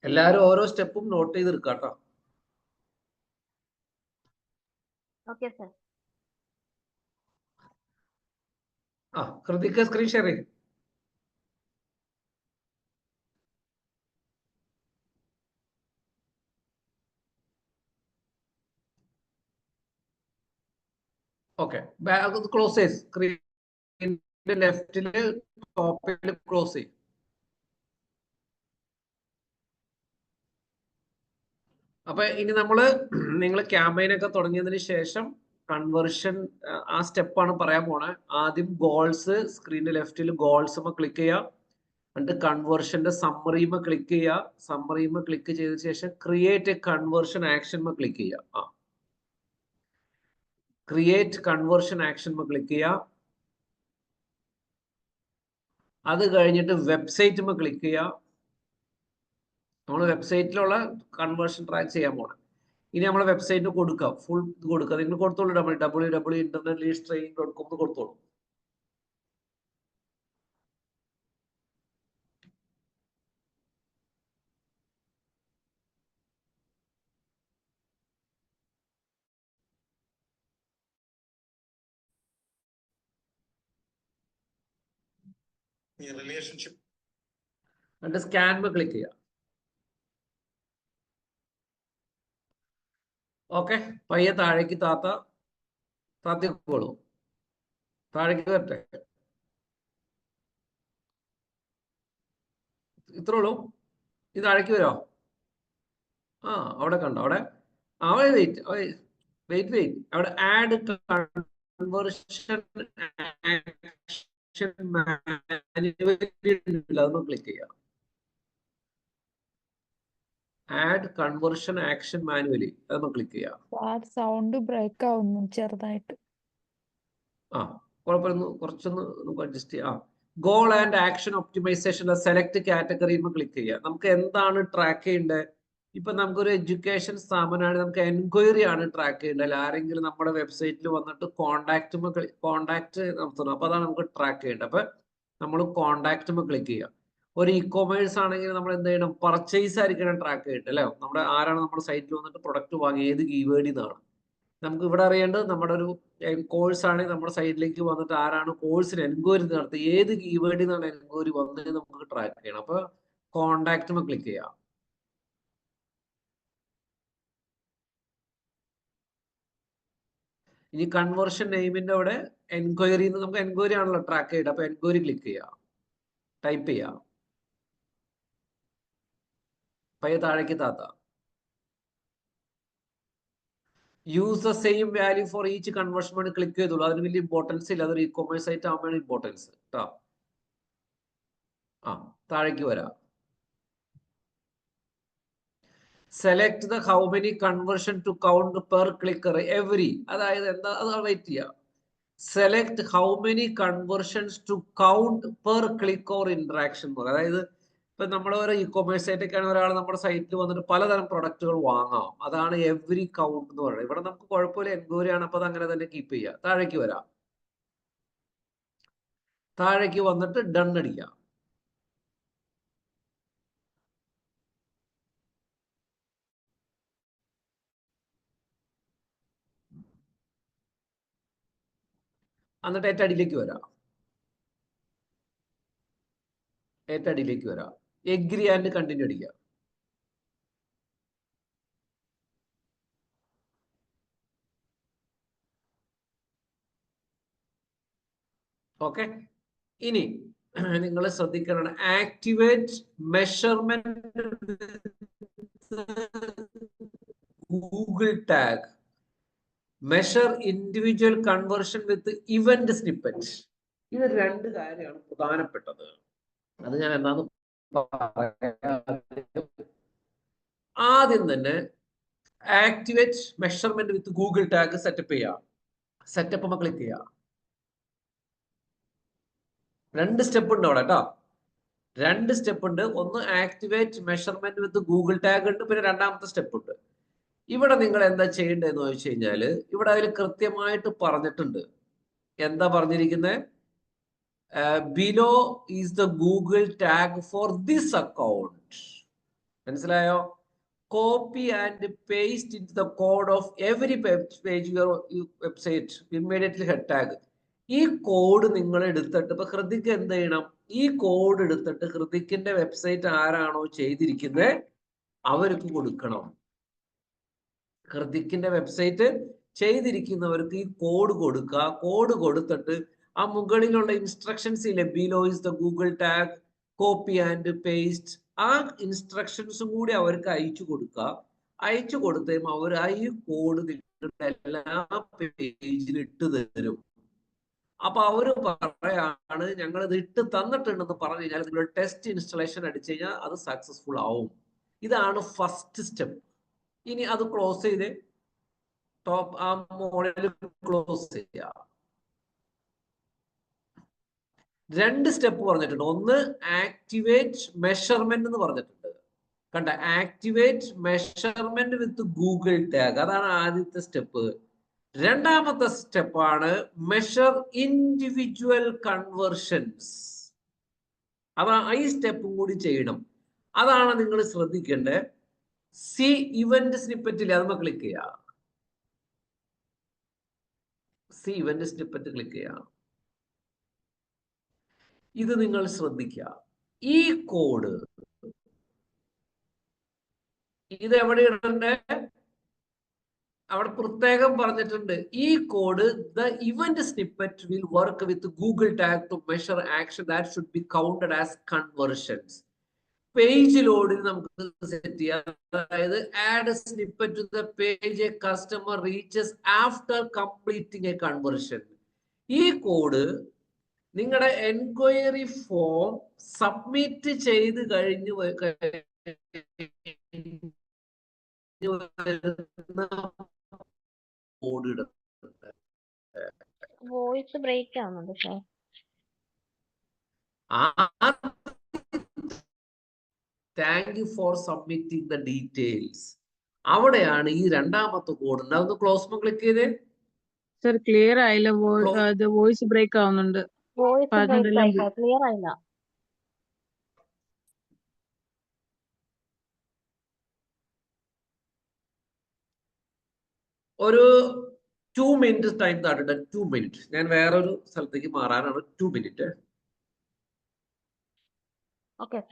എല്ലാരും ഓരോ സ്റ്റെപ്പും നോട്ട് ചെയ്തെടുക്കാം കേട്ടോ. Okay sir. Krithika screen share ചെയ്യും. ഓക്കെ, ക്ലോസ് ചെയ്ത് സ്ക്രീനിന്റെ ലെഫ്റ്റില് ടോപ്പിൽ ക്ലോസ് ചെയ്യും. അപ്പൊ ഇനി നിങ്ങൾ ക്യാമ്പയിൻ ഒക്കെ തുടങ്ങിയതിന് ശേഷം കൺവേർഷൻ ആ സ്റ്റെപ്പാണ് പറയാൻ പോണേ. ആദ്യം ഗോൾസ്, സ്ക്രീനിന്റെ ലെഫ്റ്റിൽ ഗോൾസ് ക്ലിക്ക് ചെയ്യുക. എന്നിട്ട് കൺവേർഷന്റെ സമ്മറിമ ക്ലിക്ക് ചെയ്യുക. സമ്മറിമ ക്ലിക്ക് ചെയ്ത ശേഷം create A conversion action click ചെയ്യുക. ക്രിയേറ്റ് കൺവേർഷൻ ആക്ഷൻ ക്ലിക്ക് ചെയ്യുക. അത് കഴിഞ്ഞിട്ട് വെബ്സൈറ്റ് ക്ലിക്ക് ചെയ്യുക. നമ്മൾ വെബ്സൈറ്റിലുള്ള കൺവേർഷൻ ട്രാക്ക് ചെയ്യാൻ പോകണം. ഇനി നമ്മളെ വെബ്സൈറ്റ് കൊടുക്കാം, ഫുൾ ഇത് കൊടുക്കുക. നിങ്ങൾ കൊടുത്തോളൂ, www.internetlisttraining.com കൊടുത്തോളൂ. റിലേഷൻഷിപ്പ് എന്നിട്ട് സ്കാൻ ക്ലിക്ക് ചെയ്യുക. ഓക്കെ, പയ്യെ താഴേക്ക് താത്തിക്കോളൂ. താഴേക്ക് വരട്ടെ. ഇത്രേ ഉള്ളൂ. ഇത് താഴേക്ക് വരോ? അവിടെ കണ്ടോ, അവിടെ വെയിറ്റ് വെയിറ്റ് വെയിറ്റ് അവിടെ ആഡ് കൺവേർഷൻ ആക്ഷൻ മാനുവലി അതൊന്ന് ക്ലിക്ക് ചെയ്യാം. ആഡ് കൺവേർഷൻ ആക്ഷൻ മാനുവലി അതൊന്ന് ക്ലിക്ക് ചെയ്യാം. സൗണ്ട് ബ്രേക്ക് ആവുന്നു ചെറുതായിട്ട്. കുഴപ്പമില്ല, കുറച്ചൊന്ന് അഡ്ജസ്റ്റ് ചെയ്യാം. Goal and action optimisation select category click ചെയ്യുക. നമുക്ക് എന്താണ് ട്രാക്ക് ചെയ്യേണ്ടത്? ഇപ്പൊ നമുക്കൊരു എഡ്യൂക്കേഷൻ സ്ഥാപനമാണ്, നമുക്ക് എൻക്വയറി ആണ് ട്രാക്ക് ചെയ്യേണ്ടത്. ആരെങ്കിലും നമ്മുടെ വെബ്സൈറ്റിൽ വന്നിട്ട് കോണ്ടാക്ട് നടത്തുന്നു, അപ്പൊ അതാണ് നമുക്ക് ട്രാക്ക് ചെയ്യേണ്ടത്. അപ്പൊ നമ്മൾ കോണ്ടാക്ട് ക്ലിക്ക് ചെയ്യുക. ഒരു ഇ കൊമേഴ്സ് ആണെങ്കിൽ നമ്മൾ എന്ത് ചെയ്യണം? പർച്ചേസ് ആയിരിക്കണം ട്രാക്ക് ചെയ്യേണ്ടത് അല്ലേ? ആരാണ് നമ്മുടെ സൈറ്റിൽ വന്നിട്ട് പ്രൊഡക്റ്റ് വാങ്ങി, ഏത് കീവേഡിൽ നിന്നാണ്. നമുക്ക് ഇവിടെ അറിയേണ്ടത് നമ്മുടെ ഒരു കോഴ്സ് ആണെങ്കിൽ നമ്മുടെ സൈറ്റിലേക്ക് വന്നിട്ട് ആരാണ് കോഴ്സിന് എൻക്വയറി നടത്തി, ഏത് കീവേഡിൽ നിന്നാണ് എൻക്വയറി വന്നത് നമുക്ക് ട്രാക്ക് ചെയ്യണം. അപ്പൊ കോണ്ടാക്ട് ക്ലിക്ക് ചെയ്യാം. ഇനി കൺവേർഷൻ നെയിമിന്റെ അവിടെ എൻക്വയറി, നമുക്ക് എൻക്വയറി ആണല്ലോ ട്രാക്ക് ചെയ്യേണ്ടത്. അപ്പൊ എൻക്വയറി ക്ലിക്ക് ചെയ്യാം, ടൈപ്പ് ചെയ്യാം, പയ്യെ താഴേക്ക് use the same value for each conversion വേണ്ടി ക്ലിക്ക് ചെയ്തോളൂ. അതിന് വലിയ ഇമ്പോർട്ടൻസ് ഇല്ല, അതൊരു ഇ കൊമേഴ്സ് സൈറ്റ് ആകുമ്പോഴാണ് ഇമ്പോർട്ടൻസ് കേട്ടോ. താഴേക്ക് വരാം. Select the how many conversion to count per clicker every. അതായത് എന്താ, അത് വെയിറ്റ് ചെയ്യാം. Select how many conversions to count per click or interaction. അതായത് ഇപ്പൊ നമ്മൾ ഒരു ഇ കൊമേഴ്സ് സൈറ്റൊക്കെയാണ്, ഒരാൾ നമ്മുടെ സൈറ്റിൽ വന്നിട്ട് പലതരം പ്രൊഡക്റ്റുകൾ വാങ്ങാം. അതാണ് എവറി കൗണ്ട് എന്ന് പറയുന്നത്. ഇവിടെ നമുക്ക് കുഴപ്പമില്ല, എൻക്വയറി ആണ്, അപ്പൊ അത് അങ്ങനെ തന്നെ കീപ്പ് ചെയ്യുക. താഴേക്ക് വരാം. താഴേക്ക് വന്നിട്ട് ഡൺ അടിക്കാം. എന്നിട്ട് ഏറ്റവും അടിയിലേക്ക് വരാം. എഗ്രി ആൻഡ് കണ്ടിന്യൂ അടിക്കുക. ഓക്കെ, ഇനി നിങ്ങൾ ശ്രദ്ധിക്കണം, activate measurement Google tag, measure individual conversion with event snippet. ഇത് രണ്ട് കാര്യമാണ് പ്രധാനപ്പെട്ടത്. അത് ഞാൻ എന്താന്ന് ആദ്യം തന്നെ activate measurement with Google tag setup ചെയ്യാം. സെറ്റപ്പ് ക്ലിക്ക് ചെയ്യാം. രണ്ട് സ്റ്റെപ്പ് ഉണ്ട് അവിടെ കേട്ടോ, രണ്ട് സ്റ്റെപ്പ് ഉണ്ട്. ഒന്ന് activate measurement with Google tag ഉണ്ട്, പിന്നെ രണ്ടാമത്തെ സ്റ്റെപ്പ് ഉണ്ട്. ഇവിടെ നിങ്ങൾ എന്താ ചെയ്യേണ്ടതെന്ന് ചോദിച്ചു കഴിഞ്ഞാല്, ഇവിടെ അതിൽ കൃത്യമായിട്ട് പറഞ്ഞിട്ടുണ്ട്. എന്താ പറഞ്ഞിരിക്കുന്നത്? Below is the Google tag for this account. മനസ്സിലായോ? Copy and paste in the code of every page your website immediately head tag. ഈ കോഡ് നിങ്ങൾ എടുത്തിട്ട് ഇപ്പൊ ഹൃതിക്ക് എന്ത് ചെയ്യണം? ഈ കോഡ് എടുത്തിട്ട് ഹൃതിക്കിന്റെ വെബ്സൈറ്റ് ആരാണോ ചെയ്തിരിക്കുന്നത് അവർക്ക് കൊടുക്കണം. ഹൃതിക്കിന്റെ വെബ്സൈറ്റ് ചെയ്തിരിക്കുന്നവർക്ക് ഈ കോഡ് കൊടുക്കുക. കോഡ് കൊടുത്തിട്ട് ആ മുകളിലുള്ള ഇൻസ്ട്രക്ഷൻസ് ഇല്ലേ, below is the Google tag, copy and paste, ആ ഇൻസ്ട്രക്ഷൻസും കൂടി അവർക്ക് അയച്ചു കൊടുക്കുക. അയച്ചു കൊടുത്തും അവർ ഈ കോഡ് നിങ്ങളുടെ എല്ലാ പേജിലും ഇട്ട് തരും. അപ്പൊ അവര് പറയാണ് ഞങ്ങൾ ഇത് ഇട്ട് തന്നിട്ടുണ്ടെന്ന് പറഞ്ഞു കഴിഞ്ഞാൽ നിങ്ങൾ ടെസ്റ്റ് ഇൻസ്റ്റലേഷൻ അടിച്ചു കഴിഞ്ഞാൽ അത് സക്സസ്ഫുൾ ആവും. ഇതാണ് ഫസ്റ്റ് സ്റ്റെപ്പ്. ഇനി അത് ക്ലോസ് ചെയ്ത് ടോപ്പ് ആ മോഡൽ ക്ലോസ് ചെയ്യുക. 2 സ്റ്റെപ്പ് പറഞ്ഞിട്ടുണ്ട്. ഒന്ന് ആക്ടിവേറ്റ് മെഷർമെന്റ് എന്ന് പറഞ്ഞിട്ടുണ്ട്. കണ്ട, activate measurement with Google tag, അതാണ് ആദ്യത്തെ സ്റ്റെപ്പ്. രണ്ടാമത്തെ സ്റ്റെപ്പാണ് മെഷർ ഇൻഡിവിജ്വൽ കൺവേർഷൻസ്. അതാ ഈ സ്റ്റെപ്പും കൂടി ചെയ്യണം. അതാണ് നിങ്ങൾ ശ്രദ്ധിക്കേണ്ടത്. സി ഇവന്റ് സ്നിപ്പറ്റിൽ അത് ക്ലിക്ക് ചെയ്യുക. സി ഇവന്റ് സ്നിപ്പറ്റ് ക്ലിക്ക് ചെയ്യുക. ഇത് നിങ്ങൾ ശ്രദ്ധിക്കുക. ഈ കോഡ് ഇത് എവിടെ ഇടണ്ടേ? അവിടെ പ്രത്യേകം പറഞ്ഞിട്ടുണ്ട്. ഈ code the event snippet will work with Google tag to measure action that should be counted as conversions. Page ലോഡിൽ നമുക്ക് സെറ്റ് ചെയ്യാം. അതായത് add snippet to the page a customer reaches after completing a conversion. ഈ code നിങ്ങളുടെ enquiry form submit ചെയ്ത് കഴിഞ്ഞു code ഇടും. Voice break ആവുന്നുണ്ട് sir. Thank you for submitting the details. അവിടെയാണ് ഈ രണ്ടാമത്തെ കോഡ്. അതൊന്ന് ക്ലോസ് ക്ലിക്ക് ചെയ്തേ. സർ ക്ലിയർ ആയില്ല, വോയിസ് ബ്രേക്ക് ആവുന്നുണ്ട്. വോയിസ് ബ്രേക്ക് ആയി സാർ, ക്ലിയർ ആയില്ല. ഒരു 2 മിനിറ്റ് ടൈം താട്ടിട്ട് 2 മിനിറ്റ്. ഞാൻ വേറൊരു സ്ഥലത്തേക്ക് മാറാനാണ്. 2 മിനിറ്റ്. ഓക്കെ.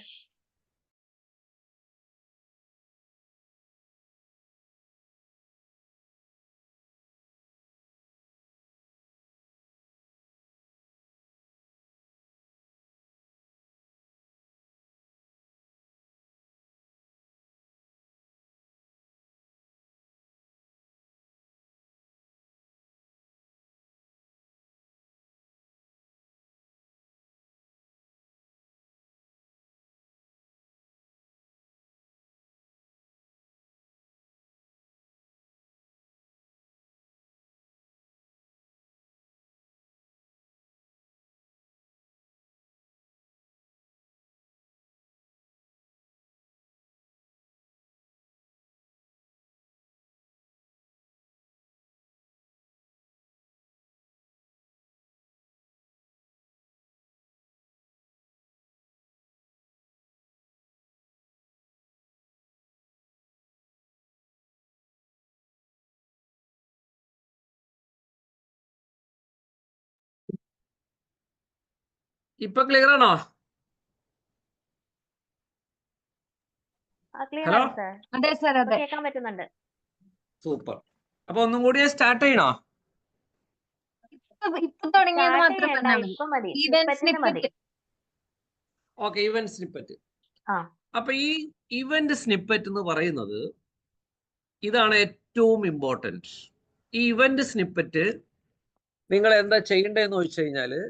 ഇപ്പൊ ക്ലിയർ ആണോ? ക്ലിയർ ഹലോ, ആണ് സാർ. അതെ സാർ, അതെ. കേൾക്കാൻ പറ്റുന്നുണ്ട്. സൂപ്പർ. അപ്പൊ ഒന്നും കൂടി സ്റ്റാർട്ട് ചെയ്യണോ? ഇപ്പൊ തുടങ്ങിയത് സ്റ്റാർട്ട് മാത്രം ചെയ്യണ്ട, പറഞ്ഞാൽ മതി. ഇപ്പൊ മതി. Event സ്നിപ്പറ്റിന് മതി. snippet. Okay, event snippet. ആ. അപ്പൊ ഈ ഇവന്റ് സ്നിപ്പറ്റ് എന്ന് പറയുന്നത് ഇതാണ് ഏറ്റവും ഇമ്പോർട്ടൻറ്റ്. ഈ ഇവന്റ് സ്നിപ്പറ്റ് നിങ്ങൾ എന്താ ചെയ്യേണ്ടതെന്ന് ചോദിച്ചു കഴിഞ്ഞാല്,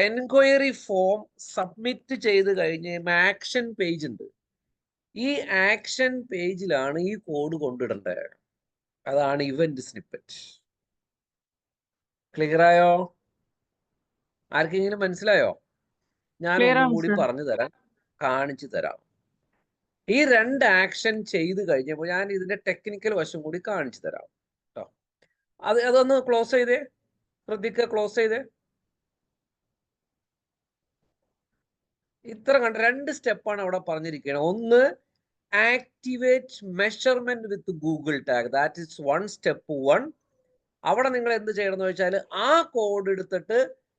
എൻക്വയറി ഫോം സബ്മിറ്റ് ചെയ്ത് കഴിഞ്ഞ് ആക്ഷൻ പേജ് ഉണ്ട്. ഈ ആക്ഷൻ പേജിലാണ് ഈ കോഡ് കൊണ്ടിടേണ്ടത്. അതാണ് ഇവന്റ് സ്നിപ്പറ്റ്. ക്ലിയർ ആയോ? ആർക്കെങ്കിലും മനസ്സിലായോ? ഞാൻ ഒന്നും കൂടി പറഞ്ഞു തരാം, കാണിച്ചു തരാം. ഈ 2 ആക്ഷൻ ചെയ്ത് കഴിഞ്ഞപ്പോൾ ഞാൻ ഇതിന്റെ ടെക്നിക്കൽ വശം കൂടി കാണിച്ചു തരാം കേട്ടോ. അതൊന്ന് ക്ലോസ് ചെയ്തേ. ശ്രദ്ധിക്കുക, ക്ലോസ് ചെയ്തേ. ഇത്ര കണ്ട 2 സ്റ്റെപ്പാണ് അവിടെ പറഞ്ഞിരിക്കുന്നത്. ഒന്ന് activate measurement with Google tag. That is step 1. അവിടെ നിങ്ങൾ എന്ത് ചെയ്യണം എന്ന് വെച്ചാൽ ആ കോഡ് എടുത്തിട്ട്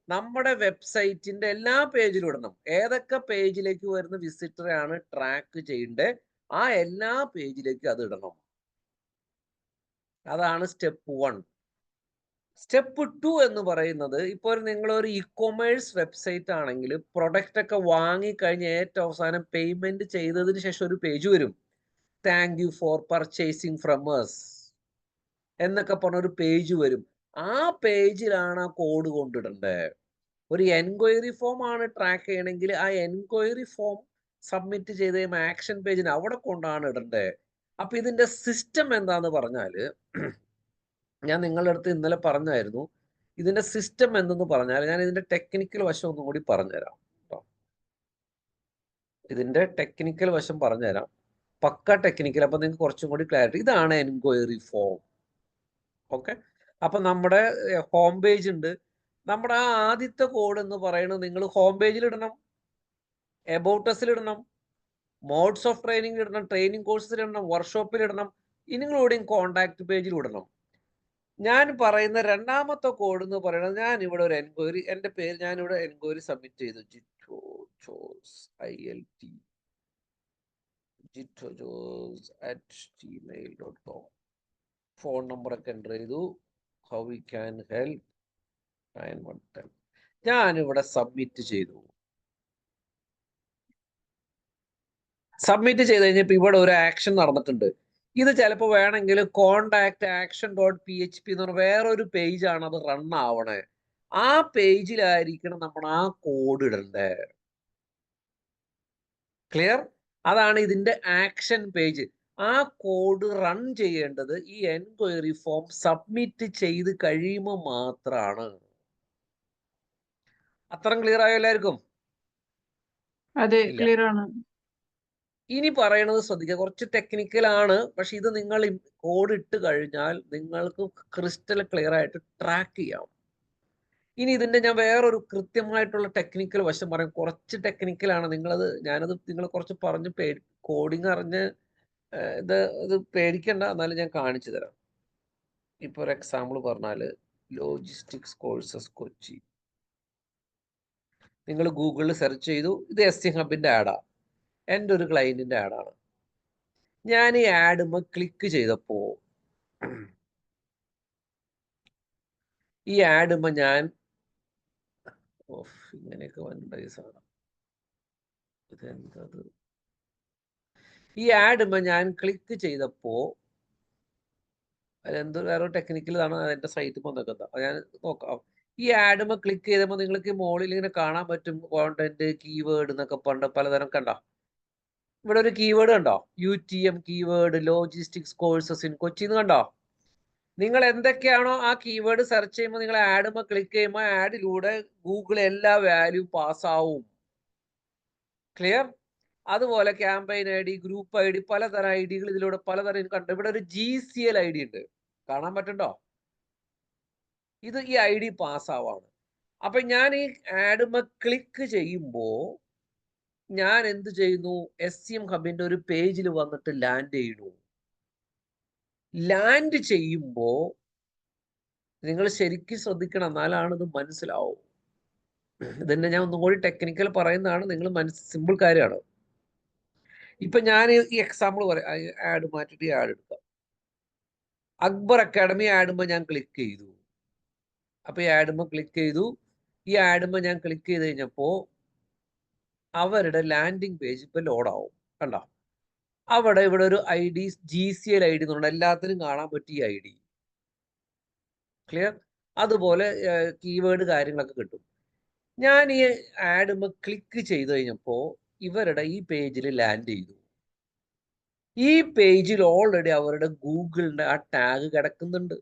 നമ്മുടെ വെബ്സൈറ്റിന്റെ എല്ലാ പേജിലും ഇടണം. ഏതൊക്കെ പേജിലേക്ക് വരുന്ന വിസിറ്ററെ ആണ് ട്രാക്ക് ചെയ്യേണ്ടത്, ആ എല്ലാ പേജിലേക്കും അത് ഇടണം. അതാണ് സ്റ്റെപ്പ് 1. സ്റ്റെപ്പ് 2 എന്ന് പറയുന്നത്, ഇപ്പോൾ നിങ്ങളൊരു ഇ-കൊമേഴ്സ് വെബ്സൈറ്റ് ആണെങ്കിൽ പ്രൊഡക്റ്റ് ഒക്കെ വാങ്ങിക്കഴിഞ്ഞ് ഏറ്റവും അവസാനം പേയ്മെന്റ് ചെയ്തതിന് ശേഷം ഒരു പേജ് വരും. Thank you four purchasing from us എന്നൊക്കെ പറഞ്ഞൊരു പേജ് വരും. ആ പേജിലാണ് ആ കോഡ് കൊണ്ടിടേണ്ടത്. ഒരു എൻക്വയറി ഫോം ആണ് ട്രാക്ക് ചെയ്യണമെങ്കിൽ ആ എൻക്വയറി ഫോം സബ്മിറ്റ് ചെയ്ത് കഴിയുമ്പോൾ ആക്ഷൻ പേജിന് അവിടെ കൊണ്ടാണ് ഇടേണ്ടത്. അപ്പൊ ഇതിന്റെ സിസ്റ്റം എന്താന്ന് പറഞ്ഞാല്, ഞാൻ നിങ്ങളുടെ അടുത്ത് ഇന്നലെ പറഞ്ഞായിരുന്നു, ഇതിന്റെ സിസ്റ്റം എന്തെന്ന് പറഞ്ഞാൽ ഞാൻ ഇതിന്റെ ടെക്നിക്കൽ വശം ഒന്നും കൂടി പറഞ്ഞുതരാം. ഇതിന്റെ ടെക്നിക്കൽ വശം പറഞ്ഞുതരാം, പക്ക ടെക്നിക്കൽ. അപ്പൊ നിങ്ങൾക്ക് കുറച്ചും കൂടി ക്ലാരിറ്റി. ഇതാണ് എൻക്വയറി ഫോം. ഓക്കെ, അപ്പൊ നമ്മുടെ ഹോം പേജ് ഉണ്ട്. നമ്മുടെ ആ ആദ്യത്തെ കോഡ് എന്ന് പറയുന്നത് നിങ്ങൾ ഹോം പേജിൽ ഇടണം, എബൌട്ട് അസിൽ ഇടണം, മോഡ്സ് ഓഫ് ട്രെയിനിങ് ഇടണം, ട്രെയിനിങ് കോഴ്സിൽ ഇടണം, വർക്ക്ഷോപ്പിൽ ഇടണം, ഇനിങ്ങളോടെയും കോണ്ടാക്ട് പേജിൽ ഇടണം. ഞാൻ പറയുന്ന രണ്ടാമത്തെ കോഡ് എന്ന് പറയുന്നത്, ഞാൻ ഇവിടെ ഒരു എൻക്വയറി, എൻ്റെ പേര് ഞാനിവിടെ എൻക്വയറി സബ്മിറ്റ് ചെയ്തു, jitojos@gmail.com. ഫോൺ നമ്പറൊക്കെ എൻ്റർ ചെയ്തു. How we can help 9110. ഞാനിവിടെ സബ്മിറ്റ് ചെയ്തു. സബ്മിറ്റ് ചെയ്ത് കഴിഞ്ഞപ്പോൾ ഇവിടെ ഒരു ആക്ഷൻ നടന്നിട്ടുണ്ട്. ഇത് ചിലപ്പോൾ വേണമെങ്കിൽ കോണ്ടാക്ട് action.php എന്ന് പറഞ്ഞ വേറൊരു പേജാണ് അത് റൺ ആവണേ. ആ പേജിലായിരിക്കണം നമ്മൾ ആ കോഡ് ഇടണ്ടേ. ക്ലിയർ? അതാണ് ഇതിന്റെ ആക്ഷൻ പേജ്. ആ കോഡ് റൺ ചെയ്യേണ്ടത് ഈ എൻക്വയറി ഫോം സബ്മിറ്റ് ചെയ്ത് കഴിയുമ്പോൾ മാത്രമാണ്. അത്രയും ക്ലിയർ ആയോ എല്ലാവർക്കും? അതെ, ഇല്ല. ക്ലിയർ ആണ്. ഇനി പറയണത് ശ്രദ്ധിക്കുക, കുറച്ച് ടെക്നിക്കൽ ആണ്, പക്ഷെ ഇത് നിങ്ങൾ കോഡ് ഇട്ട് കഴിഞ്ഞാൽ നിങ്ങൾക്ക് ക്രിസ്റ്റൽ ക്ലിയർ ആയിട്ട് ട്രാക്ക് ചെയ്യാം. ഇനി ഇതിന്റെ ഞാൻ വേറൊരു കൃത്യമായിട്ടുള്ള ടെക്നിക്കൽ വശം പറയാം. കുറച്ച് ടെക്നിക്കലാണ്, ഞാനത് നിങ്ങൾ കുറച്ച് പറഞ്ഞ് കോഡിങ് അറിഞ്ഞ് ഇത് പേടിക്കണ്ട, എന്നാലും ഞാൻ കാണിച്ചു തരാം. ഇപ്പൊ ഒരു എക്സാമ്പിൾ പറഞ്ഞാൽ ലോജിസ്റ്റിക്സ് കോഴ്സസ് കൊച്ചി. നിങ്ങൾ ഗൂഗിളിൽ സെർച്ച് ചെയ്തു, ഇത് SC ഹബിന്റെ ആഡാ, എൻ്റെ ഒരു ക്ലയന്റിന്റെ ആഡാണ്. ഞാൻ ഈ ആഡുമ്പോൾ ക്ലിക്ക് ചെയ്തപ്പോ ഞാൻ ഇങ്ങനെയൊക്കെ വന്നിട്ടുണ്ട് ഈ സാധനം. ഇതെന്തത്? ഈ ആഡുമ്പോൾ ഞാൻ ക്ലിക്ക് ചെയ്തപ്പോ അതെന്തോ വേറെ ടെക്നിക്കലാണ്, എന്റെ സൈറ്റ് വന്നേക്കുന്നത്. ഞാൻ നോക്കാം. ഈ ആഡുമ്പോൾ ക്ലിക്ക് ചെയ്തപ്പോൾ നിങ്ങൾക്ക് മുകളിൽ ഇങ്ങനെ കാണാൻ പറ്റും കോണ്ടന്റ്, കീവേഡ് എന്നൊക്കെ പണ്ട് പലതരം. കണ്ടോ ഇവിടെ ഒരു കീവേഡ് കണ്ടോ, UTM keyword logistics courses in Kochi എന്ന് കണ്ടോ? നിങ്ങൾ എന്തൊക്കെയാണോ ആ കീവേഡ് സെർച്ച് ചെയ്യുമ്പോൾ നിങ്ങൾ ആഡുമ്പോൾ ക്ലിക്ക് ചെയ്യുമ്പോൾ ആഡിലൂടെ ഗൂഗിൾ എല്ലാ വാല്യൂ പാസ്സാവും. ക്ലിയർ? അതുപോലെ ക്യാമ്പയിൻ ID, ഗ്രൂപ്പ് ID, പലതരം ഐഡികൾ ഇതിലൂടെ പലതരം കണ്ടു. ഇവിടെ ഒരു GCL ID ഉണ്ട്, കാണാൻ പറ്റണ്ടോ? ഇത് ഈ ID പാസ്സാവാണ്. അപ്പൊ ഞാൻ ഈ ആഡുമ്പോൾ ക്ലിക്ക് ചെയ്യുമ്പോൾ ഞാൻ എന്ത് ചെയ്യുന്നു, SCM ഹബിന്റെ ഒരു പേജിൽ വന്നിട്ട് ലാൻഡ് ചെയ്യുന്നു. ലാൻഡ് ചെയ്യുമ്പോ നിങ്ങൾ ശരിക്കും ശ്രദ്ധിക്കണം, എന്നാലാണ് ഇത് മനസ്സിലാവും. ഇതന്നെ ഞാൻ ഒന്നും കൂടി ടെക്നിക്കൽ പറയുന്നതാണ്, നിങ്ങൾ സിമ്പിൾ കാര്യമാണ്. ഇപ്പൊ ഞാൻ ഈ എക്സാമ്പിൾ പറയാം, ആഡ് മാറ്റിട്ട് ഈ ആഡ് എടുക്കാം. അക്ബർ അക്കാഡമി ആഡുമ്പോൾ ഞാൻ ക്ലിക്ക് ചെയ്തു. അപ്പൊ ഈ ആഡുമ്പോൾ ക്ലിക്ക് ചെയ്തു. ഈ ആഡുമ്പോൾ ഞാൻ ക്ലിക്ക് ചെയ്ത് കഴിഞ്ഞപ്പോ അവരുടെ ലാൻഡിങ് പേജ് ഇപ്പൊ ലോഡാവും. കണ്ടോ? ഇവിടെ ഒരു ID GCL ID എന്നുണ്ട്, എല്ലാത്തിനും കാണാൻ പറ്റിയ ID. ക്ലിയർ? അതുപോലെ കീവേഡ് കാര്യങ്ങളൊക്കെ കിട്ടും. ഞാൻ ഈ ആഡുമ്പോൾ ക്ലിക്ക് ചെയ്ത് കഴിഞ്ഞപ്പോ ഇവരുടെ ഈ പേജിൽ ലാൻഡ് ചെയ്തു. ഈ പേജിൽ ഓൾറെഡി അവരുടെ ഗൂഗിളിന്റെ ആ ടാഗ് കിടക്കുന്നുണ്ട്.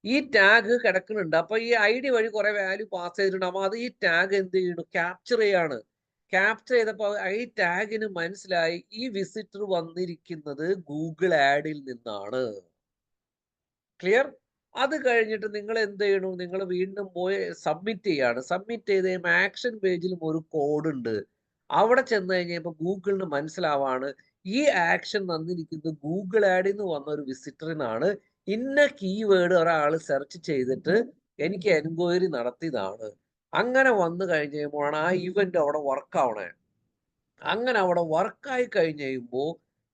ഈ ടാഗ് കിടക്കുന്നുണ്ട്. അപ്പൊ ഈ ID വഴി കുറെ വാല്യൂ പാസ് ചെയ്തിട്ടുണ്ട്. അപ്പൊ അത് ഈ ടാഗ് എന്ത് ചെയ്യുന്നു, ക്യാപ്ചർ ചെയ്യാണ്. ക്യാപ്ചർ ചെയ്തപ്പോൾ ഈ ടാഗിന് മനസ്സിലായി ഈ വിസിറ്റർ വന്നിരിക്കുന്നത് ഗൂഗിൾ ആഡിൽ നിന്നാണ്. ക്ലിയർ? അത് കഴിഞ്ഞിട്ട് നിങ്ങൾ എന്ത് ചെയ്യണു, നിങ്ങൾ വീണ്ടും പോയി സബ്മിറ്റ് ചെയ്യാണ്. സബ്മിറ്റ് ചെയ്ത് കഴിയുമ്പോൾ ആക്ഷൻ പേജിലും ഒരു കോഡ് ഉണ്ട്. അവിടെ ചെന്ന് കഴിഞ്ഞപ്പോൾ ഗൂഗിളിന് മനസ്സിലാവാണ് ഈ ആക്ഷൻ തന്നിരിക്കുന്നത് ഗൂഗിൾ ആഡിൽ നിന്ന് വന്ന ഒരു വിസിറ്ററിനാണ്. ഇന്ന കീവേഡ് ഒരാൾ സെർച്ച് ചെയ്തിട്ട് എനിക്ക് എൻക്വയറി നടത്തിയതാണ്. അങ്ങനെ വന്നു കഴിഞ്ഞ് കഴിയുമ്പോഴാണ് ആ ഇവന്റ് അവിടെ വർക്ക് ആവണേ. അങ്ങനെ അവിടെ വർക്കായി കഴിഞ്ഞ് കഴിയുമ്പോൾ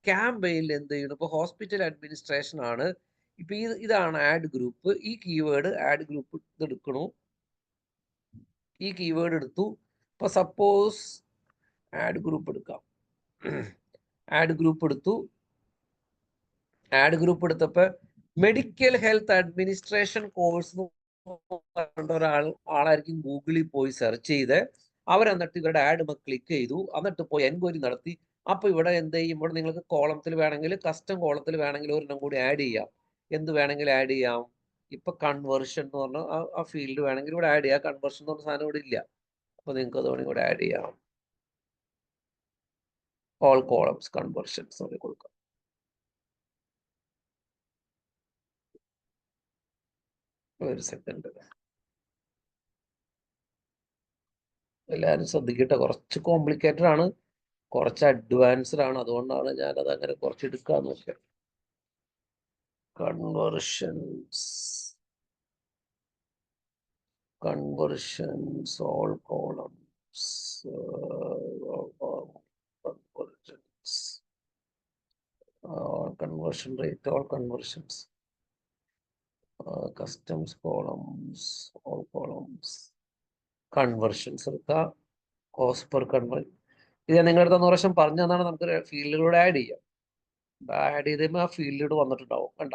ക്യാമ്പയിനിൽ എന്ത് ചെയ്യണം? ഇപ്പൊ ഹോസ്പിറ്റൽ അഡ്മിനിസ്ട്രേഷൻ ആണ്. ഇപ്പൊ ഇതാണ് ആഡ് ഗ്രൂപ്പ്. ഈ കീവേഡ് ആഡ് ഗ്രൂപ്പ് ഇതെടുക്കണു. ഈ കീവേഡ് എടുത്തു. ഇപ്പൊ സപ്പോസ് ആഡ് ഗ്രൂപ്പ് എടുക്കാം. ആഡ് ഗ്രൂപ്പ് എടുത്തു. ആഡ് ഗ്രൂപ്പ് എടുത്തപ്പോ മെഡിക്കൽ ഹെൽത്ത് അഡ്മിനിസ്ട്രേഷൻ കോഴ്സ് ആളായിരിക്കും ഗൂഗിളിൽ പോയി സെർച്ച് ചെയ്ത് അവരെന്നിട്ട് ഇവരുടെ ആഡ് ക്ലിക്ക് ചെയ്തു. എന്നിട്ട് പോയി എൻക്വയറി നടത്തി. അപ്പൊ ഇവിടെ എന്ത് ചെയ്യും? ഇവിടെ നിങ്ങൾക്ക് കോളത്തിൽ വേണമെങ്കിൽ കസ്റ്റം കോളത്തിൽ വേണമെങ്കിൽ ഒരെണ്ണം കൂടി ആഡ് ചെയ്യാം. എന്ത് വേണമെങ്കിൽ ആഡ് ചെയ്യാം? ഇപ്പൊ കൺവേർഷൻ എന്ന് പറഞ്ഞ ആ ഫീൽഡ് വേണമെങ്കിൽ ഇവിടെ ആഡ് ചെയ്യാം. കൺവേർഷൻ എന്ന് പറഞ്ഞ സാധനം ഇവിടെ ഇല്ല. അപ്പൊ നിങ്ങൾക്ക് അത് വേണമെങ്കിൽ ഇവിടെ ആഡ് ചെയ്യാം. ഓൾ കോളംസ് കൺവേർഷൻസ് കൊടുക്കാം. ഒരു സെക്കൻഡ്, എല്ലാവരും ശ്രദ്ധിക്കട്ടെ. കുറച്ച് കോംപ്ലിക്കേറ്റഡ് ആണ്, കുറച്ച് അഡ്വാൻസ്ഡ് ആണ്. അതുകൊണ്ടാണ് ഞാനത് അങ്ങനെ കുറച്ച് എടുക്കാൻ നോക്കിയത്. Conversions all columns conversion rate all conversions customs columns all columns conversions എടുക്കുക. കോസ്റ്റ് പെർ കൺവേർഷൻ ഇത് ഞാൻ നിങ്ങളുടെ അടുത്ത് 1 പ്രാവശ്യം പറഞ്ഞു തന്നാണ്. നമുക്ക് ഫീൽഡിലൂടെ ആഡ് ചെയ്യാം. ആഡ് ചെയ്ത് കഴിയുമ്പോൾ ആ ഫീൽഡിലൂടെ വന്നിട്ടുണ്ടാവും. കണ്ട.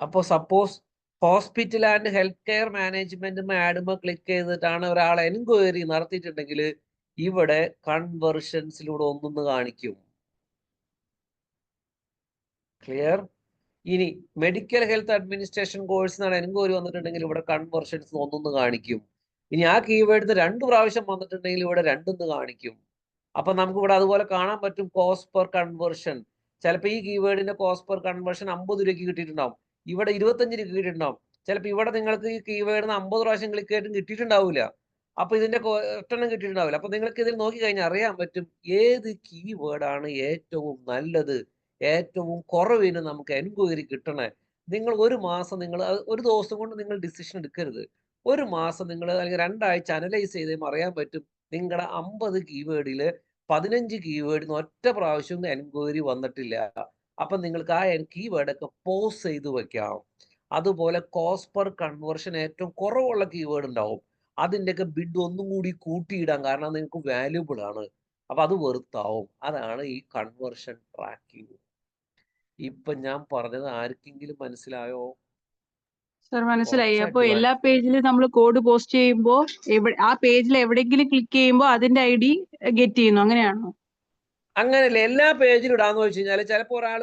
അപ്പോൾ suppose hospital and health care management ആഡുമ്പോൾ ക്ലിക്ക് ചെയ്തിട്ടാണ് ഒരാൾ എൻക്വയറി നടത്തിയിട്ടുണ്ടെങ്കിൽ ഇവിടെ കൺവേർഷൻസിലൂടെ ഒന്നൊന്ന് കാണിക്കും. ക്ലിയർ? ഇനി മെഡിക്കൽ ഹെൽത്ത് അഡ്മിനിസ്ട്രേഷൻ കോഴ്സിനാണ് എൻക്വയറി വന്നിട്ടുണ്ടെങ്കിൽ ഇവിടെ കൺവേർഷൻസ് ഒന്നൊന്ന് കാണിക്കും. ഇനി ആ കീവേഡിന് 2 പ്രാവശ്യം വന്നിട്ടുണ്ടെങ്കിൽ ഇവിടെ 2 കാണിക്കും. അപ്പൊ നമുക്ക് ഇവിടെ അതുപോലെ കാണാൻ പറ്റും കോസ്റ്റ് പെർ കൺവേർഷൻ. ചിലപ്പോൾ ഈ കീവേഡിന്റെ കോസ്റ്റ് പെർ കൺവേർഷൻ 50 രൂപയ്ക്ക് കിട്ടിയിട്ടുണ്ടാവും. ഇവിടെ 25 രൂപ കിട്ടിയിട്ടുണ്ടാവും. ചിലപ്പോൾ ഇവിടെ നിങ്ങൾക്ക് ഈ കീവേഡിന് 50 പ്രാവശ്യം ക്ലിക്ക് ചെയ്തിട്ടും കിട്ടിയിട്ടുണ്ടാവില്ല. അപ്പൊ ഇതിന്റെ ഒറ്റെണ്ണം കിട്ടിയിട്ടുണ്ടാവില്ല. അപ്പൊ നിങ്ങൾക്ക് ഇതിൽ നോക്കി കഴിഞ്ഞാൽ അറിയാൻ പറ്റും ഏത് കീവേഡാണ് ഏറ്റവും നല്ലത്, ഏറ്റവും കുറവിന് നമുക്ക് എൻക്വയറി കിട്ടണേ. നിങ്ങൾ ഒരു മാസം ഒരു ദിവസം കൊണ്ട് നിങ്ങൾ ഡിസിഷൻ എടുക്കരുത്. ഒരു മാസം നിങ്ങൾ അല്ലെങ്കിൽ 2 ആഴ്ച അനലൈസ് ചെയ്ത് അറിയാൻ പറ്റും നിങ്ങളുടെ 50 കീവേഡിൽ 15 കീവേഡിന് ഒറ്റ പ്രാവശ്യം എൻക്വയറി വന്നിട്ടില്ല. അപ്പൊ നിങ്ങൾക്ക് ആ കീവേഡൊക്കെ പോസ് ചെയ്ത് വെക്കാം. അതുപോലെ കോസ്റ്റ് പെർ കൺവേർഷൻ ഏറ്റവും കുറവുള്ള കീവേഡ് ഉണ്ടാവും. അതിൻ്റെയൊക്കെ ബിഡ് ഒന്നും കൂടി കൂട്ടിയിടാം. കാരണം നിങ്ങൾക്ക് വാല്യുബിൾ ആണ്. അപ്പൊ അത് വെറുത്താവും. അതാണ് ഈ കൺവേർഷൻ ട്രാക്കിംഗ്. ഇപ്പൊ ഞാൻ പറഞ്ഞത് ആർക്കെങ്കിലും മനസ്സിലായോ? സർ മനസ്സിലായി. കുറച്ച് അപ്പൊ എല്ലാ advanced. പേജിലും നമ്മൾ കോഡ് പോസ്റ്റ് ചെയ്യുമ്പോൾ ആ പേജിൽ എവിടെയെങ്കിലും ക്ലിക്ക് ചെയ്യുമ്പോൾ അതിന്റെ ID ഗെറ്റ് ചെയ്യുന്നു, അങ്ങനെയാണോ? അങ്ങനെയല്ല, എല്ലാ പേജിലും ഇടാന്ന് വെച്ച് കഴിഞ്ഞാൽ ചിലപ്പോൾ ഒരാൾ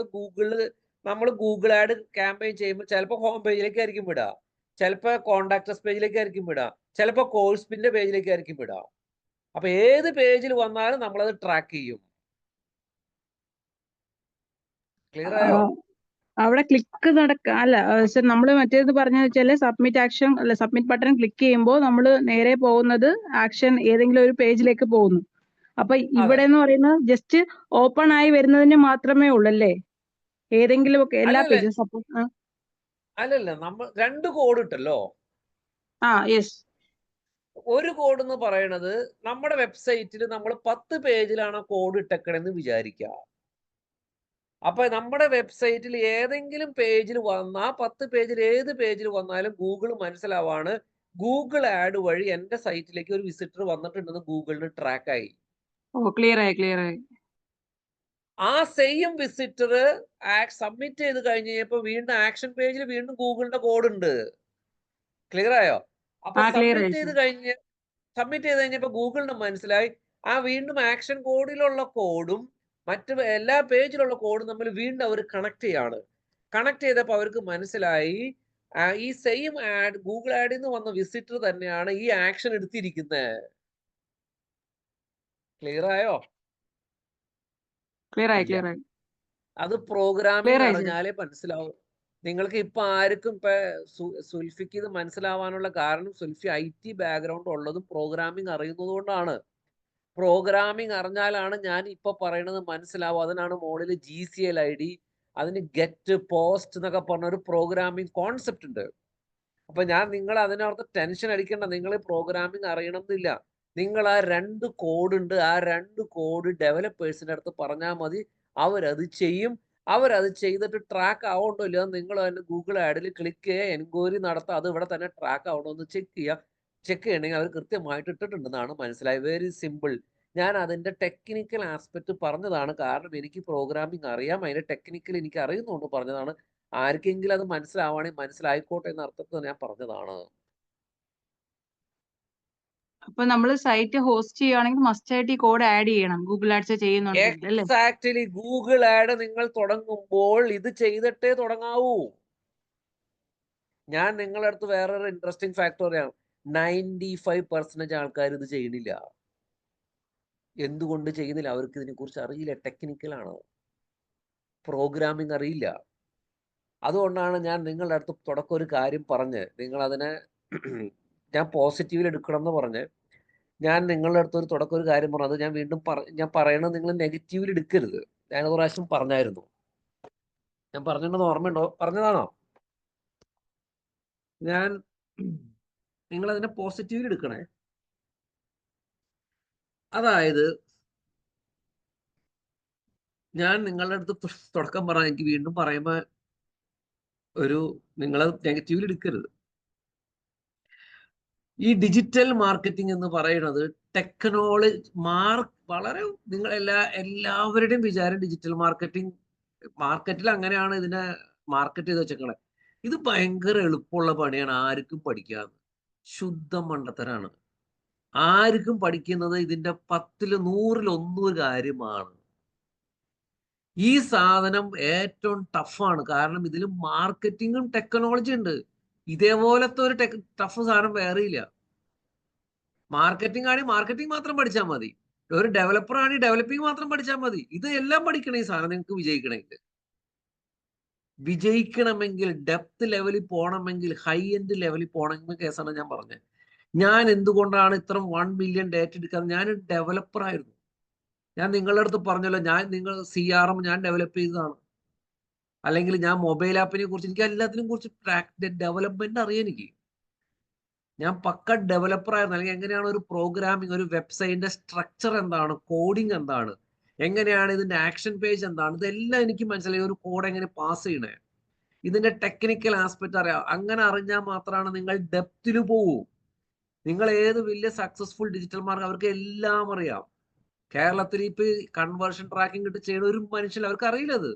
നമ്മൾ ഗൂഗിൾ ആഡ് ക്യാമ്പയിൻ ചെയ്യുമ്പോൾ ചിലപ്പോൾ ഹോം പേജിലേക്ക് ആയിരിക്കും വിടുക, ചിലപ്പോൾ കോണ്ടാക്ടസ് പേജിലേക്ക് ആയിരിക്കും വിടുക, ചിലപ്പോൾ കോഴ്സിന്റെ പേജിലേക്ക് ആയിരിക്കും വിടുക. അപ്പൊ ഏത് പേജിൽ വന്നാലും നമ്മളത് ട്രാക്ക് ചെയ്യും. ക്ലിയർ ആയോ? അവിടെ ക്ലിക്ക് അല്ല സർ, നമ്മൾ മറ്റേത് പറഞ്ഞ വെച്ചാല് സബ്മിറ്റ് ആക്ഷൻ അല്ല, സബ്മിറ്റ് ബട്ടൺ ക്ലിക്ക് ചെയ്യുമ്പോൾ നമ്മൾ നേരെ പോകുന്നത് ആക്ഷൻ ഏതെങ്കിലും ഒരു പേജിലേക്ക് പോകുന്നു. അപ്പൊ ഇവിടെ എന്ന് പറയുന്നത് ജസ്റ്റ് ഓപ്പൺ ആയി വരുന്നതിന് മാത്രമേ ഉള്ളല്ലേ? ഏതെങ്കിലും ഒക്കെ എല്ലാ അല്ലല്ല. പേജും സപ്പോസ് അല്ലല്ല, നമ്മൾ 2 കോഡ് ഇട്ടല്ലോ. യെസ്. ഒരു കോഡ് എന്ന് പറയണത് നമ്മുടെ വെബ്സൈറ്റിൽ നമ്മൾ 10 പേജിലാണ് കോഡ് ഇട്ടേക്കണെന്ന് വിചാരിക്കുക. അപ്പൊ നമ്മുടെ വെബ്സൈറ്റിൽ ഏതെങ്കിലും പേജിൽ വന്ന 10 പേജിൽ ഏത് പേജിൽ വന്നാലും ഗൂഗിൾ മനസ്സിലാവാണ് ഗൂഗിൾ ആഡ് വഴി എന്റെ സൈറ്റിലേക്ക് ഒരു വിസിറ്റർ വന്നിട്ടുണ്ടെന്ന് ഗൂഗിളിന് ട്രാക്ക് ആയി. ക്ലിയർ ആയി. ആ സെയിം വിസിറ്റർ സബ്മിറ്റ് ചെയ്ത് കഴിഞ്ഞപ്പോ വീണ്ടും ആക്ഷൻ പേജിൽ വീണ്ടും ഗൂഗിളിന്റെ കോഡ് ഉണ്ട്. ക്ലിയർ ആയോ? അപ്പൊ സബ്മിറ്റ് ചെയ്ത് കഴിഞ്ഞപ്പോ ഗൂഗിളിന് മനസ്സിലായി ആ വീണ്ടും ആക്ഷൻ കോഡിലുള്ള കോഡും മറ്റ് എല്ലാ പേജിലുള്ള കോഡും തമ്മിൽ വീണ്ടും അവർ കണക്ട് ചെയ്തപ്പോൾ അവർക്ക് മനസ്സിലായി ഈ സെയിം ആഡ് ഗൂഗിൾ ആഡിൽ നിന്ന് വന്ന വിസിറ്റർ തന്നെയാണ് ഈ ആക്ഷൻ എടുത്തിരിക്കുന്നത്. ക്ലിയർ ആയോ? ക്ലിയർ ആയി. അത് പ്രോഗ്രാമിംഗ് അറിഞ്ഞാലേ മനസ്സിലാവും. നിങ്ങൾക്ക് ഇപ്പൊ ആർക്കും ഇപ്പൊ സുൽഫിക്ക് ഇത് മനസ്സിലാവാനുള്ള കാരണം സുൽഫി IT ബാക്ക്ഗ്രൗണ്ട് ഉള്ളതും പ്രോഗ്രാമിംഗ് അറിയുന്നത് കൊണ്ടാണ്. പ്രോഗ്രാമിംഗ് അറിഞ്ഞാലാണ് ഞാൻ ഇപ്പൊ പറയണത് മനസ്സിലാവും. അതിനാണ് മോളിൽ GCL ID, അതിന് ഗെറ്റ് പോസ്റ്റ് എന്നൊക്കെ പറഞ്ഞ ഒരു പ്രോഗ്രാമിംഗ് കോൺസെപ്റ്റ് ഉണ്ട്. അപ്പൊ ഞാൻ നിങ്ങൾ അതിനകത്ത് ടെൻഷൻ അടിക്കേണ്ട. നിങ്ങൾ പ്രോഗ്രാമിംഗ് അറിയണമെന്നില്ല. നിങ്ങൾ ആ 2 കോഡ് ഉണ്ട്, ആ 2 കോഡ് ഡെവലപ്പേഴ്സിന്റെ അടുത്ത് പറഞ്ഞാൽ മതി, അവരത് ചെയ്യും. അവരത് ചെയ്തിട്ട് ട്രാക്ക് ആവുന്നുണ്ടോ ഇല്ലയോ നിങ്ങൾ തന്നെ ഗൂഗിൾ ആഡിൽ ക്ലിക്ക് ചെയ്യുക, എൻക്വയറി നടത്തുക, അത് ഇവിടെ തന്നെ ട്രാക്ക് ആവണോ എന്ന് ചെക്ക് ചെയ്യുക. ചെക്ക് ചെയ്യണമെങ്കിൽ അവർ കൃത്യമായിട്ട് ഇട്ടിട്ടുണ്ടെന്നാണ് മനസ്സിലായി. Very simple. ഞാൻ അതിന്റെ ടെക്നിക്കൽ ആസ്പെക്ട് പറഞ്ഞതാണ്. കാരണം എനിക്ക് പ്രോഗ്രാമിംഗ് അറിയാം, അതിന്റെ ടെക്നിക്കൽ എനിക്ക് അറിയുന്നുണ്ട് പറഞ്ഞതാണ്. ആർക്കെങ്കിലും അത് മനസ്സിലാവുകയാണെങ്കിൽ മനസ്സിലായിക്കോട്ടെ എന്ന അർത്ഥത്തിൽ ഞാൻ പറഞ്ഞതാണ്. അപ്പൊ നമ്മൾ സൈറ്റ് ഹോസ്റ്റ് ചെയ്യുകയാണെങ്കിൽ മസ്റ്റ് ആയിട്ട് ഈ കോഡ് ആഡ് ചെയ്യണം ഗൂഗിൾ ആഡ്സ് ചെയ്യുന്നുണ്ടെങ്കിൽ അല്ലേ? എക്സാക്ട്ലി. ഗൂഗിൾ ആഡ് നിങ്ങൾ തുടങ്ങുമ്പോൾ ഇത് ചെയ്തിട്ടേ തുടങ്ങാവൂ. ഞാൻ നിങ്ങളുടെ അടുത്ത് വേറൊരു ഇൻട്രസ്റ്റിംഗ് ഫാക്ടർ പറയാം. 95% ആൾക്കാർ ഇത് ചെയ്യണില്ല. എന്തുകൊണ്ട് ചെയ്യുന്നില്ല? അവർക്ക് ഇതിനെ കുറിച്ച് അറിയില്ല. ടെക്നിക്കലാണ്, പ്രോഗ്രാമിംഗ് അറിയില്ല. അതുകൊണ്ടാണ് ഞാൻ നിങ്ങളുടെ അടുത്ത് തുടക്കം ഒരു കാര്യം പറഞ്ഞ് നിങ്ങൾ അതിനെ ഞാൻ പോസിറ്റീവിൽ എടുക്കണം എന്ന് പറഞ്ഞ് ഞാൻ നിങ്ങളുടെ അടുത്ത് ഒരു തുടക്കം ഒരു കാര്യം പറഞ്ഞു. അത് ഞാൻ വീണ്ടും ഞാൻ പറയണത് നിങ്ങൾ നെഗറ്റീവിൽ എടുക്കരുത്. ഞാൻ ഒരു പ്രാവശ്യം പറഞ്ഞായിരുന്നു. ഞാൻ പറഞ്ഞിട്ടുണ്ടെന്ന് ഓർമ്മയുണ്ടോ? പറഞ്ഞതാണോ? ഞാൻ നിങ്ങൾ അതിനെ പോസിറ്റീവിൽ എടുക്കണേ. അതായത് ഞാൻ നിങ്ങളുടെ അടുത്ത് തുടക്കം പറഞ്ഞ എനിക്ക് വീണ്ടും പറയുമ്പോൾ നിങ്ങൾ നെഗറ്റീവിൽ എടുക്കരുത്. ഈ ഡിജിറ്റൽ മാർക്കറ്റിംഗ് എന്ന് പറയുന്നത് ടെക്നോളജി വളരെ നിങ്ങൾ എല്ലാവരുടെയും വിചാരം ഡിജിറ്റൽ മാർക്കറ്റിൽ അങ്ങനെയാണ് ഇതിനെ മാർക്കറ്റ് ചെയ്ത് വെച്ചേക്കണേ. ഇത് ഭയങ്കര എളുപ്പമുള്ള പണിയാണ്, ആർക്കും പഠിക്കാന്ന്. ശുദ്ധ മണ്ടത്തരാണ്. ആർക്കും പഠിക്കുന്നത് ഇതിന്റെ 10-ൽ 100-ൽ 1 കാര്യമാണ്. ഈ സാധനം ഏറ്റവും ടഫാണ്. കാരണം ഇതിൽ മാർക്കറ്റിങ്ങും ടെക്നോളജി ഉണ്ട്. ഇതേപോലത്തെ ഒരു ടഫ് സാധനം വേറെ ഇല്ല. മാർക്കറ്റിംഗ് ആണെങ്കിൽ മാർക്കറ്റിംഗ് മാത്രം പഠിച്ചാൽ മതി. ഒരു ഡെവലപ്പർ ആണെങ്കിൽ ഡെവലപ്പിംഗ് മാത്രം പഠിച്ചാൽ മതി. ഇത് എല്ലാം പഠിക്കണം ഈ സാധനം നിങ്ങൾക്ക് വിജയിക്കണമെങ്കിൽ ഡെപ്ത് ലെവലിൽ പോകണമെങ്കിൽ ഹൈ എൻഡ് ലെവലിൽ പോകണമെങ്കിൽ കേസാണ് ഞാൻ പറഞ്ഞത്. ഞാൻ എന്തുകൊണ്ടാണ് ഇത്ര 1 മില്യൺ ഡേറ്റ എടുക്കാറ്? ഞാൻ ഡെവലപ്പർ ആയിരുന്നു. ഞാൻ നിങ്ങളുടെ അടുത്ത് പറഞ്ഞല്ലോ, നിങ്ങൾ CRM ഞാൻ ഡെവലപ്പ് ചെയ്തതാണ്. അല്ലെങ്കിൽ ഞാൻ മൊബൈൽ ആപ്പിനെ കുറിച്ച് എനിക്ക് എല്ലാത്തിനും കുറിച്ച് ഡെവലപ്മെന്റ് അറിയാം. എനിക്ക് ഞാൻ പക്ക ഡെവലപ്പർ ആയിരുന്നു. അല്ലെങ്കിൽ എങ്ങനെയാണ് ഒരു പ്രോഗ്രാമിംഗ്, ഒരു വെബ്സൈറ്റിന്റെ സ്ട്രക്ചർ എന്താണ്, കോഡിങ് എന്താണ്, എങ്ങനെയാണ് ഇതിന്റെ ആക്ഷൻ പേജ് എന്താണ്, ഇതെല്ലാം എനിക്ക് മനസ്സിലായി. ഒരു കോഡ് എങ്ങനെ പാസ് ചെയ്യണേ, ഇതിന്റെ ടെക്നിക്കൽ ആസ്പെക്ട് അറിയാം. അങ്ങനെ അറിഞ്ഞാൽ മാത്രമാണ് നിങ്ങൾ ഡെപ്തിൽ പോകൂ. നിങ്ങൾ ഏത് വലിയ സക്സസ്ഫുൾ ഡിജിറ്റൽ മാർക്കറ്റ് അവർക്ക് എല്ലാം അറിയാം. കേരളത്തിൽ ഇപ്പൊ കൺവേർഷൻ ട്രാക്കിംഗ് ഇട്ട് ചെയ്യുന്ന ഒരു മനുഷ്യൻ അവർക്ക് അറിയില്ല. അത്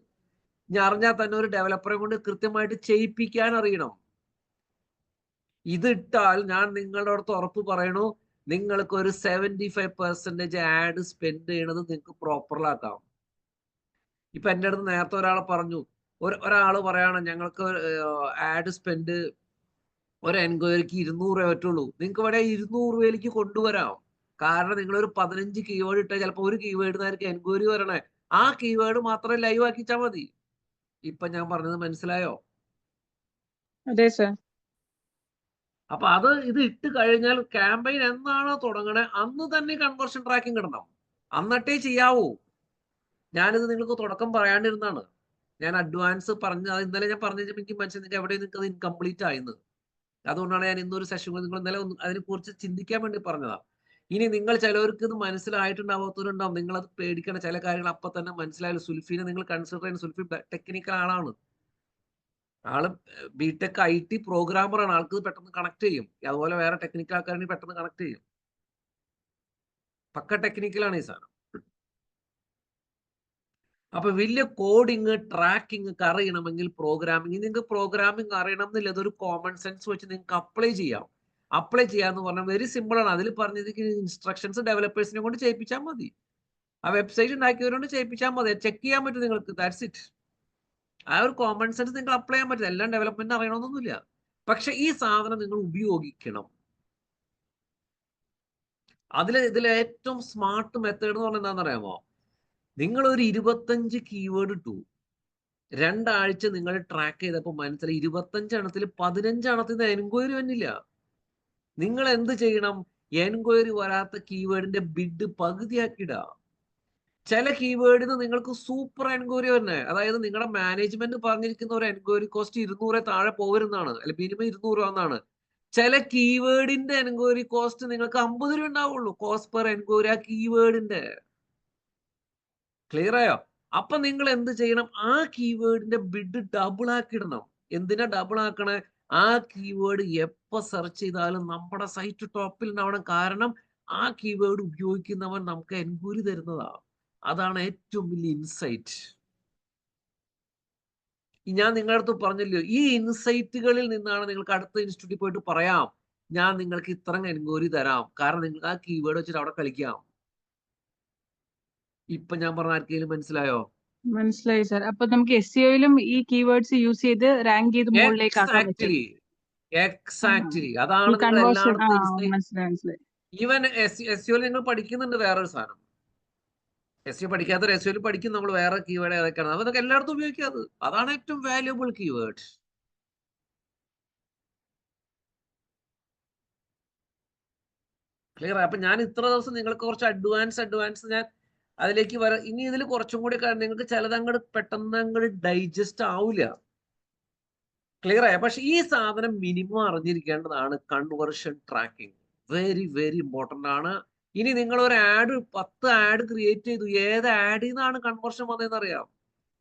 ഞാൻ അറിഞ്ഞാൽ തന്നെ ഒരു ഡെവലപ്പറെ കൊണ്ട് കൃത്യമായിട്ട് ചെയ്യിപ്പിക്കാൻ അറിയണം. ഇതിട്ടാൽ ഞാൻ നിങ്ങളുടെ അടുത്ത് ഉറപ്പ് പറയണു, നിങ്ങൾക്ക് ഒരു 75% ആഡ് സ്പെൻഡ് ചെയ്യണത് നിങ്ങൾക്ക് പ്രോപ്പറിലാക്കാം. ഇപ്പൊ എൻ്റെ അടുത്ത് നേരത്തെ ഒരാൾ പറഞ്ഞു, ഒരാൾ പറയാണ് ഞങ്ങൾക്ക് ആഡ് സ്പെൻഡ് ഒരു എൻക്വയറിക്ക് 200 രൂപ പറ്റുള്ളൂ. നിങ്ങൾക്ക് ഇവിടെ 200 രൂപയിലേക്ക് കൊണ്ടുവരാം. കാരണം നിങ്ങളൊരു 15 കീവേഡ് ഇട്ടാൽ ചിലപ്പോൾ ഒരു കീവേഡിനായിരിക്കും എൻക്വയറി വരണേ. ആ കീവേഡ് മാത്രം ലൈവ് ആക്കിച്ചാൽ മതി. ഇപ്പൊ ഞാൻ പറഞ്ഞത് മനസ്സിലായോ? അതെ സർ. അപ്പൊ ഇത് ഇട്ട് കഴിഞ്ഞാൽ ക്യാമ്പയിൻ എന്നാണോ തുടങ്ങണേ അന്ന് തന്നെ കൺവേർഷൻ ട്രാക്കിംഗ് ഇടണം. എന്നിട്ടേ ചെയ്യാവൂ. ഞാനിത് നിങ്ങൾക്ക് തുടക്കം പറയാണ്ടിരുന്നാണ്. ഞാൻ അഡ്വാൻസ് ഇന്നലെ ഞാൻ പറഞ്ഞു എനിക്ക് മനസ്സിലായി എവിടെ നിങ്ങൾക്ക് ഇൻകംപ്ലീറ്റ് ആയിരുന്നു. അതുകൊണ്ടാണ് ഞാൻ ഇന്നൊരു സെഷൻ നിങ്ങൾ ഇന്നലെ അതിനെ കുറിച്ച് ചിന്തിക്കാൻ വേണ്ടി പറഞ്ഞതാ. ഇനി നിങ്ങൾ ചിലവർക്ക് ഇത് മനസ്സിലായിട്ടുണ്ടാവാത്തവരുണ്ടാവും. നിങ്ങൾ അത് പേടിക്കണ ചില കാര്യങ്ങൾ അപ്പൊ തന്നെ മനസ്സിലായാലും. സുൽഫിനെ നിങ്ങൾ കൺസിഡർ ചെയ്യുന്ന സുൽഫി ടെക്നിക്കൽ ആളാണ്. ആള് ബിടെക് IT പ്രോഗ്രാമറാണ്. ആൾക്ക് പെട്ടെന്ന് കണക്ട് ചെയ്യും. അതുപോലെ വേറെ ടെക്നിക്കൽ ആൾക്കാരാണെങ്കിൽ പെട്ടെന്ന് കണക്ട് ചെയ്യും. പക്ക ടെക്നിക്കലാണ് ഈ സാധനം. അപ്പൊ വലിയ കോഡിങ് ട്രാക്കിംഗ് ഒക്കെ അറിയണമെങ്കിൽ പ്രോഗ്രാമിംഗ്, നിങ്ങൾക്ക് പ്രോഗ്രാമിംഗ് അറിയണം എന്നില്ല. അതൊരു കോമൺ സെൻസ് വെച്ച് നിങ്ങൾക്ക് അപ്ലൈ ചെയ്യാം. അപ്ലൈ ചെയ്യാന്ന് പറഞ്ഞാൽ വെരി സിമ്പിൾ ആണ്. അതിൽ പറഞ്ഞിരിക്കുന്ന ഇൻസ്ട്രക്ഷൻസ് ഡെവലപ്പേഴ്സിനെ കൊണ്ട് ചെയ്യിപ്പിച്ചാൽ മതി. ആ വെബ്സൈറ്റ് ഉണ്ടാക്കിയവരോട് ചെയ്യിപ്പിച്ചാൽ മതി. ചെക്ക് ചെയ്യാൻ പറ്റും നിങ്ങൾക്ക്. That's it. ആ ഒരു കോമൺ സെൻസ് നിങ്ങൾ അപ്ലൈ ചെയ്യാൻ പറ്റില്ല. എല്ലാം ഡെവലപ്മെന്റ് അറിയണമെന്നൊന്നുമില്ല. പക്ഷെ ഈ സാധനം നിങ്ങൾ ഉപയോഗിക്കണം. ഇതിൽ ഏറ്റവും സ്മാർട്ട് മെത്തേഡ് എന്ന് പറഞ്ഞാൽ എന്താണെന്ന് അറിയാമോ? നിങ്ങൾ ഒരു 25 കീവേഡ് ഇട്ടു, 2 ആഴ്ച നിങ്ങൾ ട്രാക്ക് ചെയ്തപ്പോൾ മനസ്സിലായി 25 എണ്ണത്തിൽ 15 എണ്ണത്തിൽ നിന്ന് എൻക്വയറി വന്നില്ല. നിങ്ങൾ എന്ത് ചെയ്യണം? എൻക്വയറി വരാത്ത കീവേഡിന്റെ ബിഡ് പകുതിയാക്കിയിടുക. ചില കീവേഡിന് നിങ്ങൾക്ക് സൂപ്പർ എൻക്വയറി തന്നെ, അതായത് നിങ്ങളുടെ മാനേജ്മെന്റ് പറഞ്ഞിരിക്കുന്ന ഒരു എൻക്വയറി കോസ്റ്റ് 200 താഴെ പോകരുന്നാണ്, അല്ലെ മിനിമം 200 എന്നാണ്. ചില കീവേഡിന്റെ എൻക്വയറി കോസ്റ്റ് നിങ്ങൾക്ക് 50 രൂപ ഉണ്ടാവുള്ളൂ, കോസ്റ്റ് പെർ എൻക്വയറി ആ കീവേഡിന്റെ. ക്ലിയർ ആയോ? അപ്പൊ നിങ്ങൾ എന്ത് ചെയ്യണം? ആ കീവേഡിന്റെ ബിഡ് ഡബിൾ ആക്കിയിടണം. എന്തിനാ ഡബിൾ ആക്കണേ? ആ കീവേഡ് എപ്പോ സെർച്ച് ചെയ്താലും നമ്മുടെ സൈറ്റ് ടോപ്പിൽ ഉണ്ടാവണം. കാരണം ആ കീവേഡ് ഉപയോഗിക്കുന്നവൻ നമുക്ക് എൻക്വയറി തരുന്നതാ. അതാണ് ഏറ്റവും വലിയ ഇൻസൈറ്റ്. ഞാൻ നിങ്ങളുടെ അടുത്ത് പറഞ്ഞല്ലോ, ഈ ഇൻസൈറ്റുകളിൽ നിന്നാണ് നിങ്ങൾക്ക് അടുത്ത ഇൻസ്റ്റിറ്റ്യൂട്ടിൽ പോയിട്ട് പറയാം, ഞാൻ നിങ്ങൾക്ക് ഇത്ര എൻക്വയറി തരാം, കാരണം നിങ്ങൾക്ക് ആ കീവേഡ് വെച്ചിട്ട് അവിടെ കളിക്കാം. ഇപ്പൊ ഞാൻ പറഞ്ഞ ആർക്കെങ്കിലും മനസ്സിലായോ? മനസ്സിലായി സാർ. അപ്പൊ നമുക്ക് SEOയിലും ഈ കീവേഡ്സ് യൂസ് ചെയ്ത് റാങ്ക് ചെയ്ത് മുകളിലേക്ക് ആക്കാൻ പറ്റും. എക്സാക്ട്ലി. ഈ അതാണ് നിങ്ങൾ കൺവേർഷൻ. എല്ലായിടത്തും മനസ്സിലായി. ഈവൻ SEOയിൽ നിങ്ങൾ പഠിക്കുന്നുണ്ട് വേറൊരു സാധനം. SEO പഠിക്കാത്ത SEOയിൽ പഠിക്കും നമ്മൾ വേറെ കീവേഡ് ഏതൊക്കെയാണ്, അതൊക്കെ എല്ലായിടത്തും ഉപയോഗിക്കാത്. അതാണ് ഏറ്റവും വാല്യുബിൾ കീവേഡ്. ക്ലിയർ? അപ്പൊ ഞാൻ ഇത്ര ദിവസം നിങ്ങൾക്ക് കുറച്ച് അഡ്വാൻസ് ഞാൻ അതിലേക്ക് വരാം. ഇനി ഇതിൽ കുറച്ചും കൂടി നിങ്ങൾക്ക് ചിലത് അങ്ങോട്ട് പെട്ടെന്ന് അങ്ങോട്ട് ഡൈജസ്റ്റ് ആവില്ല. ക്ലിയർ ആയ? പക്ഷെ ഈ സാധനം മിനിമം അറിഞ്ഞിരിക്കേണ്ടതാണ് conversion tracking. Very very important ആണ്. ഇനി നിങ്ങൾ ഒരു 10 ആഡ് ക്രിയേറ്റ് ചെയ്തു, ഏത് ആഡിൽ നിന്നാണ് കൺവേർഷൻ വന്നതെന്ന് അറിയാം,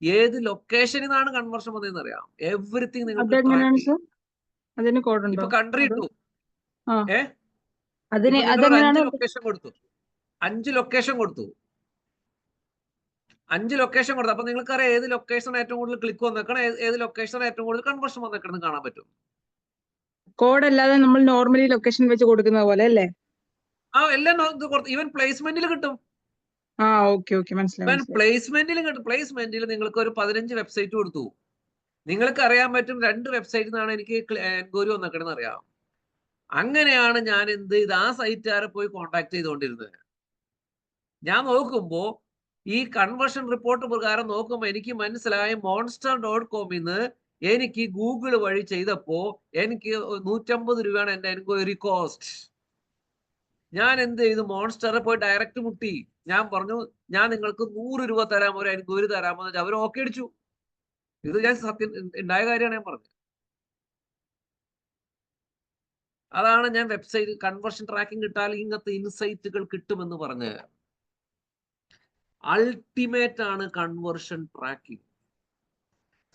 ഏത് ലൊക്കേഷനിൽ നിന്നാണ് കൺവേർഷൻ വന്നതെന്ന് അറിയാം. എവറിത്തിങ് നിങ്ങൾക്ക് അതെങ്ങനെയാണ് സാർ? അതിന് കോഡ് ഉണ്ടോ? ഇപ്പൊ കൺട്രി ഇട്ടു, അതിന് ഇപ്പൊ നിങ്ങൾ അതെങ്ങനെയാണ്? 5 ലൊക്കേഷൻ കൊടുത്തു, 5 ലൊക്കേഷൻ കൊടുത്തു. അപ്പൊ നിങ്ങൾക്കറിയാം ഏത് ലൊക്കേഷൻ ഏറ്റവും കൂടുതൽ ക്ലിക്ക് വന്നേക്കണം, ഏത് ലൊക്കേഷൻ ഏറ്റവും കൂടുതൽ കൺവേർഷൻ വന്നേക്കണം കാണാൻ പറ്റും. കോഡ് അല്ലാതെ നമ്മൾ നോർമലി ലൊക്കേഷൻ വെച്ച് കൊടുക്കുന്ന പോലെ അല്ലേ? എല്ലാം ഈവൻ പ്ലേസ്മെന്റിൽ കിട്ടും. ഓക്കെ മനസ്സിലായി. പ്ലേസ്മെന്റിൽ നിങ്ങൾക്ക് ഒരു 15 വെബ്സൈറ്റ് കൊടുത്തു, നിങ്ങൾക്ക് അറിയാൻ പറ്റും 2 വെബ്സൈറ്റിൽ നിന്നാണ് എനിക്ക് എൻക്വയറി വന്നേക്കണെന്ന് അറിയാം. അങ്ങനെയാണ് ഞാൻ എന്ത് ചെയ്ത് ആ സൈറ്റുകാരെ പോയി കോണ്ടാക്ട് ചെയ്തുകൊണ്ടിരുന്നത്. ഞാൻ നോക്കുമ്പോ ഈ കൺവേർഷൻ റിപ്പോർട്ട് പ്രകാരം നോക്കുമ്പോൾ എനിക്ക് മനസ്സിലായ monster.comന്ന് എനിക്ക് ഗൂഗിൾ വഴി ചെയ്തപ്പോ എനിക്ക് 150 രൂപയാണ് എന്റെ എൻക്വയറി കോസ്റ്റ്. ഞാൻ എന്ത് ചെയ്തു? മോൺസ്റ്ററെ പോയി ഡയറക്റ്റ് മുട്ടി. ഞാൻ പറഞ്ഞു, ഞാൻ നിങ്ങൾക്ക് 100 രൂപ തരാം, ഒരു എൻക്വയറി തരാമെന്ന് വെച്ചാൽ അവർ ഓക്കെ അടിച്ചു. ഇത് ഞാൻ സത്യം ഉണ്ടായ കാര്യമാണ് ഞാൻ പറഞ്ഞത്. അതാണ് ഞാൻ വെബ്സൈറ്റ് കൺവേർഷൻ ട്രാക്കിംഗ് കിട്ടാൽ ഇങ്ങനത്തെ ഇൻസൈറ്റുകൾ കിട്ടുമെന്ന് പറഞ്ഞ്. അൾട്ടിമേറ്റ് ആണ് കൺവേർഷൻ ട്രാക്കിംഗ്.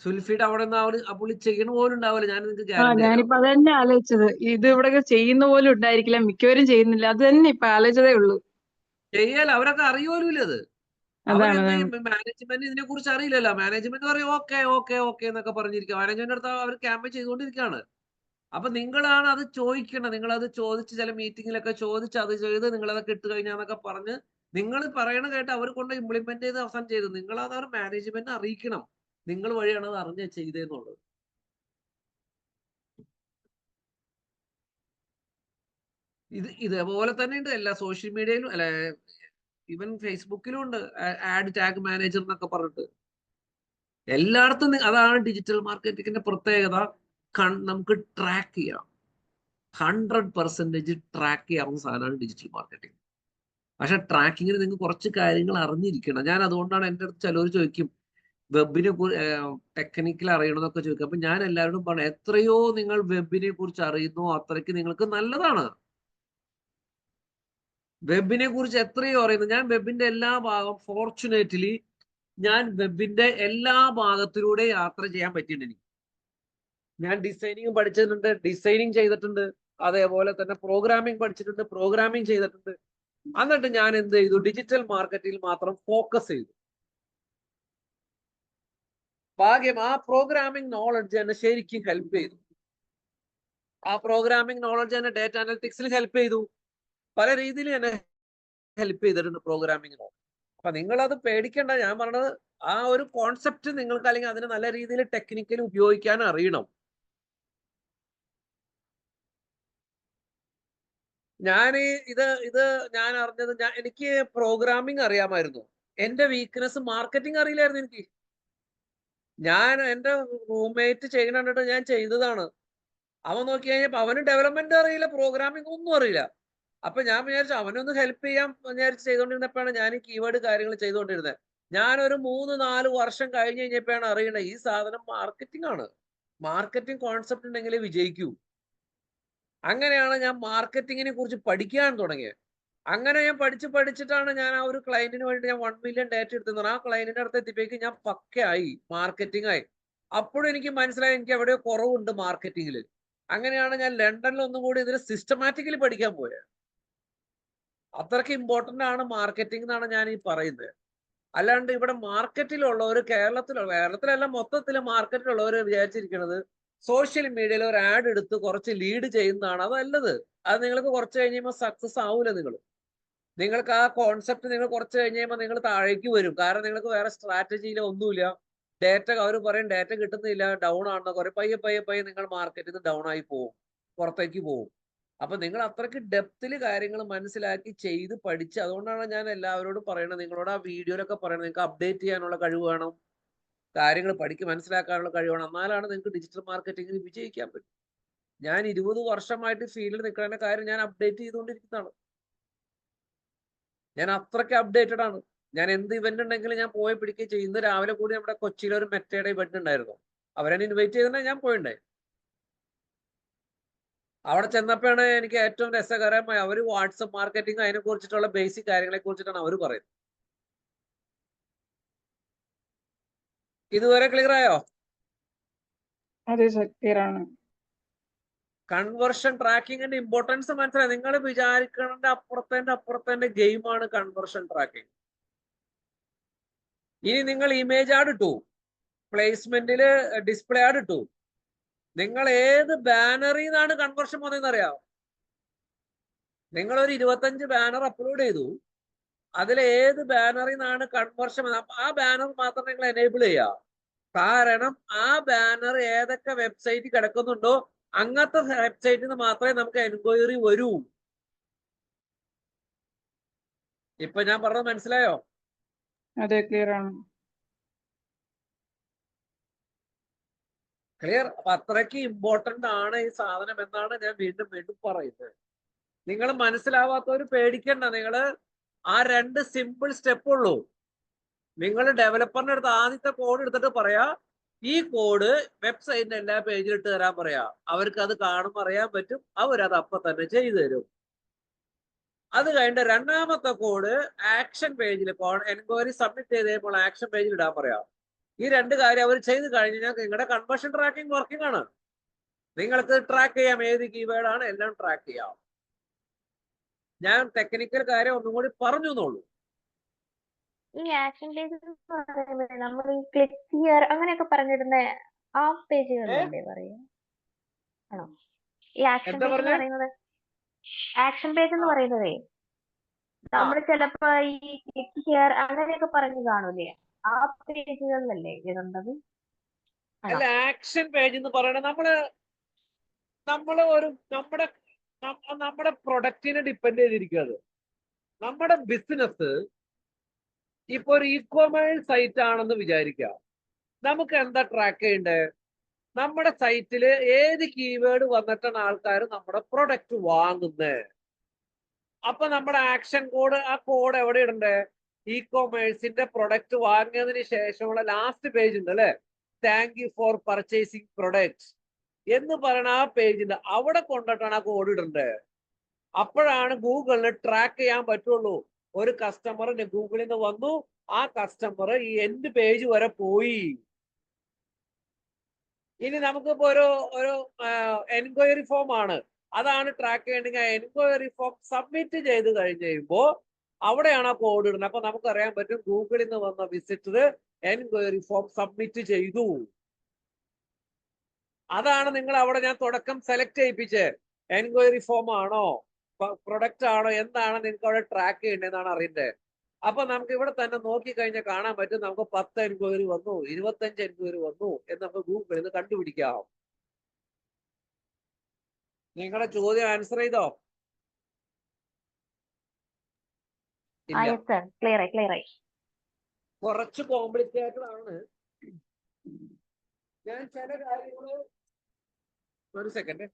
സുൽഫിയുടെ അവിടെ നിന്ന് പുള്ളി ചെയ്യണ പോലും ഉണ്ടാവില്ല. ഞാൻ നിങ്ങൾക്ക് ഗ്യാരണ്ടി തരാം. ഞാനിപ്പോ അത് തന്നെ ആലോചിച്ചത്. ഇത് ഇവിടെ ചെയ്യുന്ന പോലും ഉണ്ടായിരിക്കില്ല, മിക്കവരും ചെയ്യുന്നില്ല. അത് തന്നെ ഇപ്പൊ ആലോചിച്ചതേ ഉള്ളൂ. ചെയ്യാൽ അവരൊക്കെ അറിയുമല്ലോ ഇത്. അതാണ് മാനേജ്മെന്റ് ഇതിനെ കുറിച്ച് അറിയില്ലല്ലോ. മാനേജ്മെന്റ് പറയും ഓക്കെ എന്നൊക്കെ പറഞ്ഞിരിക്കുക. മാനേജ്മെന്റ് അടുത്ത് അവർ ക്യാമ്പയിൻ ചെയ്തുകൊണ്ടിരിക്കുകയാണ്. അപ്പൊ നിങ്ങളാണ് അത് ചോദിക്കണം. നിങ്ങളത് ചോദിച്ച് ചില മീറ്റിങ്ങിലൊക്കെ ചോദിച്ച് അത് ചെയ്ത് നിങ്ങളതൊക്കെ ഇട്ട് കഴിഞ്ഞാന്നൊക്കെ പറഞ്ഞ് നിങ്ങൾ പറയണ കേട്ട് അവർ കൊണ്ട് ഇംപ്ലിമെന്റ് ചെയ്ത് അവസാനം ചെയ്തു. നിങ്ങളത് അവർ മാനേജ്മെന്റ് അറിയിക്കണം, നിങ്ങൾ വഴിയാണ് അത് അറിഞ്ഞ് ചെയ്തതെന്നുള്ളത്. ഇതേപോലെ തന്നെ ഉണ്ട് എല്ലാ സോഷ്യൽ മീഡിയയിലും, അല്ലെ ഈവൻ ഫേസ്ബുക്കിലും ഉണ്ട് ആഡ് ടാഗ് മാനേജർ എന്നൊക്കെ പറഞ്ഞിട്ട്. എല്ലായിടത്തും അതാണ് ഡിജിറ്റൽ മാർക്കറ്റിംഗിന്റെ പ്രത്യേകത. നമുക്ക് ട്രാക്ക് ചെയ്യാം, 100% ട്രാക്ക് ചെയ്യാവുന്ന സാധനമാണ് ഡിജിറ്റൽ മാർക്കറ്റിംഗ്. പക്ഷെ ട്രാക്കിങ്ങിന് നിങ്ങൾക്ക് കുറച്ച് കാര്യങ്ങൾ അറിഞ്ഞിരിക്കണം. ഞാൻ അതുകൊണ്ടാണ് എൻ്റെ അടുത്ത് ചിലർ ചോദിക്കും വെബിനെ ടെക്നിക്കൽ അറിയണമെന്നൊക്കെ ചോദിക്കും. അപ്പൊ ഞാൻ എല്ലാവരോടും പറഞ്ഞു, എത്രയോ നിങ്ങൾ വെബിനെ കുറിച്ച് അറിയുന്നോ അത്രയ്ക്ക് നിങ്ങൾക്ക് നല്ലതാണ്. വെബിനെ കുറിച്ച് എത്രയോ അറിയുന്നു. ഞാൻ വെബിന്റെ എല്ലാ ഭാഗം ഫോർച്ചുനേറ്റ്ലി ഞാൻ വെബിന്റെ എല്ലാ ഭാഗത്തിലൂടെ യാത്ര ചെയ്യാൻ പറ്റിയിട്ടുണ്ട് എനിക്ക്. ഞാൻ ഡിസൈനിങ് പഠിച്ചിട്ടുണ്ട്, ഡിസൈനിങ് ചെയ്തിട്ടുണ്ട്, അതേപോലെ തന്നെ പ്രോഗ്രാമിംഗ് പഠിച്ചിട്ടുണ്ട്, പ്രോഗ്രാമിംഗ് ചെയ്തിട്ടുണ്ട്. എന്നിട്ട് ഞാൻ എന്ത് ചെയ്തു? ഡിജിറ്റൽ മാർക്കറ്റിൽ മാത്രം ഫോക്കസ് ചെയ്തു. ഭാഗ്യം ആ പ്രോഗ്രാമിംഗ് നോളജ് എന്നെ ശരിക്കും ഹെൽപ്പ് ചെയ്തു. ആ പ്രോഗ്രാമിംഗ് നോളജ് എന്നെ ഡേറ്റ അനലിറ്റിക്സിൽ ഹെൽപ്പ് ചെയ്തു, പല രീതിയിൽ എന്നെ ഹെൽപ്പ് ചെയ്തിട്ടുണ്ട് പ്രോഗ്രാമിംഗ് നോളജ്. അപ്പൊ നിങ്ങളത് പേടിക്കേണ്ട. ഞാൻ പറഞ്ഞത് ആ ഒരു കോൺസെപ്റ്റ് നിങ്ങൾക്ക് അല്ലെങ്കിൽ അതിനെ നല്ല രീതിയിൽ ടെക്നിക്കലി ഉപയോഗിക്കാൻ അറിയണം. ഞാൻ ഇത് ഞാൻ അറിഞ്ഞത്, എനിക്ക് പ്രോഗ്രാമിംഗ് അറിയാമായിരുന്നു, എന്റെ വീക്ക്നെസ് മാർക്കറ്റിംഗ് അറിയില്ലായിരുന്നു എനിക്ക്. ഞാൻ എന്റെ റൂംമേറ്റ് ചെയ്യണ കണ്ടിട്ട് ഞാൻ ചെയ്തതാണ്. അവൻ നോക്കി കഴിഞ്ഞപ്പോ അവന് ഡെവലപ്മെന്റ് അറിയില്ല, പ്രോഗ്രാമിംഗ് ഒന്നും അറിയില്ല. അപ്പൊ ഞാൻ വിചാരിച്ചു അവനൊന്ന് ഹെൽപ്പ് ചെയ്യാൻ വിചാരിച്ച് ചെയ്തുകൊണ്ടിരുന്നപ്പോഴാണ് ഞാൻ ഈ കീവേഡ് കാര്യങ്ങൾ ചെയ്തുകൊണ്ടിരുന്നത്. ഞാനൊരു 3-4 വർഷം കഴിഞ്ഞ് കഴിഞ്ഞപ്പോഴാണ് അറിയണത് ഈ സാധനം മാർക്കറ്റിംഗ് ആണ്. മാർക്കറ്റിംഗ് കോൺസെപ്റ്റ് ഉണ്ടെങ്കിലേ വിജയിക്കൂ. അങ്ങനെയാണ് ഞാൻ മാർക്കറ്റിങ്ങിനെ കുറിച്ച് പഠിക്കാൻ തുടങ്ങിയത്. അങ്ങനെ ഞാൻ പഠിച്ചിട്ടാണ് ഞാൻ ആ ഒരു ക്ലയന്റിന് വേണ്ടി ഞാൻ 1 മില്യൺ ഡേറ്റ എടുത്തു. ആ ക്ലയന്റിന്റെ അടുത്ത് എത്തിയപ്പോഴേക്കും ഞാൻ പക്കയായി, മാർക്കറ്റിംഗ് ആയി. അപ്പോഴും എനിക്ക് മനസ്സിലായി എനിക്ക് എവിടെയോ കുറവുണ്ട് മാർക്കറ്റിംഗിൽ. അങ്ങനെയാണ് ഞാൻ ലണ്ടനിൽ ഒന്നും കൂടി ഇതിന് സിസ്റ്റമാറ്റിക്കലി പഠിക്കാൻ പോയത്. അത്രയ്ക്ക് ഇമ്പോർട്ടന്റ് ആണ് മാർക്കറ്റിംഗ് എന്നാണ് ഞാൻ ഈ പറയുന്നത്. അല്ലാണ്ട് ഇവിടെ മാർക്കറ്റിലുള്ളവർ കേരളത്തിലല്ല മൊത്തത്തിൽ മാർക്കറ്റിലുള്ളവർ വിചാരിച്ചിരിക്കുന്നത് സോഷ്യൽ മീഡിയയിൽ ഒരു ആഡ് എടുത്ത് കുറച്ച് ലീഡ് ചെയ്യുന്നതാണ് അതല്ലത്. അത് നിങ്ങൾക്ക് കുറച്ച് കഴിയുമ്പോൾ സക്സസ് ആവൂല. നിങ്ങൾക്ക് ആ കോൺസെപ്റ്റ് നിങ്ങൾ കുറച്ച് കഴിഞ്ഞ് കഴിയുമ്പോൾ നിങ്ങൾ താഴേക്ക് വരും. കാരണം നിങ്ങൾക്ക് വേറെ സ്ട്രാറ്റജിയിലോ ഒന്നുമില്ല. ഡേറ്റ അവർ പറയും ഡേറ്റ കിട്ടുന്നില്ല, ഡൗൺ ആണെന്ന് കുറെ പയ്യെ നിങ്ങൾ മാർക്കറ്റിൽ നിന്ന് ഡൗൺ ആയി പോകും, പുറത്തേക്ക് പോകും. അപ്പൊ നിങ്ങൾ അത്രയ്ക്ക് ഡെപ്തിൽ കാര്യങ്ങൾ മനസ്സിലാക്കി ചെയ്ത് പഠിച്ച്, അതുകൊണ്ടാണ് ഞാൻ എല്ലാവരോടും പറയുന്നത്, നിങ്ങളോട് ആ വീഡിയോയിലൊക്കെ പറയുന്നത് നിങ്ങൾക്ക് അപ്ഡേറ്റ് ചെയ്യാനുള്ള കഴിവ് വേണം, കാര്യങ്ങൾ മനസ്സിലാക്കാനുള്ള കഴിവ് വേണം. എന്നാലാണ് നിങ്ങൾക്ക് ഡിജിറ്റൽ മാർക്കറ്റിംഗിൽ വിജയിക്കാൻ പറ്റും. ഞാൻ 20 വർഷമായിട്ട് ഫീൽഡിൽ നിൽക്കുന്ന കാര്യം ഞാൻ അപ്ഡേറ്റ് ചെയ്തുകൊണ്ടിരിക്കുന്നതാണ്. ഞാൻ അത്രയ്ക്ക് അപ്ഡേറ്റഡ് ആണ്. ഞാൻ എന്ത് ഇവന്റ് ഉണ്ടെങ്കിലും ഞാൻ പോയി പിടിക്കുകയും ചെയ്യും. ഇന്ന് രാവിലെ കൂടി നമ്മുടെ കൊച്ചിയിൽ ഒരു മെറ്റയുടെ ഇവന്റ് ഉണ്ടായിരുന്നു. അവരെന്നെ ഇൻവൈറ്റ് ചെയ്തിട്ടുണ്ടെങ്കിൽ ഞാൻ പോയിണ്ടായി. അവിടെ ചെന്നപ്പോഴാണ് എനിക്ക് ഏറ്റവും രസകരമായി അവർ വാട്സപ്പ് മാർക്കറ്റിംഗ് അതിനെ കുറിച്ചിട്ടുള്ള ബേസിക് കാര്യങ്ങളെ കുറിച്ചിട്ടാണ് അവർ പറയുന്നത്. ഇതുവരെ ക്ലിയർ ആയോ? അതെ സർ, ക്ലിയർ ആണ്. കൺവേർഷൻ ട്രാക്കിങ്ങിന്റെ ഇമ്പോർട്ടൻസ് മനസ്സിലായി. നിങ്ങൾ വിചാരിക്കേണ്ട അപ്പുറത്തെ ഗെയിമാണ് കൺവേർഷൻ ട്രാക്കിംഗ്. ഇനി നിങ്ങൾ ഇമേജ് ആഡ് ഇട്ടു, പ്ലേസ്മെന്റില് ഡിസ്പ്ലേ ആഡ് ഇട്ടു, നിങ്ങൾ ഏത് ബാനറിൽ നിന്നാണ് കൺവേർഷൻ പോകുന്നതെന്ന് അറിയാം? നിങ്ങളൊരു 25 ബാനർ അപ്ലോഡ് ചെയ്തു, അതിൽ ഏത് ബാനറിൽ നിന്നാണ് കൺവേർഷൻ, ആ ബാനർ മാത്രം നിങ്ങൾ എനേബിൾ ചെയ്യുക. കാരണം ആ ബാനർ ഏതൊക്കെ വെബ്സൈറ്റ് കിടക്കുന്നുണ്ടോ അങ്ങനത്തെ വെബ്സൈറ്റിൽ നിന്ന് മാത്രമേ നമുക്ക് എൻക്വയറി വരൂ. ഇപ്പൊ ഞാൻ പറഞ്ഞത് മനസ്സിലായോ? അതെ, ക്ലിയർ ആണ്. ക്ലിയർ? അപ്പൊ അത്രയ്ക്ക് ഇമ്പോർട്ടന്റ് ആണ് ഈ സാധനം എന്നാണ് ഞാൻ വീണ്ടും പറയുന്നത്. നിങ്ങൾ മനസ്സിലാവാത്തവർ പേടിക്കണ്ട. നിങ്ങൾ ആ 2 സിമ്പിൾ സ്റ്റെപ്പ് ഉള്ളൂ. നിങ്ങൾ ഡെവലപ്പറിന്റെ അടുത്ത് ആദ്യത്തെ കോഡ് എടുത്തിട്ട് പറയാ ഈ കോഡ് വെബ്സൈറ്റിന്റെ എല്ലാ പേജിൽ ഇട്ട് തരാൻ പറയാ. അവർക്ക് അത് കാണുമ്പോൾ അറിയാൻ പറ്റും, അവരത് അപ്പൊ തന്നെ ചെയ്തു തരും. അത് കഴിഞ്ഞ രണ്ടാമത്തെ കോഡ് ആക്ഷൻ പേജിൽ എൻക്വയറി സബ്മിറ്റ് ചെയ്ത് കഴിയുമ്പോൾ ആക്ഷൻ പേജിൽ ഇടാൻ പറയാം. ഈ 2 കാര്യം അവർ ചെയ്ത് കഴിഞ്ഞാൽ നിങ്ങളുടെ കൺവേർഷൻ ട്രാക്കിംഗ് വർക്കിംഗ് ആണ്. നിങ്ങൾക്ക് ട്രാക്ക് ചെയ്യാം ഏത് കീവേഡ് ആണ്, എല്ലാം ട്രാക്ക് ചെയ്യാം. ഞാൻ ടെക്നിക്കൽ കാര്യം ഒന്നും കൂടി പറഞ്ഞു എന്നുള്ളൂ. ഈ ആക്ഷൻ പേജ് നമ്മൾ ഈ ക്ലിക്ക് ഹിയർ അങ്ങനെയൊക്കെ പറഞ്ഞിരുന്ന ആ പേജുകളിലല്ലേ പറയാ? ആണോ ഈ ആക്ഷൻ എന്താ പേജ് എന്ന് പറഞ്ഞേ? പറയുന്നത്? ആക്ഷൻ പേജ് എന്ന് പറയുന്നതേ നമ്മൾ ചിലപ്പോ ഈ ക്ലിക്ക് ഹിയർ അങ്ങനെയൊക്കെ പറഞ്ഞു കാണൂലേ, ആ പേജുകളിലല്ലേ ഇതുണ്ടത്? അല്ല, ആക്ഷൻ പേജ് എന്ന് പറയണത് നമ്മുടെ പ്രൊഡക്റ്റിനെ ഡിപ്പെൻഡ് ചെയ്തിരിക്കുന്നത്. നമ്മുടെ ബിസിനസ് ഇപ്പൊ ഒരു ഇ-കൊമേഴ്സ് സൈറ്റ് ആണെന്ന് വിചാരിക്കുക. നമുക്ക് എന്താ ട്രാക്ക് ചെയ്യണ്ടേ? നമ്മുടെ സൈറ്റിൽ ഏത് കീവേഡ് വന്നിട്ടാണ് ആൾക്കാർ നമ്മുടെ പ്രൊഡക്റ്റ് വാങ്ങുന്നത്. അപ്പൊ നമ്മുടെ ആക്ഷൻ കോഡ്, ആ കോഡ് എവിടെ ഇടണ്ടേ? ഇ-കൊമേഴ്സിന്റെ പ്രൊഡക്റ്റ് വാങ്ങിയതിന് ശേഷമുള്ള ലാസ്റ്റ് പേജ് ഉണ്ട് അല്ലെ, thank you four purchasing products എന്ന് പറയുന്ന ആ പേജിന്റെ അവിടെ കൊണ്ടിട്ടാണ് ആ കോഡ് ഇടണ്ടേ. അപ്പോഴാണ് ഗൂഗിളിന് ട്രാക്ക് ചെയ്യാൻ പറ്റുള്ളൂ. ഒരു കസ്റ്റമർ ഗൂഗിളിൽ നിന്ന് വന്നു, ആ കസ്റ്റമർ ഈ എൻഡ് പേജ് വരെ പോയി. ഇനി നമുക്കിപ്പോ ഒരു എൻക്വയറി ഫോം ആണ്, അതാണ് ട്രാക്ക് ചെയ്യണമെങ്കിൽ എൻക്വയറി ഫോം സബ്മിറ്റ് ചെയ്ത് കഴിഞ്ഞ് കഴിയുമ്പോൾ അവിടെയാണ് ആ കോഡ് ഇടുന്നത്. അപ്പൊ നമുക്കറിയാൻ പറ്റും ഗൂഗിളിൽ നിന്ന് വന്ന വിസിറ്റർ എൻക്വയറി ഫോം സബ്മിറ്റ് ചെയ്തു. അതാണ് നിങ്ങൾ അവിടെ ഞാൻ തുടക്കം സെലക്ട് ചെയ്യിപ്പിച്ചേ. എൻക്വയറി ഫോം ആണോ പ്രൊഡക്റ്റ് ആണോ എന്താണ് നിങ്ങൾക്ക് അവിടെ ട്രാക്ക് ചെയ്യേണ്ടതെന്നാണ് അറിയേണ്ടത്. അപ്പൊ നമുക്ക് ഇവിടെ തന്നെ നോക്കി കഴിഞ്ഞാൽ കാണാൻ പറ്റും നമുക്ക് 10 എൻക്വയറി വന്നു, 25 എൻക്വയറി വന്നു എന്ന് നമുക്ക് ഗൂഗിളിൽ നിന്ന് കണ്ടുപിടിക്കാം. നിങ്ങളുടെ ചോദ്യം ആൻസർ ചെയ്തോ? ഇല്ല, കുറച്ച് കോംപ്ലിക്കേറ്റഡ് ആണ്. ഞാൻ ചില കാര്യങ്ങൾ ഒരു സെക്കൻഡ്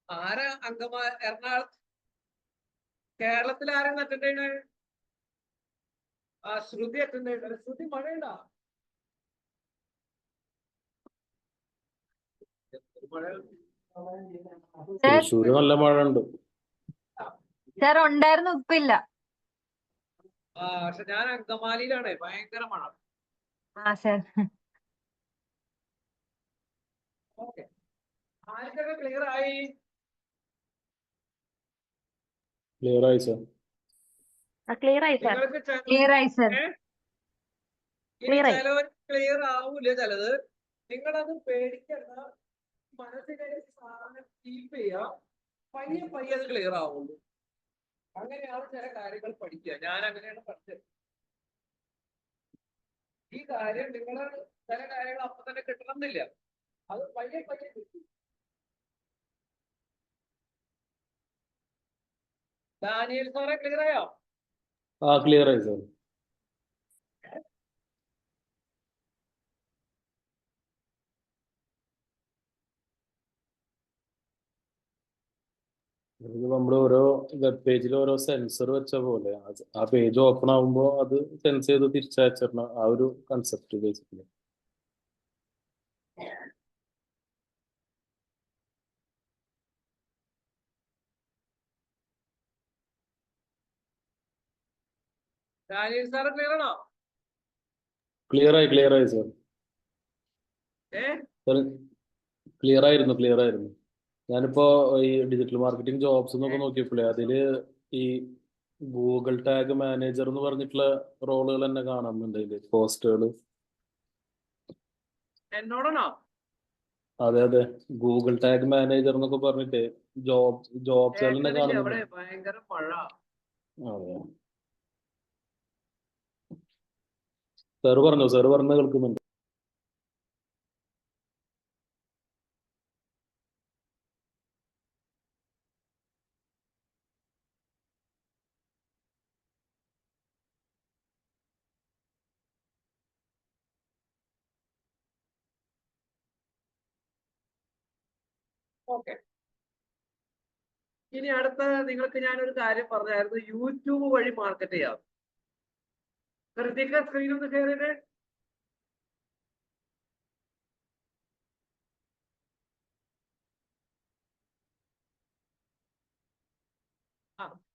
ആരാ എറണാകുളത്ത് കേരളത്തിൽ ആരാണ് അറ്റൻഡ് ചെയ്യണേ? ആ ശ്രുതി അറ്റൻഡ് ചെയ്യണേ. ശ്രുതി മഴയുണ്ടോ? മഴ തൃശ്ശൂര് നല്ല മഴ ഉണ്ട്. സാർ ഉണ്ടായിരുന്നു, ഇപ്പൊ ഇല്ല. പക്ഷെ ഞാൻ അങ്കമാലിയിലാണ്, ഭയങ്കര മഴ. ആ സാർ. ഓക്കെ, ആർക്കൊക്കെ ക്ലിയർ ആയി? ക്ലിയർ ആയി സാർ. ക്ലിയർ ആയി സാർ. നിങ്ങൾക്ക് ക്ലിയർ ആയി സാർ. ഇനി Clear ആയി. ചിലവർ ക്ലിയർ ആവൂല ചിലത്. നിങ്ങളത് പേടിക്കണ്ട, മനസ്സിലെ സാധനം കീപ്പ് ചെയ്യുക, പയ്യെ പയ്യെ അത് ക്ലിയർ ആവുള്ളൂ. അങ്ങനെയാണ് ചില കാര്യങ്ങൾ പഠിക്കുക. ഞാൻ അങ്ങനെയാണ് പഠിച്ചത്. ഈ കാര്യം നിങ്ങൾ ചില കാര്യങ്ങൾ അപ്പൊ തന്നെ കിട്ടണമെന്നില്ല, അത് പയ്യെ പയ്യെ കിട്ടും. ഡാനിയൽ സാറെ ക്ലിയർ ആയോ? ആ ക്ലിയർ ആയി സാർ. നമ്മൾ ഓരോ വെബ് പേജിൽ ഓരോ സെൻസർ വെച്ച പോലെ ആ പേജ് ഓപ്പൺ ആകുമ്പോൾ അത് സെൻസ് ചെയ്ത് തിരിച്ചയച്ചിടണം. ആ ഒരു concept basically. Daniel sir clear ആണോ? ക്ലിയർ ആയി സാർ. സാർ ക്ലിയർ ആയിരുന്നു. ഞാനിപ്പോ ഈ ഡിജിറ്റൽ മാർക്കറ്റിംഗ് ജോബ്സ് എന്നൊക്കെ നോക്കിയപ്പോഴേ അതില് ഈ ഗൂഗിൾ ടാഗ് മാനേജർ എന്ന് പറഞ്ഞിട്ടുള്ള റോളുകൾ തന്നെ കാണുന്നുണ്ട് ഇതില്, പോസ്റ്റുകൾ. എന്നോടാണോ? അതെ, ഗൂഗിൾ ടാഗ് മാനേജർ എന്നൊക്കെ പറഞ്ഞിട്ട് ജോബ്സ് തന്നെ അവിടെ കാണുന്നുണ്ട്. ഭയങ്കര മഴ. അതെ സാർ പറഞ്ഞ കേൾക്കുന്നുണ്ട്. ഓക്കെ, ഇനി അടുത്ത നിങ്ങൾക്ക് ഞാനൊരു കാര്യം പറഞ്ഞായിരുന്നു, യൂട്യൂബ് വഴി മാർക്കറ്റ് ചെയ്യാം. ഹൃതിക സ്ക്രീൻ ഒന്ന് ഷെയർ ചെയ്തേ.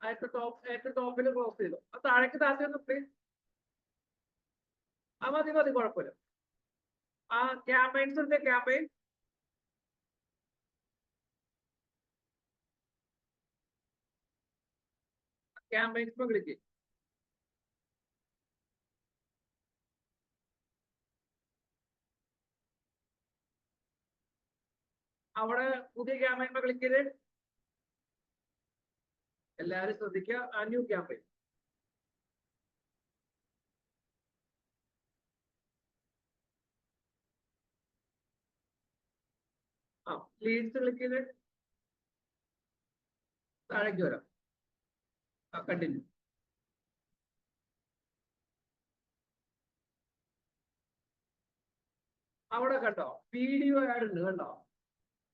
ഏറ്റവും ടോപ്പിൽ ക്ലോസ് ചെയ്തു. താഴേക്ക് താഴ്ത്തി പ്ലീസ്. മതി കുഴപ്പമില്ല. ക്യാമ്പയിൻസ് ഉണ്ട്, ക്യാമ്പയിൻസ് ക്ലിക്ക് ചെയ്യും. അവിടെ പുതിയ ക്യാമ്പയിൻ ക്ലിക്ക് ചെയ്ത് എല്ലാവരും ശ്രദ്ധിക്കുക. New campaign. ലീഡ്സ് ക്ലിക്ക് ചെയ്ത് താഴേക്ക് വരാം. കണ്ടിന്യൂ. അവിടെ കണ്ടോ വീഡിയോ ആഡ് ഉണ്ട്, കണ്ടോ?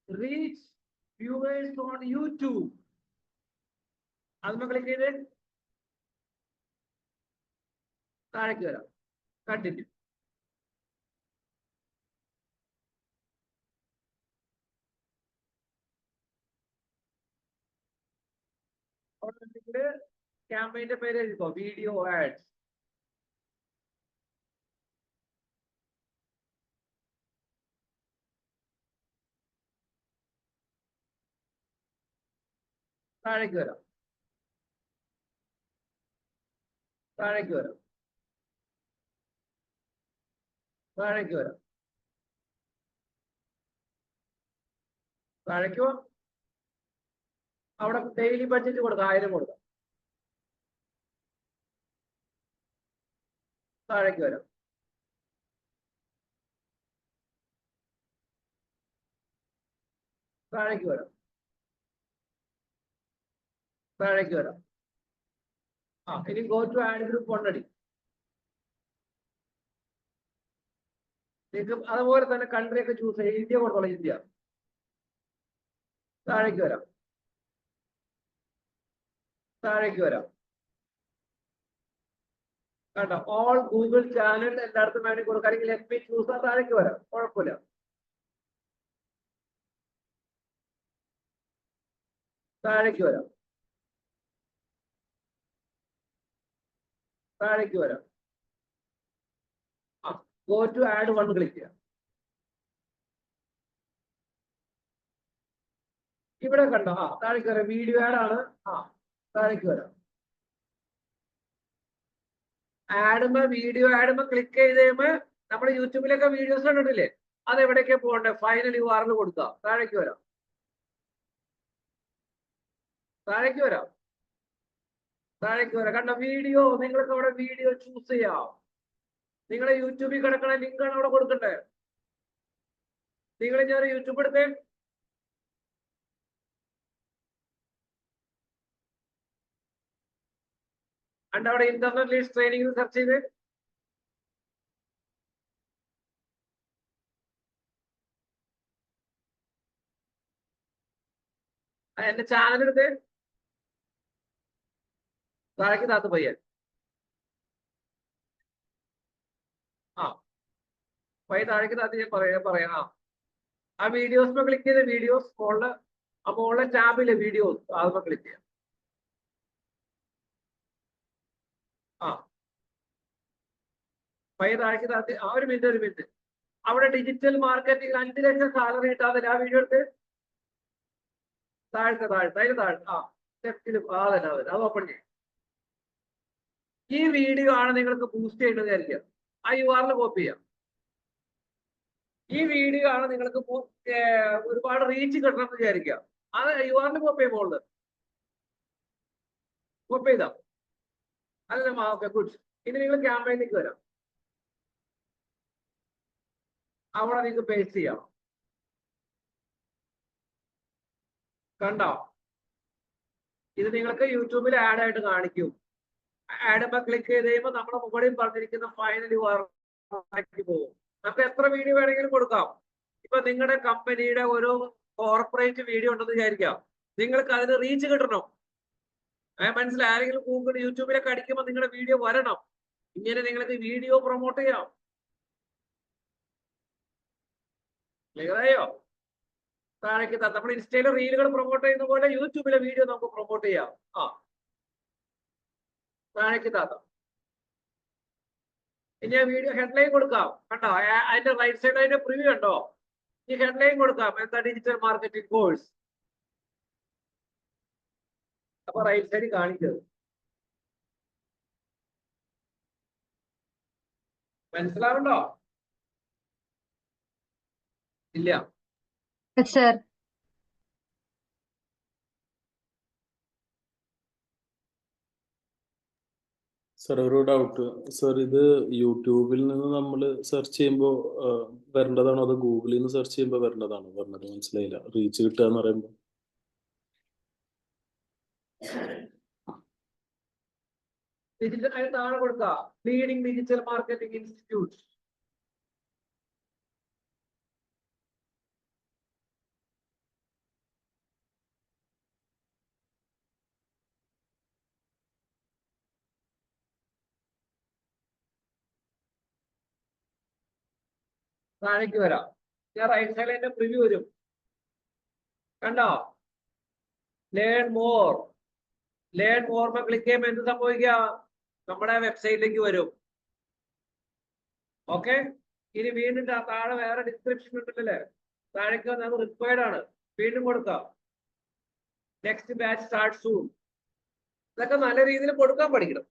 Reach viewers on YouTube. അതിന് ക്ലിക്ക് ചെയ്ത് താഴേക്ക് വരാം. കണ്ടിന്യൂ. ക്യാമ്പയിന്റെ പേര് എഴുതിക്കോ, വീഡിയോ ആഡ്സ്. താഴേക്ക് വരാം. താഴേക്ക് വരാം. താഴേക്ക് വരാം. താഴേക്ക് വാ. അവിടെ ഡെയിലി ബഡ്ജറ്റ് കൊടുക്കാം, 1000 കൊടുക്കാം. താഴേക്ക് വരാം. താഴേക്ക് വരാം. താഴേക്ക് വരാം. ഇനി go to ad group already. നിങ്ങൾക്ക് അതുപോലെ തന്നെ കൺട്രി ഒക്കെ ചൂസ് ചെയ്യാം. ഇന്ത്യ കൊടുത്തോളാം, ഇന്ത്യ. താഴേക്ക് വരാം. താഴേക്ക് വരാം. കണ്ടോ, ഓൾ ഗൂഗിൾ ചാനൽ എല്ലായിടത്തും വേണ്ടി കൊടുക്കുകയാണെങ്കിൽ FP ചൂസ് താഴേക്ക് വരാം, കുഴപ്പമില്ല. താഴേക്ക് വരാം. താഴേക്ക് വരാം. Go to add one click ചെയ്യാം. ഇവിടെ കണ്ടോ, താഴേക്ക് വരാം. വീഡിയോ ആഡ് ആണ്. താഴേക്ക് വരാം. ആഡുമ്പോ വീഡിയോ ആഡുമ്പോ ക്ലിക്ക് ചെയ്ത് കഴിയുമ്പോ നമ്മുടെ യൂട്യൂബിലൊക്കെ വീഡിയോസ് കണ്ടിട്ടില്ലേ, അത് എവിടേക്കാ പോകണ്ടേ? ഫൈനൽ URL കൊടുക്കുക. താഴേക്ക് വരാം. താഴേക്ക് വരാം. താഴേക്ക് വരാം. കണ്ടോ, വീഡിയോ. നിങ്ങൾക്ക് അവിടെ വീഡിയോ ചൂസ് ചെയ്യാം. നിങ്ങളെ യൂട്യൂബിൽ കിടക്കണ ലിങ്കാണ് അവിടെ കൊടുക്കണ്ടേ. നിങ്ങൾ ഞാൻ യൂട്യൂബ് എടുത്തേ. അണ്ട് അവിടെ ഇന്റർനെറ്റ് ലീഡ്സ് ട്രെയിനിങ് സെർച്ച് ചെയ്ത് എന്റെ ചാനൽ എടുത്ത് താഴേക്ക് താത്ത് പയ്യൻ. പയ്യ താഴേക്ക് താത്ത് ഞാൻ പറയാം. ആ വീഡിയോസ് ക്ലിക്ക് ചെയ്ത് വീഡിയോസ് മോളിലെ ടാബില് വീഡിയോസ് അതുമ്പോ ക്ലിക്ക് ചെയ്യാം. പയ്യ താഴേക്ക് താത്തി. ഒരു മിനിറ്റ്. അവിടെ ഡിജിറ്റൽ മാർക്കറ്റിംഗ് 5 ലക്ഷം സാലറി കിട്ടാതെ ആ വീഡിയോ എടുത്ത് താഴത്തെ ലെഫ്റ്റിലും അത് ഓപ്പൺ ചെയ്യും. ഈ വീഡിയോ ആണ് നിങ്ങൾക്ക് ബൂസ്റ്റ് ചെയ്യേണ്ടത് വിചാരിക്കുക. ആ URL കോപ്പി ചെയ്യാം. ഈ വീഡിയോ ആണ് നിങ്ങൾക്ക് ഒരുപാട് റീച്ച് കിട്ടണം എന്ന് വിചാരിക്കുക. അത് URL കോപ്പി ചെയ്യുമ്പോൾ കോപ്പി ചെയ്താ അല്ല. Okay, good. ഇനി നിങ്ങൾ ക്യാമ്പയിനിലേക്ക് വരാം. അവിടെ നിങ്ങൾക്ക് പേസ്റ്റ് ചെയ്യാം. കണ്ടോ, ഇത് നിങ്ങൾക്ക് യൂട്യൂബിൽ ആഡ് ആയിട്ട് കാണിക്കും. ആഡ് ക്ലിക്ക് ചെയ്ത് കഴിയുമ്പോൾ നമ്മുടെ മുകളിൽ പറഞ്ഞിരിക്കുന്ന ഫൈനൽ URL പോകും. നമുക്ക് എത്ര വീഡിയോ വേണമെങ്കിലും കൊടുക്കാം. ഇപ്പൊ നിങ്ങളുടെ കമ്പനിയുടെ ഒരു കോർപ്പറേറ്റ് വീഡിയോ ഉണ്ടെന്ന് വിചാരിക്കാം. നിങ്ങൾക്ക് അതിന് റീച്ച് കിട്ടണം. മനസ്സിലായി? ആരെങ്കിലും ഗൂഗിൾ യൂട്യൂബിലൊക്കെ അടിക്കുമ്പോൾ നിങ്ങളുടെ വീഡിയോ വരണം. ഇങ്ങനെ നിങ്ങൾക്ക് വീഡിയോ പ്രൊമോട്ട് ചെയ്യാം. ക്ലിയർ ആയോ? താഴേക്ക് നമ്മുടെ ഇൻസ്റ്റയിലെ റീലുകൾ പ്രൊമോട്ട് ചെയ്യുന്ന പോലെ യൂട്യൂബിലെ വീഡിയോ നമുക്ക് പ്രൊമോട്ട് ചെയ്യാം. താഴേക്ക് താത്താം. ഇനി ആ വീഡിയോ ഹെഡ്ലൈൻ കൊടുക്കാം. കണ്ടോ, അതിന്റെ റൈറ്റ് സൈഡ് അതിന്റെ പ്രിവ്യൂ കണ്ടോ? ഈ ഹെഡ്ലൈൻ കൊടുക്കാം. എന്താ? Digital marketing course. അപ്പൊ റൈറ്റ് സൈഡിൽ കാണിച്ചത് മനസ്സിലാവുണ്ടോ? ഇല്ല. സർ സർ ഒരു ഡൗട്ട് സർ, ഇത് യൂട്യൂബിൽ നിന്ന് നമ്മൾ സെർച്ച് ചെയ്യുമ്പോൾ വരേണ്ടതാണോ അതോ ഗൂഗിളിൽ നിന്ന് സെർച്ച് ചെയ്യുമ്പോൾ വരേണ്ടതാണോ? പറഞ്ഞത് മനസ്സിലായില്ല. റീച്ച് കിട്ടുക എന്ന് പറയുമ്പോൾ ഡിജിറ്റൽ താഴെ കൊടുക്കുക. Leading digital marketing institute. താഴേക്ക് വരാം. ഞാൻ റൈറ്റ് സൈഡിൽ എന്റെ പ്രിവ്യൂ വരും. കണ്ടോ? ലേൺ മോർ ക്ലിക്ക് ചെയ്യുമ്പോൾ എന്ത് സംഭവിക്കുക? നമ്മുടെ വെബ്സൈറ്റിലേക്ക് വരും. ഓക്കെ. ഇനി വീണ്ടും താഴെ വേറെ ഡിസ്ക്രിപ്ഷൻ ഉണ്ടല്ലേ, താഴേക്ക് വന്ന് അത് റിക്വയർഡ് ആണ്. വീണ്ടും കൊടുക്കാം. Next batch start soon. ഇതൊക്കെ നല്ല രീതിയിൽ കൊടുക്കാൻ പഠിക്കണം.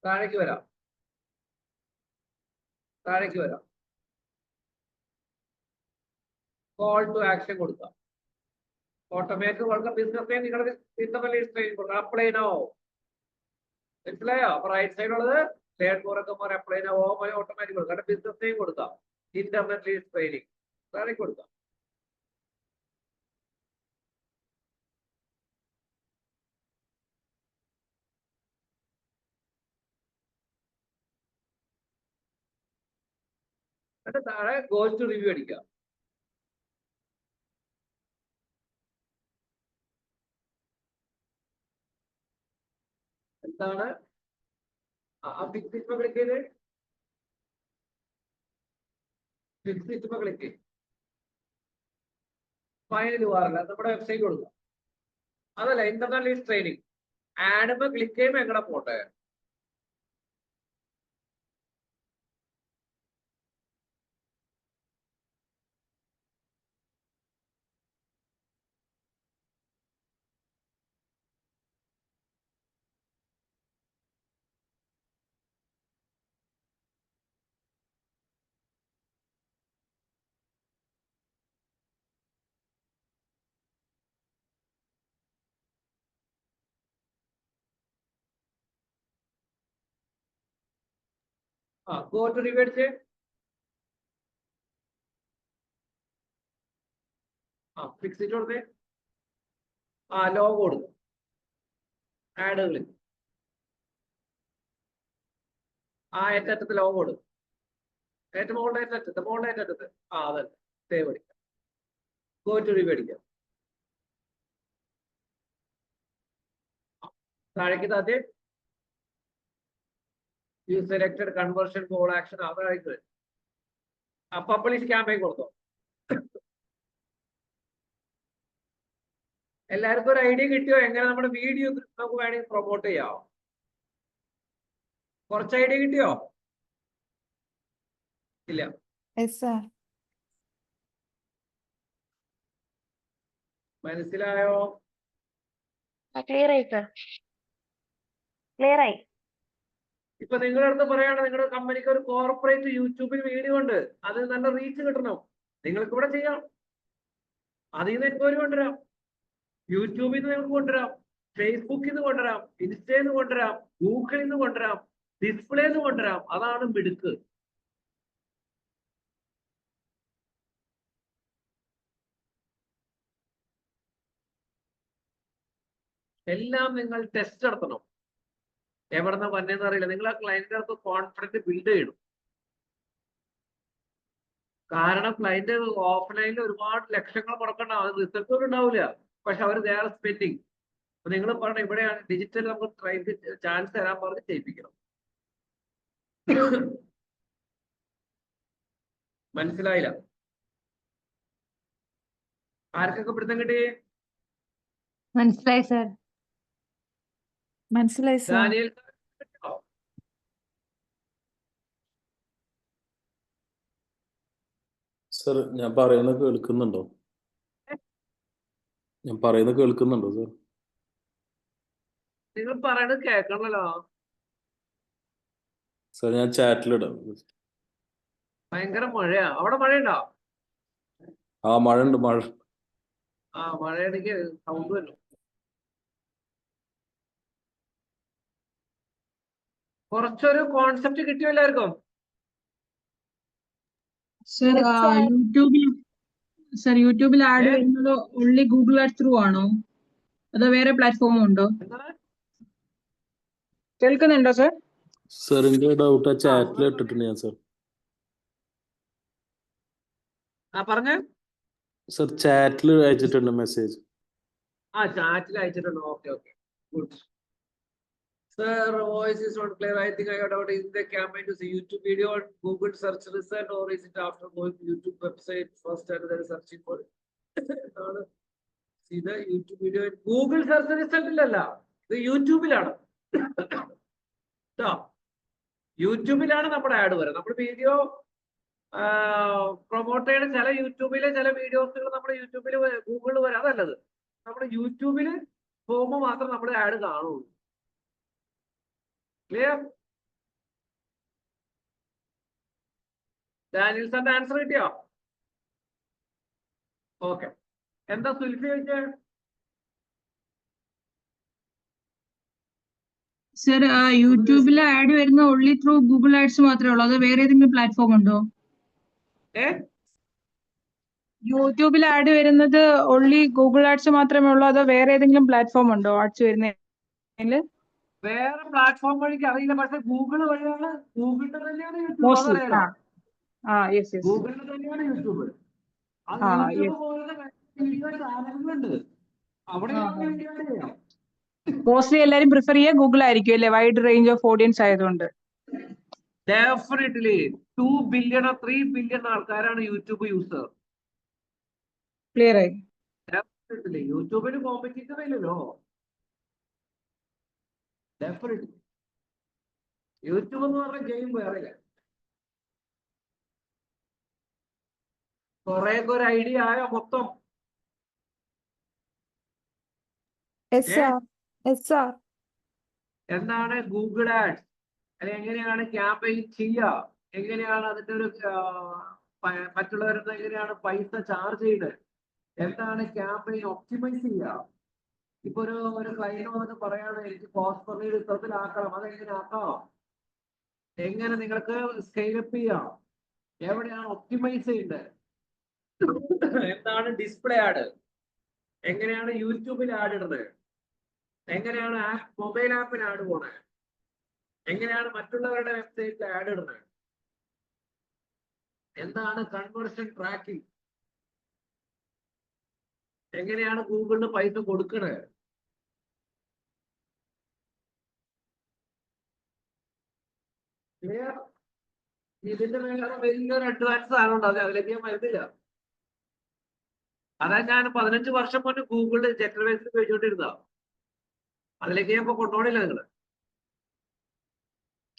താഴേക്ക് വരാം. കോൾ ടു ആക്ഷൻ കൊടുക്കാം. ഓട്ടോമേറ്റ് കൊടുക്കാം. ബിസിനസ് നിങ്ങളുടെ ഇന്റർനെറ്റ് ട്രെയിനിങ് കൊടുക്കാം. Apply now. മനസ്സിലായോ? അപ്പൊ റൈറ്റ് സൈഡ് ഉള്ളത് ലേൺ മോറൊക്കെ മോർ അപ്ലൈ ഓട്ടോമാറ്റിക് കൊടുക്കാം. കാരണം ബിസിനസ് നെയിം കൊടുക്കാം, ഇന്റർനെറ്റ് ലീഡ് ട്രെയിനിങ് വേറെ കൊടുക്കാം. എന്നിട്ട് താഴെ ഗോസ് ടു റിവ്യൂ അടിക്കാം. എന്താണ് ഫിക്സ് ഇറ്റ് ക്ലിക്ക് ചെയ്ത് ഫിക്സ് ഇറ്റ് ക്ലിക്ക് ചെയ്യും. ഫൈനൽ URL നമ്മുടെ വെബ്സൈറ്റ് കൊടുക്കുക. അതല്ല ഇന്റർനെറ്റ് ലീഡ് ട്രെയിനിങ് ആഡുമ്പോ ക്ലിക്ക് ചെയ്യുമ്പോ എങ്ങനെ പോട്ടെ. ഗോ ടു റിവ്യൂ അടിച്ച് ഫിക്സ് ഇറ്റ് കൊടുത്തേ. ലോഗോ കൊടുക്കും, ആഡുകൾ ഏറ്ററ്റത്ത് ലോഗോ കൊടുക്കും, ഏറ്റവും മുകളുടെ ഏറ്ററ്റത്ത് അതന്നെ സേവ് അടിക്കാം. ഗോ ടു റിവ്യൂ അടിക്കാം. താഴേക്ക് താത്തി you selected conversion call action അതായത് പബ്ലിഷ് ക്യാമ്പയിൻ കൊടുത്തോ. എല്ലാവർക്കും ഒരു ഐഡിയ കിട്ടിയോ എങ്ങനെ നമ്മുടെ വീഡിയോ നമുക്ക് വേണമെങ്കിൽ പ്രൊമോട്ട് ചെയ്യാം? കുറച്ച് ഐഡിയ കിട്ടിയോ? ഇല്ല. Yes, sir. മനസ്സിലായോ? ക്ലിയർ ആയി സർ, ക്ലിയർ ആയി. ഇപ്പൊ നിങ്ങളുടെ അടുത്ത് പറയാണ് നിങ്ങളുടെ കമ്പനിക്ക് ഒരു കോർപ്പറേറ്റ് യൂട്യൂബിൽ വീഡിയോ ഉണ്ട്, അത് നല്ല റീച്ച് കിട്ടണം, നിങ്ങൾക്ക് ഇവിടെ ചെയ്യാം. അതിൽ നിന്ന് എൻക്വയറി കൊണ്ടുവരാം, യൂട്യൂബിൽ നിന്ന് നിങ്ങൾക്ക് കൊണ്ടുവരാം, ഫേസ്ബുക്കിൽ നിന്ന് കൊണ്ടുവരാം, ഇൻസ്റ്റയിൽ നിന്ന് കൊണ്ടുവരാം, ഗൂഗിളിൽ നിന്ന് കൊണ്ടുവരാം, ഡിസ്പ്ലേയിൽ നിന്ന് കൊണ്ടുവരാം. അതാണ് മിടുക്ക്. എല്ലാം നിങ്ങൾ ടെസ്റ്റ് നടത്തണം. എവിടെന്നാ വന്നതെന്ന് അറിയില്ല. നിങ്ങൾ ആ ക്ലയന്റിന്റെ അടുത്ത് കോൺഫിഡൻസ് ബിൽഡ് ചെയ്യണം. കാരണം ക്ലയന്റ് ഓഫ്ലൈനിൽ ഒരുപാട് ലക്ഷങ്ങൾ മുടക്കണ്ട, അത് റിസൾട്ട് ഒന്നും ഉണ്ടാവില്ല. പക്ഷെ അവർ ദേ ആർ സ്പെൻഡിങ്. അപ്പൊ നിങ്ങൾ പറഞ്ഞ ഇവിടെയാണ് ഡിജിറ്റൽ നമുക്ക് ട്രൈക്ക് ചാൻസ് തരാൻ പറഞ്ഞ് ചെയ്യിപ്പിക്കണം. മനസ്സിലായില്ല? ആർക്കൊക്കെ പിടുത്തം കിട്ടി? മനസ്സിലായി സർ. മനസ്സിലായി സർ. ഡാനിയൽ സർ ഞാൻ പറയുന്നത് കേൾക്കുന്നുണ്ടോ? ഞാൻ പറയുന്നത് കേൾക്കുന്നുണ്ടോ സർ? നിങ്ങൾ പറയണത് കേൾക്കണല്ലോ. സർ ഞാൻ ചാറ്റിലിടാം. ഭയങ്കര മഴയാ. അവിടെ മഴയുണ്ടോ? മഴ ഉണ്ട്, മഴ. മഴയാണെങ്കിൽ സൗണ്ട് വരും. കുറച്ചൊരു കോൺസെപ്റ്റ് കിട്ടിയോ എല്ലാവർക്കും? സർ യൂട്യൂബിൽ ആഡ് വരുന്നത് ഓൺലി ഗൂഗിൾ ആഡ് ത്രൂ ആണോ അതോ വേറെ പ്ലാറ്റ്ഫോമും ഉണ്ടോ? എന്താണ്? കേൾക്കുന്നുണ്ടോ സർ? സാറിന്റെ ഡൗട്ട് ചാറ്റിൽ ഇട്ടിട്ടുണ്ട് ഞാൻ സർ. പറഞ്ഞ സർ ചാറ്റിൽ അയച്ചിട്ടുണ്ട് മെസ്സേജ്. ചാറ്റിൽ അയച്ചിട്ടുണ്ട്. Okay good. Sir, voice is not clear. I think I got out. Is the campaign to see YouTube video on Google search result, or is it after going to YouTube website first and then searching for it? See the YouTube video in Google search result illalla. ഇത് യൂട്യൂബിലാണ്. യൂട്യൂബിലാണ് നമ്മുടെ add വരെ. നമ്മുടെ video promote ചെയ്യുന്ന ചില യൂട്യൂബിലെ ചില വീഡിയോസുകൾ നമ്മുടെ യൂട്യൂബിൽ ഗൂഗിളിൽ വരെ അതല്ലത്. നമ്മുടെ യൂട്യൂബിൽ പോകുമ്പോൾ മാത്രം നമ്മുടെ ആഡ് കാണുള്ളൂ. ക്ലിയർ? ഡാനിയൽ സാറിന്റെ ആൻസർ കിട്ടിയോ? ഓക്കെ. എന്താ സുൽഫി ചോദിച്ചേ? സർ യൂട്യൂബിൽ ആഡ് വരുന്ന ഓൺലി ത്രൂ ഗൂഗിൾ ആഡ്സ് മാത്രമേ ഉള്ളൂ അതോ വേറെ ഏതെങ്കിലും പ്ലാറ്റ്ഫോം ഉണ്ടോ? ഏ യൂട്യൂബിൽ ആഡ് വരുന്നത് ഓൺലി ഗൂഗിൾ ആഡ്സ് മാത്രമേ ഉള്ളൂ അതോ വേറെ ഏതെങ്കിലും പ്ലാറ്റ്ഫോം ഉണ്ടോ ആഡ്സ് വരുന്നതിൽ? വേറെ പ്ലാറ്റ്ഫോം വഴിക്ക് അറിയില്ല, പക്ഷെ ഗൂഗിൾ വഴിയാണ്, ഗൂഗിളിന്റെ തന്നെയാണ് യൂട്യൂബ്, മോസ്റ്റ്ലി അതറിയാലോ. Yes yes. ഗൂഗിളിന്റെ തന്നെയാണ് യൂട്യൂബ്. അത് യൂട്യൂബ് യെസ്. പോലുള്ള വീഡിയോ ചാനലുകളുണ്ട്, അവിടെയാണ് വീഡിയോ ചെയ്യാം. മോസ്റ്റ്ലി എല്ലാരും പ്രിഫർ ചെയ്യുക ഗൂഗിൾ ആയിരിക്കും അല്ലേ, വൈഡ് റേഞ്ച് ഓഫ് ഓഡിയൻസ് ആയതുകൊണ്ട്. ഡെഫിനറ്റ്ലി 2 ബില്യൺ 3 ബില്യൺ ആൾക്കാരാണ് യൂട്യൂബ് യൂസർ. ക്ലിയർ ആയി. ഡെഫിനറ്റ്ലി യൂട്യൂബിന് കോമ്പറ്റീറ്റർ ഇല്ലല്ലോ. ഡെഫിനറ്റ്ലി യൂട്യൂബ് എന്ന് പറഞ്ഞ ഗെയിം വേറെ. കുറെ ഒരു ഐഡിയ ആയോ മൊത്തം? എസ് ആർ എസ് ആർ എന്താണ് ഗൂഗിൾ ആഡ്സ്, അല്ലെങ്കിൽ എങ്ങനെയാണ് ക്യാമ്പയിൻ ചെയ്യുക, എങ്ങനെയാണ് അതിന്റെ ഒരു മറ്റുള്ളവരുടെ എങ്ങനെയാണ് പൈസ ചാർജ് ചെയ്യുന്നത്, എന്താണ് ക്യാമ്പയിൻ ഒപ്റ്റിമൈസ് ചെയ്യുക. ഇപ്പൊ ഒരു ക്ലയന്റ് വന്നിട്ട് പറയാണ് എനിക്ക് കോസ്റ്റ് പെർ ലീഡ് ഇത്തരത്തിലാക്കണം, അതെങ്ങനെ ആക്കാം, എങ്ങനെ നിങ്ങൾക്ക് സ്കെയിലപ്പ് ചെയ്യാം, എവിടെയാണ് ഒപ്റ്റിമൈസ് ചെയ്യേണ്ടത്, എന്താണ് ഡിസ്പ്ലേ ആഡ്, എങ്ങനെയാണ് യൂട്യൂബിൽ ആഡ് ഇടുന്നത്, എങ്ങനെയാണ് മൊബൈൽ ആപ്പിൽ ആഡ് പോണേ, എങ്ങനെയാണ് മറ്റുള്ളവരുടെ വെബ്സൈറ്റിൽ ആഡ് ഇടുന്നത്, എന്താണ് കൺവേർഷൻ ട്രാക്കിംഗ്, എങ്ങനെയാണ് ഗൂഗിളിന് പൈസ കൊടുക്കണത്. ഇതിന്റെ മേലെ വലിയൊരു അഡ്വാൻസ് സാധനമുണ്ട്, അതിലേക്ക് ഞാൻ വരുന്നില്ല. അതാ ഞാൻ 15 വർഷം മുന്നേ ഗൂഗിളിൽ ജെറ്റർ ബേസിൽ ഉപയോഗിച്ചോണ്ടിരുന്ന, അതിലേക്ക് ഞാൻ ഇപ്പൊ കൊണ്ടുപോകണില്ല നിങ്ങള്.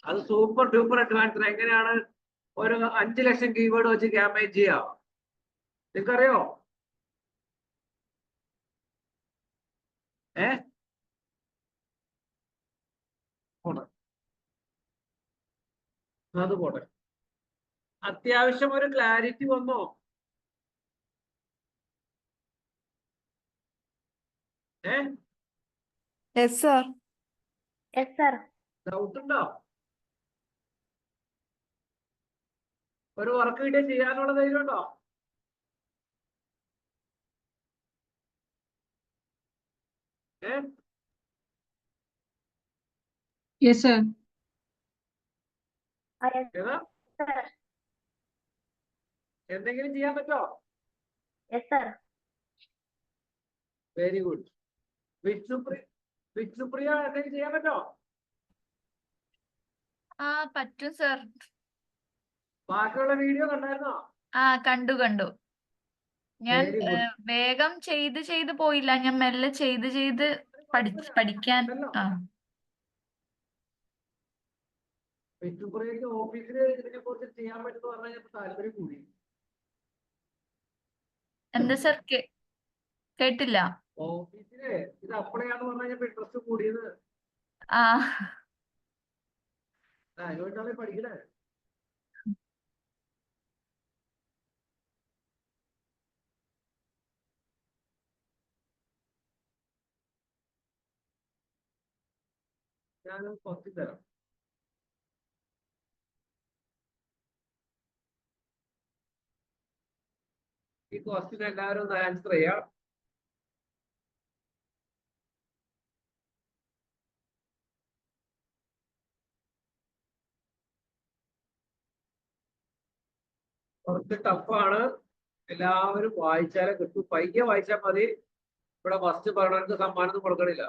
അത് സൂപ്പർ ഡ്യൂപ്പർ അഡ്വാൻസ്. എങ്ങനെയാണ് ഒരു 5 ലക്ഷം കീവേഡ് വെച്ച് ക്യാമ്പയിൻ ചെയ്യാം, നിങ്ങൾക്കറിയോ? പോട്ടെ, അത് പോട്ടെ. അത്യാവശ്യം ഒരു ക്ലാരിറ്റി വന്നോ? S sir yes sir. Doubt ഉണ്ടോ? ഒരു വർക്ക് കിട്ടിയ ചെയ്യാനുള്ള ധൈര്യം ഉണ്ടോ? Yes sir. ഏതാ എന്തെങ്കിലും ചെയ്യാൻ പറ്റോ? Yes sir. Very good. Vishnupriya എന്തെങ്കിലും ചെയ്യാൻ പറ്റോ? ആ പറ്റും സർ. ബാക്കിയുള്ള വീഡിയോ കണ്ടായിരുന്നോ? ആ കണ്ടു കണ്ടു. ഞാൻ Very good. വേഗം ചെയ്ത് പോയില്ല, ഞാൻ മെല്ലെ ചെയ്ത് പഠിക്കാൻ. ആ വിഷ്ണുപ്രിയക്ക് ഓഫീസിൽ ഇതിനെ കുറിച്ച് ചെയ്യാൻ പറ്റുന്ന പറഞ്ഞാൽ താല്പര്യം കൂടി. എന്താ സർ കേട്ടില്ല? ഓഫീസില് ഇത് അപ്ലൈ ചെയ്യാന്ന് പറഞ്ഞാൽ ഇൻട്രസ്റ്റ് കൂടിയത്. ആ അതിനുവേണ്ടിയാണ് പഠിക്കണേ. ഞാൻ കുറച്ച് തരാം. ഈ ക്വസ്റ്റ്യൻ എല്ലാവരും ഒന്ന് ആൻസർ ചെയ്യാം. കുറച്ച് ടഫാണ്, എല്ലാവരും വായിച്ചാലേ കിട്ടും. പയ്യെ വായിച്ചാൽ മതി. ഇവിടെ ഫസ്റ്റ് പറഞ്ഞവർക്ക് സമ്മാനം കൊടുക്കണില്ല.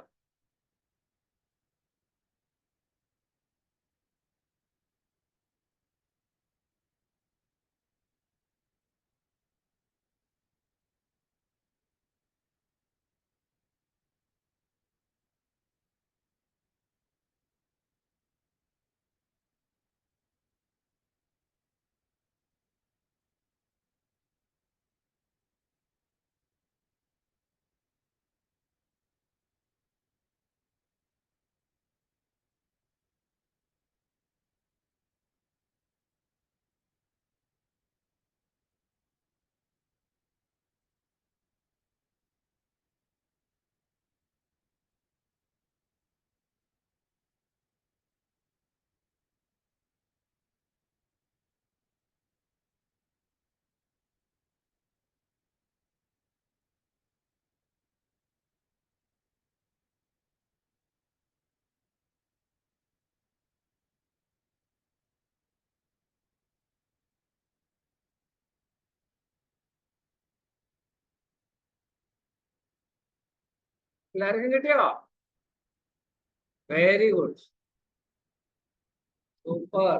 എല്ലാവർക്കും കിട്ടിയോ? Very good, super.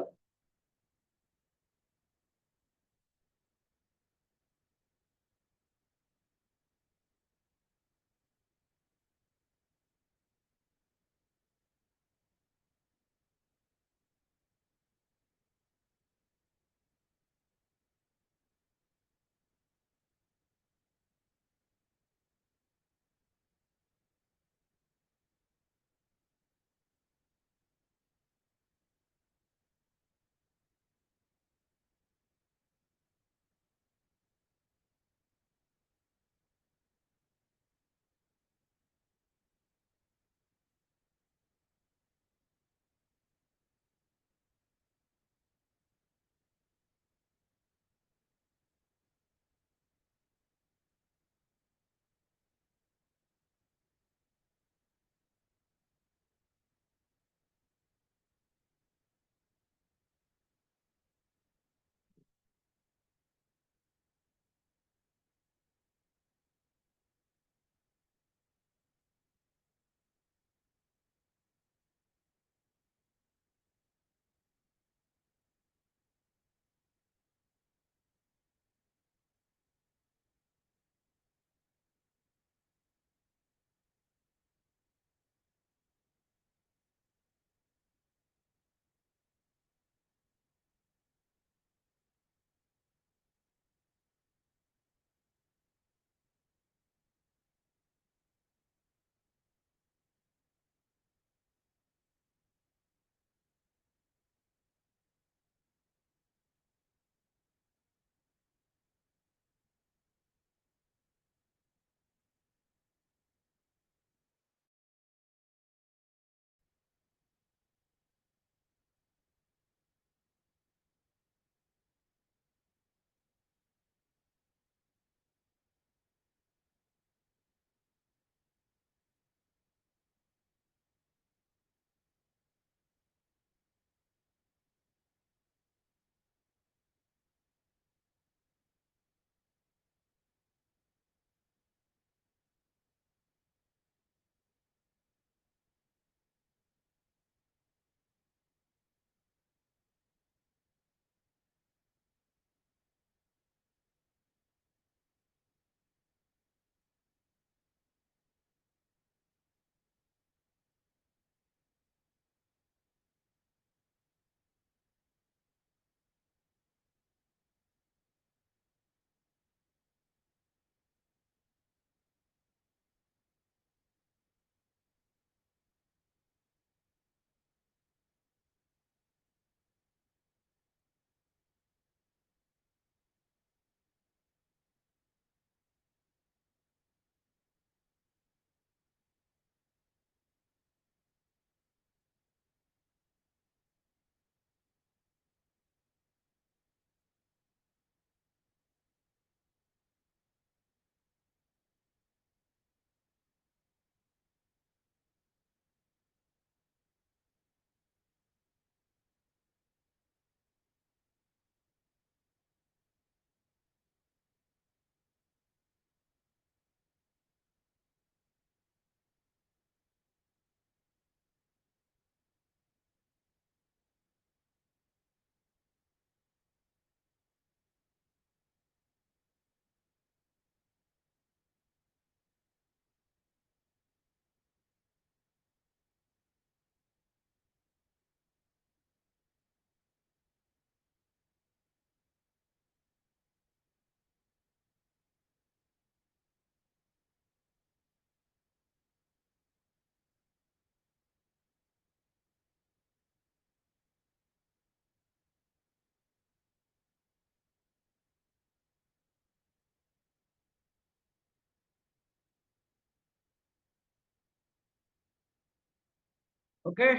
ഓക്കെ,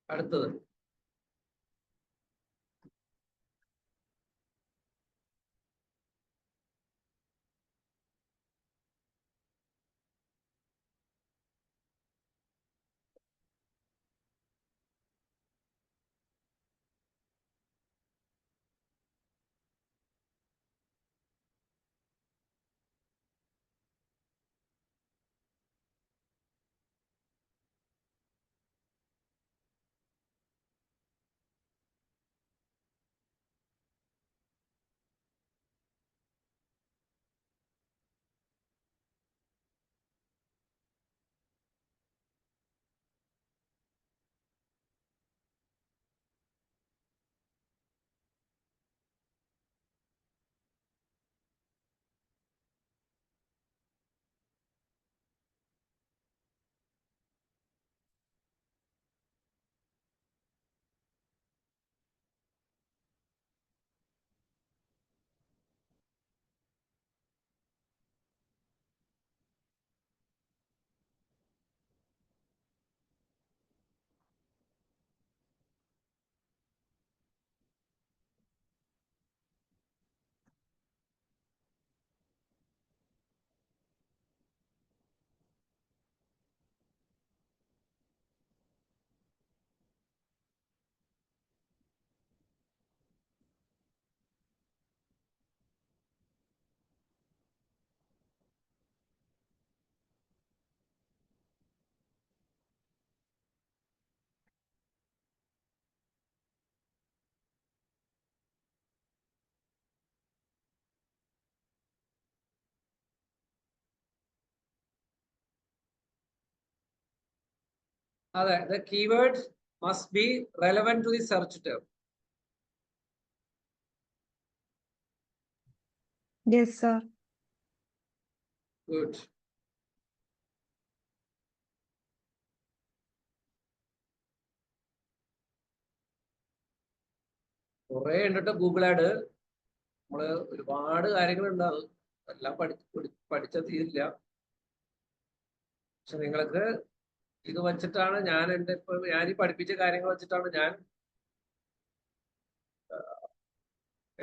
അടുത്തത് അതെ, the keywords must be relevant to the search term. Yes, sir. Good. കുറെ ഉണ്ടിട്ട് ഗൂഗിൾ ആഡ് നമ്മള് ഒരുപാട് കാര്യങ്ങളുണ്ട്, അത് എല്ലാം പഠിച്ച തീരില്ല. പക്ഷെ നിങ്ങൾക്ക് ഇത് വച്ചിട്ടാണ് ഞാൻ ഞാൻ ഈ പഠിപ്പിച്ച കാര്യങ്ങൾ വെച്ചിട്ടാണ് ഞാൻ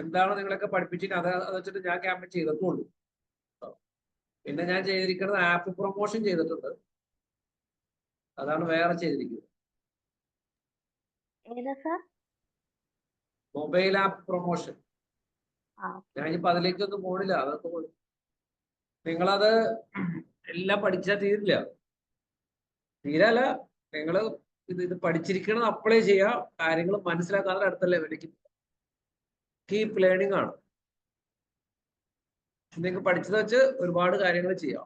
എന്താണ് നിങ്ങളൊക്കെ പഠിപ്പിച്ചിട്ട് അത് വെച്ചിട്ട് ഞാൻ ക്യാമ്പയിൻ ചെയ്തിട്ടുള്ളൂ. പിന്നെ ഞാൻ ചെയ്തിരിക്കുന്നത് ആപ്പ് പ്രൊമോഷൻ ചെയ്തിട്ടുണ്ട്, അതാണ് വേറെ ചെയ്തിരിക്കുന്നത്. ഏതാ സാർ? Mobile app promotion. ഞാൻ ഇപ്പൊ അതിലേക്കൊന്നും പോണില്ല, അതൊക്കെ നിങ്ങളത് എല്ലാം പഠിച്ചാൽ തീരല്ല. നിങ്ങള് ഇത് പഠിച്ചിരിക്കണം, അപ്ലൈ ചെയ്യുക, കാര്യങ്ങൾ മനസ്സിലാക്കാതെ അടുത്ത ലെവലിലേക്ക് കീപ് ലേണിംഗ് ആണ്. നിങ്ങൾക്ക് പഠിച്ചത് വെച്ച് ഒരുപാട് കാര്യങ്ങൾ ചെയ്യാം.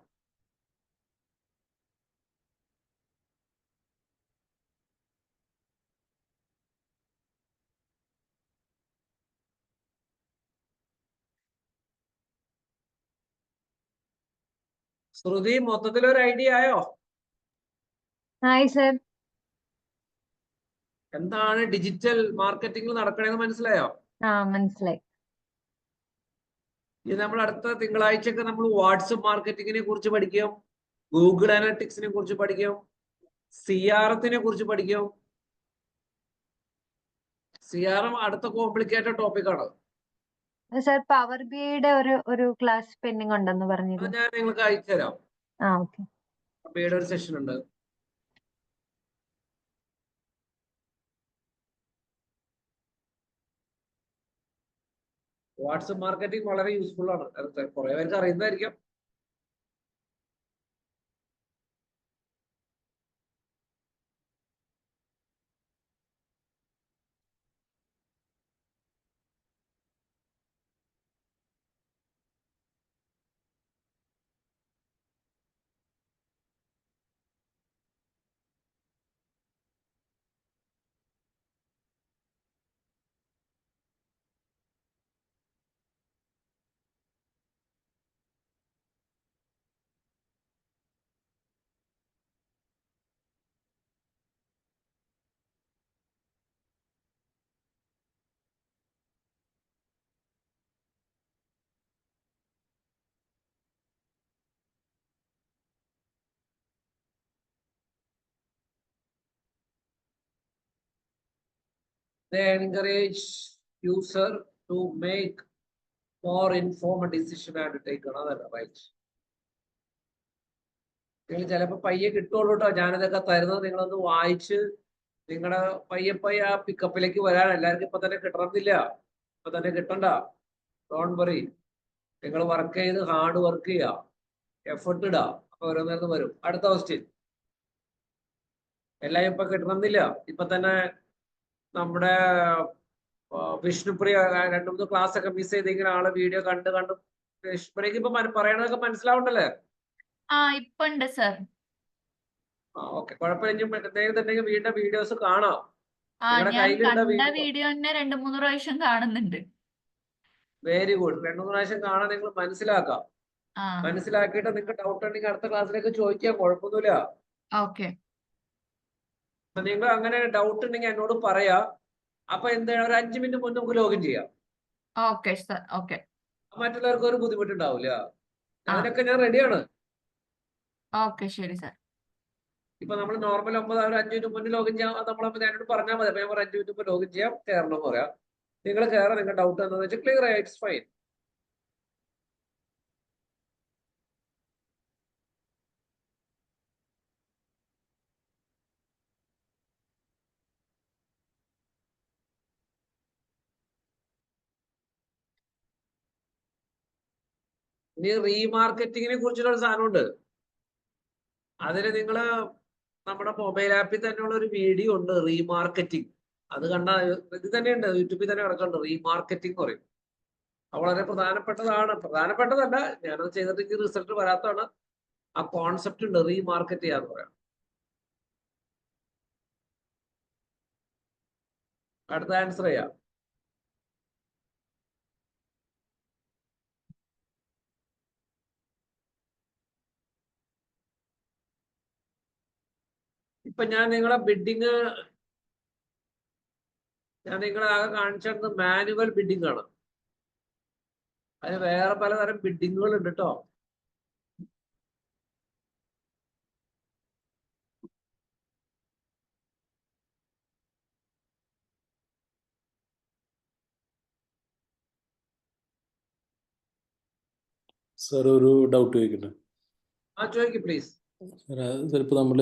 ശ്രുതി, മൊത്തത്തിലൊരു ഐഡിയ ആയോ? Hi sir. എന്താണ് ഡിജിറ്റൽ മാർക്കറ്റിംഗ് നടക്കണേന്ന് മനസ്സിലായോ? മനസ്സിലായി. ഇത് നമ്മൾ അടുത്ത തിങ്കളാഴ്ചയൊക്കെ നമ്മൾ വാട്സപ്പ് മാർക്കറ്റിങ്ങിനെ കുറിച്ച് പഠിക്കും, ഗൂഗിൾ അനലിറ്റിക്സിനെ കുറിച്ച് പഠിക്കും, CRM കുറിച്ച് പഠിക്കും. CRM അടുത്ത കോംപ്ലിക്കേറ്റഡ് ടോപ്പിക്കാണ്. സർ പവർ ബിയുടെ ഒരു ക്ലാസ് പെൻഡിങ് ഉണ്ടെന്ന് അത് പറഞ്ഞിരുന്നു. ഞാൻ നിങ്ങൾക്ക് അയച്ചു തരാം. ഓക്കെ. പേയുടെ ഒരു സെഷൻ ഉണ്ട്. വാട്സപ്പ് മാർക്കറ്റിംഗ് വളരെ യൂസ്ഫുൾ ആണ്, കുറെ പേർക്ക് അറിയുന്നതായിരിക്കും. They encourage user to make more informed decision and take another right. നിങ്ങൾ ചിലപ്പോൾ പയ്യെ കിട്ടുള്ളൂ കേട്ടോ. ഞാനിതൊക്കെ തരുന്നത് നിങ്ങളൊന്ന് വായിച്ച് നിങ്ങളുടെ പയ്യെ ആ പിക്കപ്പിലേക്ക് വരാൻ. എല്ലാവർക്കും ഇപ്പൊ തന്നെ കിട്ടണമെന്നില്ല, ഇപ്പൊ തന്നെ കിട്ടണ്ട. Don't worry. നിങ്ങൾ വർക്ക് ചെയ്ത് ഹാർഡ് വർക്ക് ചെയ്യുക, എഫർട്ട് ഇടുക, അപ്പൊ ഓരോന്നേർന്ന് വരും. അടുത്ത ക്വസ്റ്റ്യൻ. എല്ലാം ഇപ്പൊ കിട്ടണമെന്നില്ല. ഇപ്പൊ തന്നെ നമ്മുടെ വിഷ്ണുപ്രിയ 2-3 ക്ലാസ് ഒക്കെ മിസ് ചെയ്തിങ്ങനെ ആള് വീഡിയോ കണ്ട് വിഷ്ണുപ്രിയക്ക് ഇപ്പൊ പറയണതൊക്കെ മനസ്സിലാവണ്ടല്ലേ? ഇപ്പൊ ഉണ്ട് സർ. ഓക്കെ, കുഴപ്പമില്ല. വീണ്ടും വീഡിയോസ് കാണാം. നിങ്ങളുടെ ഞാൻ കയ്യിലുള്ള കണ്ട വീഡിയോ തന്നെ 2-3 പ്രാവശ്യം കാണുന്നുണ്ട്. Very good. 2-3 പ്രാവശ്യം കാണാൻ നിങ്ങൾ മനസ്സിലാക്കാം. മനസ്സിലാക്കിയിട്ട് നിങ്ങൾക്ക് ഡൗട്ട് ഉണ്ടെങ്കിൽ അടുത്ത ക്ലാസ്സിലേക്ക് ചോദിക്കാം, കുഴപ്പമൊന്നുമില്ല. ഓക്കെ. നിങ്ങൾ അങ്ങനെ ഡൗട്ട് ഉണ്ടെങ്കിൽ എന്നോട് പറയാ. അപ്പൊ എന്താണ്, ഒരു 5 മിനിറ്റ് മുന്നേ നമുക്ക് ലോഗിൻ ചെയ്യാം. Okay sir. ഓക്കെ. മറ്റുള്ളവർക്ക് ഒരു ബുദ്ധിമുട്ടുണ്ടാവില്ല. അതിനൊക്കെ ഞാൻ റെഡിയാണ്. ഓക്കെ, ശരി സർ. ഇപ്പൊ നമ്മൾ നോർമൽ 9 ഒരു 5 മിനിറ്റ് മുന്നേ ലോഗിൻ ചെയ്യാം. നമ്മളപ്പോൾ എന്നോട് പറഞ്ഞാൽ മതി. അപ്പൊ ഞാൻ 5 മിനിറ്റ് മുമ്പ് ലോഗിൻ ചെയ്യാം, കയറണം എന്ന് പറയാം. നിങ്ങൾ കയറാം. നിങ്ങളുടെ ഡൗട്ട് എന്താണെന്ന് വെച്ചാൽ ക്ലിയർ ആയി, ഇറ്റ്സ് ഫൈൻ. ഇനി റീമാർക്കറ്റിങ്ങിനെ കുറിച്ചുള്ള ഒരു സാധനമുണ്ട്. അതിന് നിങ്ങള് നമ്മുടെ മൊബൈൽ ആപ്പിൽ തന്നെയുള്ള ഒരു വീഡിയോ ഉണ്ട്, റീമാർക്കറ്റിംഗ്. അത് കണ്ടാൽ ഇത് തന്നെയുണ്ട്, യൂട്യൂബിൽ തന്നെ കിടക്കുന്നുണ്ട്. റീമാർക്കറ്റിംഗ് പറയും. അത് വളരെ പ്രധാനപ്പെട്ടതാണ്. പ്രധാനപ്പെട്ടതല്ല, ഞാനത് ചെയ്തിട്ട് റിസൾട്ട് വരാത്തതാണ്. ആ കോൺസെപ്റ്റ് ഉണ്ട്, റീമാർക്കറ്റ് ചെയ്യാന്ന് പറയാം. അടുത്ത ആൻസർ ചെയ്യാം. ഇപ്പൊ ഞാൻ നിങ്ങളെ ആകെ കാണിച്ചത് മാനുവൽ ബിഡിംഗ് ആണ്. അതിന് വേറെ പലതരം ബിഡിങ്ങുകൾ ഉണ്ട് കേട്ടോ. സാർ ഒരു ഡൗട്ട് ചോദിക്കട്ടെ? ചോദിക്കും പ്ലീസ്. ചിലപ്പോൾ നമ്മൾ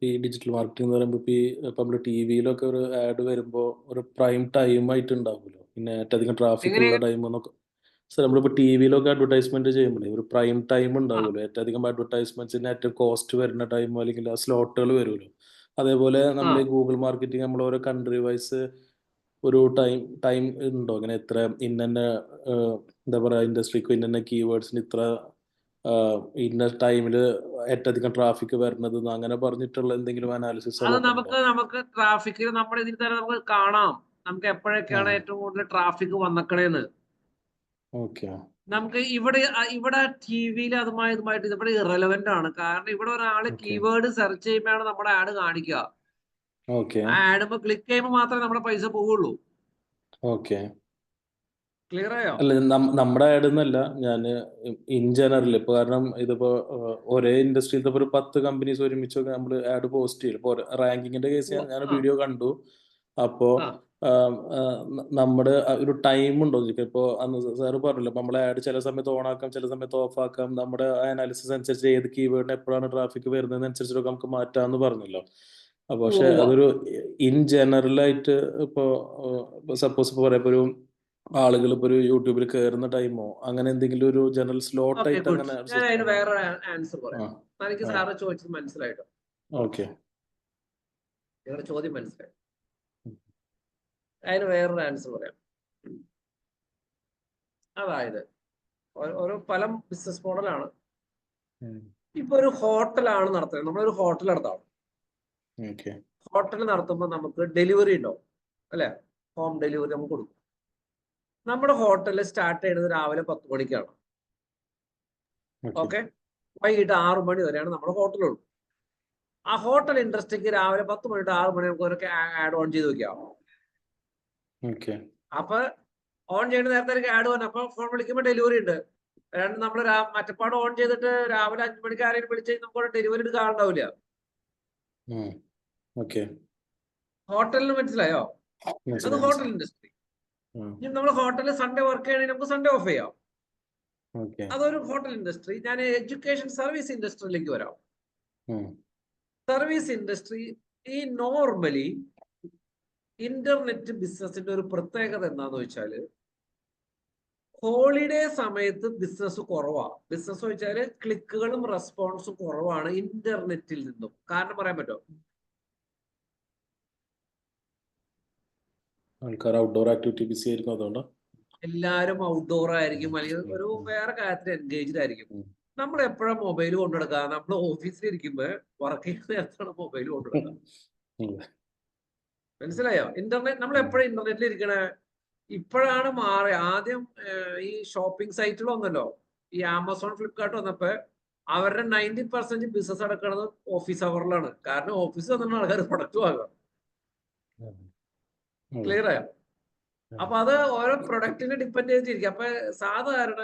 ഈ ഡിജിറ്റൽ മാർക്കറ്റിംഗ് എന്ന് പറയുമ്പോൾ ഇപ്പം നമ്മൾ ടി വിയിലൊക്കെ ഒരു ആഡ് വരുമ്പോൾ ഒരു പ്രൈം ടൈം ആയിട്ട് ഉണ്ടാവുമല്ലോ, പിന്നെ ഏറ്റവും അധികം ട്രാഫിക് ഉള്ള ടൈം എന്നൊക്കെ. സാർ നമ്മളിപ്പോൾ ടി വിയിലൊക്കെ അഡ്വർടൈസ്മെന്റ് ചെയ്യുമ്പോഴേ ഒരു പ്രൈം ടൈം ഉണ്ടാവുമല്ലോ, ഏറ്റവും അധികം അഡ്വർടൈസ്മെന്റ്സിന് ഏറ്റവും കോസ്റ്റ് വരുന്ന ടൈമോ അല്ലെങ്കിൽ ആ സ്ലോട്ടുകൾ വരുമല്ലോ. അതേപോലെ നമ്മൾ ഈ ഗൂഗിൾ മാർക്കറ്റിംഗ് നമ്മൾ ഓരോ കൺട്രി വൈസ് ഒരു ടൈം ഉണ്ടോ? അങ്ങനെ എത്ര ഇന്ന എന്താ പറയുക ഇൻഡസ്ട്രിക്ക് ഇന്ന കീവേഡ്സിന് ഇത്ര ഇന്ന ടൈമില് ഏറ്റവും അധികം ട്രാഫിക് വരുന്നത് അങ്ങനെ പറഞ്ഞിട്ടുള്ള എന്തെങ്കിലും അനാലിസിസ്? അത് നമുക്ക് ട്രാഫിക്കിൽ നമ്മുടെ ഇതിൽ തന്നെ നമുക്ക് കാണാം, നമുക്ക് എപ്പോഴൊക്കെയാണ് ഏറ്റവും കൂടുതൽ ട്രാഫിക് വന്നേക്കണേന്ന്. ഓക്കെ. നമുക്ക് ഇവിടെ ടി വിയിൽ ഇതുമായിട്ട് ഇവിടെ ഇറലവന്റ് ആണ്. കാരണം ഇവിടെ ഒരാള് കീവേഡ് സെർച്ച് ചെയ്യുമ്പോഴാണ് നമ്മുടെ ആഡ് കാണിക്കുക. ആ ആഡ് ക്ലിക്ക് ചെയ്യുമ്പോൾ മാത്രമേ നമ്മുടെ പൈസ പോവുള്ളൂ. ക്ലിയർ ആയോ? അല്ല, നമ്മുടെ ആഡ് എന്നല്ല, ഞാൻ ഇൻ ജനറൽ ഇപ്പൊ, കാരണം ഇതിപ്പോ ഒരേ ഇൻഡസ്ട്രിയിൽ ഒരു 10 കമ്പനീസ് ഒരുമിച്ചൊക്കെ നമ്മൾ ആഡ് പോസ്റ്റ് ചെയ്യും. ഇപ്പൊ റാങ്കിങ്ങിന്റെ കേസ് ഞാൻ വീഡിയോ കണ്ടു. അപ്പോ നമ്മുടെ ഒരു ടൈം ഉണ്ടോ? ഇപ്പൊ അന്ന് സാറ് പറഞ്ഞല്ലോ നമ്മളെ ആഡ് ചില സമയത്ത് ഓൺ ആക്കാം, ചില സമയത്ത് ഓഫ് ആക്കാം. നമ്മുടെ അനാലിസിസ് അനുസരിച്ച് ഏത് കീവേഡിന് എപ്പോഴാണ് ട്രാഫിക് വരുന്നതിനനുസരിച്ചൊക്കെ നമുക്ക് മാറ്റാന്ന് പറഞ്ഞല്ലോ. അപ്പൊ പക്ഷെ അതൊരു ഇൻ ജനറൽ ആയിട്ട് ഇപ്പൊ സപ്പോസ് ഇപ്പൊ പറയാം, ഒരു ആളുകൾ ഇപ്പൊ ഒരു യൂട്യൂബിൽ കയറുന്ന ടൈമോ അങ്ങനെ എന്തെങ്കിലും ഒരു ജനറൽ സ്ലോട്ട് ആയിട്ട് അങ്ങനെ? ഞാൻ അതിന് വേറെ ആൻസർ പറയാം. എനിക്ക് സാറ് ചോദിച്ചത് മനസ്സിലായിട്ടോ? ഓക്കെ, നിങ്ങളുടെ ചോദ്യം മനസ്സിലായി. അതിന് വേറൊരു ആൻസർ പറയാം. അതായത് പല ബിസിനസ് മോഡലാണ്. ഇപ്പൊ ഒരു ഹോട്ടലാണ് നടത്തുന്നത്. നമ്മളൊരു ഹോട്ടൽ നടത്താം. ഹോട്ടൽ നടത്തുമ്പോൾ നമുക്ക് ഡെലിവറി ഉണ്ടാവും അല്ലെ? ഹോം ഡെലിവറി നമുക്ക് കൊടുക്കും. നമ്മുടെ ഹോട്ടലിൽ സ്റ്റാർട്ട് ചെയ്യുന്നത് രാവിലെ 10 മണിക്കാണ്. ഓക്കെ, വൈകിട്ട് 6 മണി വരെയാണ് നമ്മുടെ ഹോട്ടലുള്ളൂ. ആ ഹോട്ടൽ ഇൻഡസ്ട്രിക്ക് രാവിലെ 10 മണി to 6 മണി നമുക്ക് ഒരു ആഡ് ഓൺ ചെയ്ത് വെക്കാം. അപ്പൊ ഓൺ ചെയ്യേണ്ട നേരത്തെ ആഡ് വന്നു. അപ്പൊ ഫോൺ വിളിക്കുമ്പോൾ ഡെലിവറി ഉണ്ട്. നമ്മൾ മറ്റപ്പാട് ഓൺ ചെയ്തിട്ട് രാവിലെ 5 മണിക്ക് ആരെയും വിളിച്ച് നമുക്ക് ഡെലിവറി എടുക്കാൻ ആളുണ്ടാവില്ല. ഹോട്ടലിന് മനസ്സിലായോ? അത് ഹോട്ടൽ ഇൻഡസ്ട്രി. നമ്മൾ ഹോട്ടലിൽ സൺഡേ വർക്ക് ചെയ്യണമെങ്കിൽ നമുക്ക് സൺഡേ ഓഫ് ചെയ്യാം. അതൊരു ഹോട്ടൽ ഇൻഡസ്ട്രി. ഞാൻ എഡ്യൂക്കേഷൻ സർവീസ് ഇൻഡസ്ട്രിയിലേക്ക് വരാം. സർവീസ് ഇൻഡസ്ട്രി ഈ നോർമലി ഇന്റർനെറ്റ് ബിസിനസിന്റെ ഒരു പ്രത്യേകത എന്താന്ന് വെച്ചാല് ഹോളിഡേ സമയത്ത് ബിസിനസ് കുറവാണ്. ബിസിനസ് വെച്ചാല് ക്ലിക്കുകളും റെസ്പോൺസും കുറവാണ് ഇന്റർനെറ്റിൽ നിന്നും. കാരണം പറയാൻ പറ്റുമോ? ആൾക്കാർ ഔട്ട്ഡോർ ആക്ടിവിറ്റി ബിസി ആയിരിക്കും, അതുകൊണ്ട് എല്ലാവരും ഔട്ട്ഡോർ ആയിരിക്കും, അല്ലെങ്കിൽ ഒരു വേറെ കാര്യത്തിൽ എൻഗേജ്ഡ് ആയിരിക്കും. നമ്മൾ എപ്പോഴും മൊബൈൽ കൊണ്ടുനടക്കുക. നമ്മൾ ഓഫീസിൽ ഇരിക്കുമ്പോ വർക്ക് ചെയ്യുന്ന നേരത്താണ് മൊബൈൽ കൊണ്ടുനടക്കുക. മനസ്സിലായോ? ഇന്റർനെറ്റ് നമ്മൾ എപ്പോഴും ഇന്റർനെറ്റിൽ ഇരിക്കണേ. ഇപ്പോഴാണ് മാറി. ആദ്യം ഈ ഷോപ്പിംഗ് സൈറ്റുകൾ വന്നല്ലോ, ഈ ആമസോൺ ഫ്ലിപ്കാർട്ട് വന്നപ്പോ അവരുടെ 90% ബിസിനസ് നടക്കുന്നത് ഓഫീസ് അവറിലാണ്. കാരണം ഓഫീസിൽ വന്നിട്ട് ആൾക്കാർ പ്രൊഡക്റ്റ് വാങ്ങാം. ക്ലിയർ ആയോ? അപ്പൊ അത് ഓരോ പ്രൊഡക്റ്റിനെ ഡിപ്പെൻഡ് ചെയ്തിരിക്കും. അപ്പൊ സാധാരണ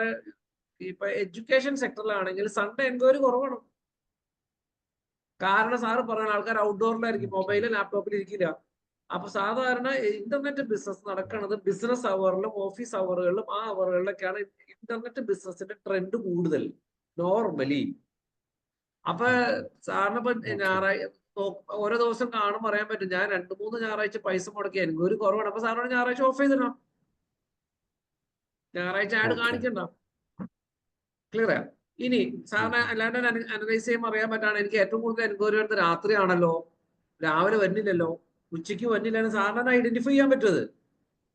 ഇപ്പൊ എഡ്യൂക്കേഷൻ സെക്ടറിലാണെങ്കിൽ സൺഡേ എൻക്വയറി കുറവാണ്. കാരണം സാറ് പറഞ്ഞ ആൾക്കാർ ഔട്ട്ഡോറിലായിരിക്കും, മൊബൈലും ലാപ്ടോപ്പിൽ ഇരിക്കില്ല. അപ്പൊ സാധാരണ ഇന്റർനെറ്റ് ബിസിനസ് നടക്കുന്നത് ബിസിനസ് അവറിലും ഓഫീസ് അവറുകളിലും ആ അവറുകളിലൊക്കെയാണ് ഇന്റർനെറ്റ് ബിസിനസിന്റെ ട്രെൻഡ് കൂടുതൽ നോർമലി. അപ്പൊ സാറിന് ഇപ്പൊ ഓരോ ദിവസം കാണുമ്പോൾ അറിയാൻ പറ്റും. ഞാൻ 2-3 ഞായറാഴ്ച പൈസ മുടക്കി എൻക്വയറി കുറവാണ്. അപ്പൊ സാറിനോട് ഞായറാഴ്ച ഓഫ് ചെയ്തിടണം, ഞായറാഴ്ച ആഡ് കാണിക്കണ്ട. ക്ലിയർ ആ? ഇനി സാറിന് അല്ലാണ്ട് അനലൈസ് ചെയ്യുമ്പോൾ അറിയാൻ പറ്റാണ് എനിക്ക് ഏറ്റവും കൂടുതൽ എൻക്വയറി വരുന്നത് രാത്രിയാണല്ലോ, രാവിലെ വരുന്നില്ലല്ലോ, ഉച്ചയ്ക്ക് വരുന്നില്ല. സാറിന് ഐഡന്റിഫൈ ചെയ്യാൻ പറ്റുന്നത്.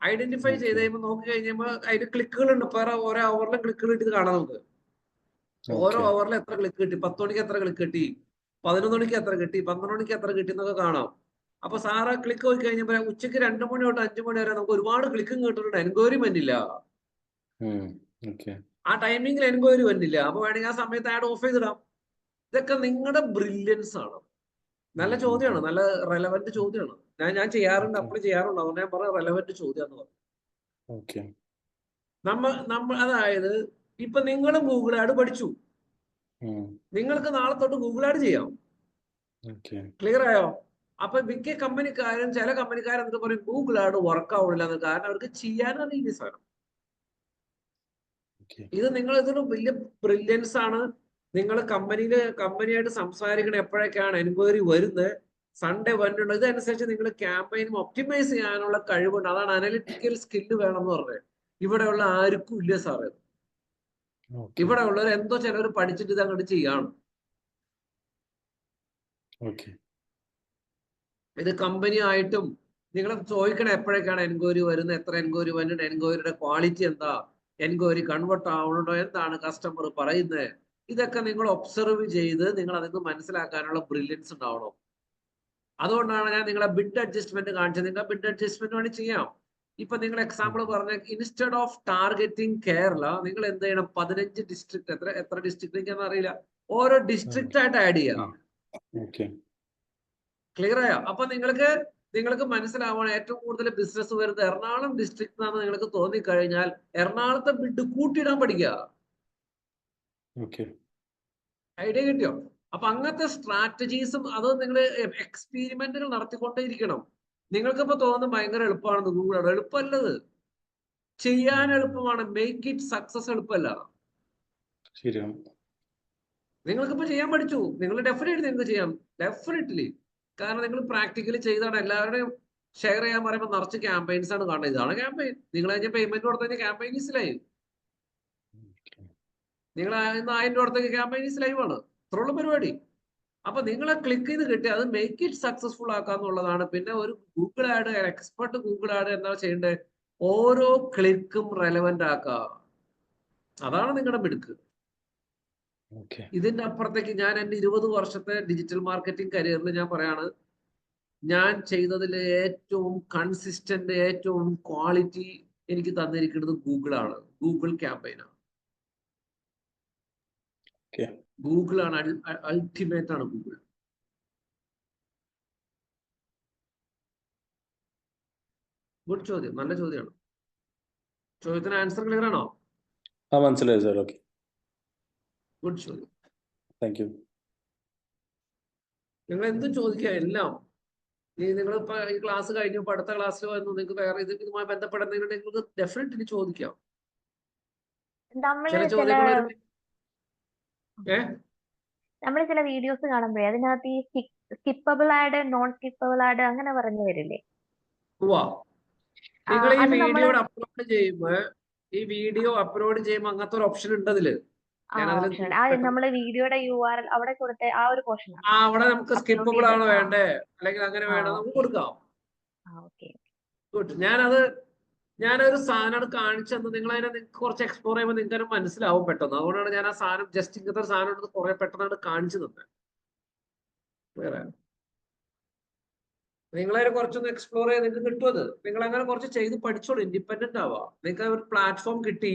ഐഡന്റിഫൈ ചെയ്ത് കഴിയുമ്പോൾ നോക്കി കഴിഞ്ഞപ്പോൾ അതിന് ക്ലിക്കുകളുണ്ട്. ഓരോ അവറിലും ക്ലിക്കുകൾ ഇട്ട് കാണാം. നമുക്ക് ഓരോ അവറിൽ എത്ര ക്ലിക്ക് കിട്ടി, 10 മണിക്ക് എത്ര ക്ലിക്ക് കിട്ടി, 11 മണിക്ക് എത്ര കിട്ടി, 12 മണിക്ക് എത്ര കിട്ടി എന്നൊക്കെ കാണാം. അപ്പൊ സാറ് ക്ലിക്ക് പോയി കഴിഞ്ഞപ്പോൾ ഉച്ചയ്ക്ക് 2 മണി തൊട്ട് 5 മണി വരെ നമുക്ക് ഒരുപാട് ക്ലിക്കും കിട്ടുന്നുണ്ട്, എൻക്വയറി വന്നില്ല. ഓക്കെ. ആ ടൈമിങ്ങിൽ എൻക്വയറി വന്നില്ല. അപ്പൊ വേണമെങ്കിൽ ആ സമയത്ത് ആഡ് ഓഫ് ചെയ്തിടാം. ഇതൊക്കെ നിങ്ങളുടെ ബ്രില്യൻസ് ആണ്. നല്ല ചോദ്യമാണ്, നല്ല റെലവെന്റ് ചോദ്യമാണ്. ഞാൻ ചെയ്യാറുണ്ട്, അപ്ലൈ ചെയ്യാറുണ്ട്. അതുകൊണ്ട് ഞാൻ പറഞ്ഞ റെലവെന്റ് ചോദ്യം എന്ന് പറഞ്ഞു. ഓക്കെ. നമ്മൾ അതായത് ഇപ്പൊ നിങ്ങളും ഗൂഗിൾ ആഡ് പഠിച്ചു, നിങ്ങൾക്ക് നാളെ തൊട്ട് ഗൂഗിൾ ആഡ് ചെയ്യാം. ക്ലിയർ ആയോ? അപ്പൊ മിക്ക കമ്പനിക്കാരും, ചില കമ്പനിക്കാരും എന്നിട്ട് പറയും ഗൂഗിൾ ആഡ് വർക്ക് ആവില്ല എന്ന്. കാരണം അവർക്ക് ചെയ്യാനറിയില്ല സാധനം. ഇത് നിങ്ങൾ ഇതൊരു വലിയ ബ്രില്യൻസ് ആണ്. നിങ്ങൾ കമ്പനിയായിട്ട് സംസാരിക്കണം എപ്പോഴൊക്കെയാണ് എൻക്വയറി വരുന്നത്, സൺഡേ വന്നിട്ടുണ്ട്. ഇതനുസരിച്ച് നിങ്ങൾ ക്യാമ്പയിനും ഒപ്റ്റിമൈസ് ചെയ്യാനുള്ള കഴിവുണ്ട്. അതാണ് അനലിറ്റിക്കൽ സ്കില്ല് വേണം എന്ന് പറഞ്ഞത്. ഇവിടെയുള്ള ആർക്കും ഇല്ല സാറേ. ഇവിടെ ഉള്ളവർ എന്തോ ചിലവർ പഠിച്ചിട്ട് ഇത് അങ്ങോട്ട് ചെയ്യാണ്. ഇത് കമ്പനി ആയിട്ടും നിങ്ങൾ ചോദിക്കണം എപ്പോഴൊക്കെയാണ് എൻക്വയറി വരുന്നത്, എത്ര എൻക്വയറി വന്നിട്ട്, എൻക്വയറിയുടെ ക്വാളിറ്റി എന്താ, എൻക്വയറി കൺവേർട്ട് ആവണോ, എന്താണ് കസ്റ്റമർ പറയുന്നത്. ഇതൊക്കെ നിങ്ങൾ ഒബ്സർവ് ചെയ്ത് നിങ്ങൾ അതിന് മനസ്സിലാക്കാനുള്ള ബ്രില്യൻസ് ഉണ്ടാവണം. അതുകൊണ്ടാണ് ഞാൻ നിങ്ങളെ ബിഡ് അഡ്ജസ്റ്റ്മെന്റ് കാണിച്ചത്. നിങ്ങൾ ബിഡ് അഡ്ജസ്റ്റ്മെന്റ് വേണ്ടി ചെയ്യാം. ഇപ്പൊ നിങ്ങൾ എക്സാമ്പിൾ പറഞ്ഞ ഇൻസ്റ്റെഡ് ഓഫ് ടാർഗറ്റിംഗ് കേരള, നിങ്ങൾ എന്ത് ചെയ്യണം, 15 ഡിസ്ട്രിക്ട്, എത്ര ഡിസ്ട്രിക്ട് എനിക്കെന്ന് അറിയില്ല, ഓരോ ഡിസ്ട്രിക്റ്റ് ആയിട്ട് ആഡ് ചെയ്യാം. ക്ലിയർ ആയോ? അപ്പൊ നിങ്ങൾക്ക് മനസ്സിലാവണം ഏറ്റവും കൂടുതൽ ബിസിനസ് വരുന്നത് എറണാകുളം ഡിസ്ട്രിക്ട് ആണെന്ന് നിങ്ങൾക്ക് തോന്നിക്കഴിഞ്ഞാൽ എറണാകുളത്തെ ബിഡ് കൂട്ടിയിടാൻ പഠിക്കുക. ഐഡിയ കിട്ടിയോ? അപ്പൊ അങ്ങനത്തെ സ്ട്രാറ്റജീസും അത് നിങ്ങൾ എക്സ്പെരിമെന്റുകൾ നടത്തിക്കൊണ്ടേയിരിക്കണം. നിങ്ങൾക്കിപ്പോ തോന്നുന്നത് ഭയങ്കര എളുപ്പമാണെന്ന് ഗൂഗിൾ ആഡ്. എളുപ്പമല്ലത്. ചെയ്യാൻ എളുപ്പമാണ്, മേക്ക് ഇറ്റ് സക്സസ് എളുപ്പമല്ല. നിങ്ങൾക്കിപ്പോ ചെയ്യാൻ പഠിച്ചു, നിങ്ങൾ ഡെഫിനറ്റ്ലി നിങ്ങൾക്ക് ചെയ്യാം, ഡെഫിനറ്റ്ലി. കാരണം നിങ്ങൾ പ്രാക്ടിക്കലി ചെയ്താണ്. എല്ലാവരുടെയും ഷെയർ ചെയ്യാൻ പറയുമ്പോൾ നിറച്ച് ക്യാമ്പയിൻസ് ആണ് കാണുന്നത്. ഇതാണ് ക്യാമ്പയിൻ. നിങ്ങൾ അതിന്റെ പേയ്മെന്റ് കൊടുത്തു കഴിഞ്ഞാൽ ക്യാമ്പയിൻ ഈസ് ലൈവ്. നിങ്ങൾ 1000 രൂപ കൊടുത്തേക്ക് ക്യാമ്പയിൻ ഈസ് ലൈവ് ആണ്. ഇത്രയുള്ള പരിപാടി. അപ്പൊ നിങ്ങളെ ക്ലിക്ക് ചെയ്ത് കിട്ടി അത് മേക്ക് ഇറ്റ് സക്സസ്ഫുൾ ആക്കാന്നുള്ളതാണ്. പിന്നെ ഒരു Google add, expert Google add എന്താ ചെയ്യേണ്ടത്, ഓരോ ക്ലിക്കും റെലവെന്റ് ആക്കുക. അതാണ് നിങ്ങളുടെ മിടുക്ക്. ഇതിന്റെ അപ്പുറത്തേക്ക് ഞാൻ എൻ്റെ 20 വർഷത്തെ ഡിജിറ്റൽ മാർക്കറ്റിംഗ് കരിയറിൽ ഞാൻ പറയാണ്, ഞാൻ ചെയ്തതിൽ ഏറ്റവും കൺസിസ്റ്റന്റ്, ഏറ്റവും ക്വാളിറ്റി എനിക്ക് തന്നിരിക്കുന്നത് ഗൂഗിളാണ്. ഗൂഗിൾ ക്യാമ്പയിനാണ്. ഗൂഗിളാണ് അൾട്ടിമേറ്റ് ആണ് ഗൂഗിൾ. ഗുഡ് ചോദ്യം, നല്ല ചോദ്യമാണ്. ചോദ്യത്തിന് ആൻസർ ക്ലിയർ ആണോ? മനസ്സിലായി സാർ. ഓക്കെ, ഗുഡ് ചോദ്യം. Thank you. നിങ്ങൾ എന്തും ചോദിക്കുക, എല്ലാം. നിങ്ങൾ ഇപ്പൊ ഈ ക്ലാസ് കഴിഞ്ഞു, ഇപ്പൊ അടുത്ത ക്ലാസ്സിൽ വന്നു, നിങ്ങൾക്ക് വേറെ ഇതുമായി ബന്ധപ്പെടുന്നെങ്കിൽ നിങ്ങൾക്ക് ഡെഫിനറ്റ്ലി ചോദിക്കാം. ചില ചോദ്യങ്ങൾ നമ്മൾ ചില വീഡിയോസ് കാണുമ്പോഴേ അതിനകത്ത് ഈ skippable add, non skippable add അങ്ങനെ പറഞ്ഞു വരില്ലേ? നിങ്ങൾ ഈ വീഡിയോ അപ്ലോഡ് ചെയ്യുമ്പോൾ അങ്ങനത്തെ ഒരു ഓപ്ഷൻ ഉണ്ട് അതില്. നമ്മള് വീഡിയോയുടെ URL അവിടെ കൊടുത്ത ആ ഒരു പോർഷൻ അവിടെ നമുക്ക് സ്കിപ്പബിൾ ആണ് വേണ്ടേ, അല്ലെങ്കിൽ അങ്ങനെ വേണം, നമുക്ക് കൊടുക്കാം. ഗുഡ്. ഞാനൊരു സാധനം കാണിച്ചെന്ന് നിങ്ങൾ അതിനെ കുറച്ച് എക്സ്പ്ലോർ ചെയ്യുമ്പോൾ നിങ്ങൾക്ക് മനസ്സിലാവും പെട്ടെന്ന്. അതുകൊണ്ടാണ് ഞാൻ ആ സാധനം ജസ്റ്റ് ഇങ്ങനത്തെ ഒരു സാധനം എടുത്ത് കുറെ പെട്ടെന്ന് കാണിച്ചു തന്നെ. വേറെ നിങ്ങളതിനെ കുറച്ചൊന്ന് എക്സ്പ്ലോർ ചെയ്ത് നിങ്ങൾക്ക് കിട്ടുമത്. നിങ്ങൾ അങ്ങനെ കുറച്ച് ചെയ്ത് പഠിച്ചോളൂ, ഇൻഡിപെൻഡന്റ് ആവാം. നിങ്ങൾക്ക് ഒരു പ്ലാറ്റ്ഫോം കിട്ടി,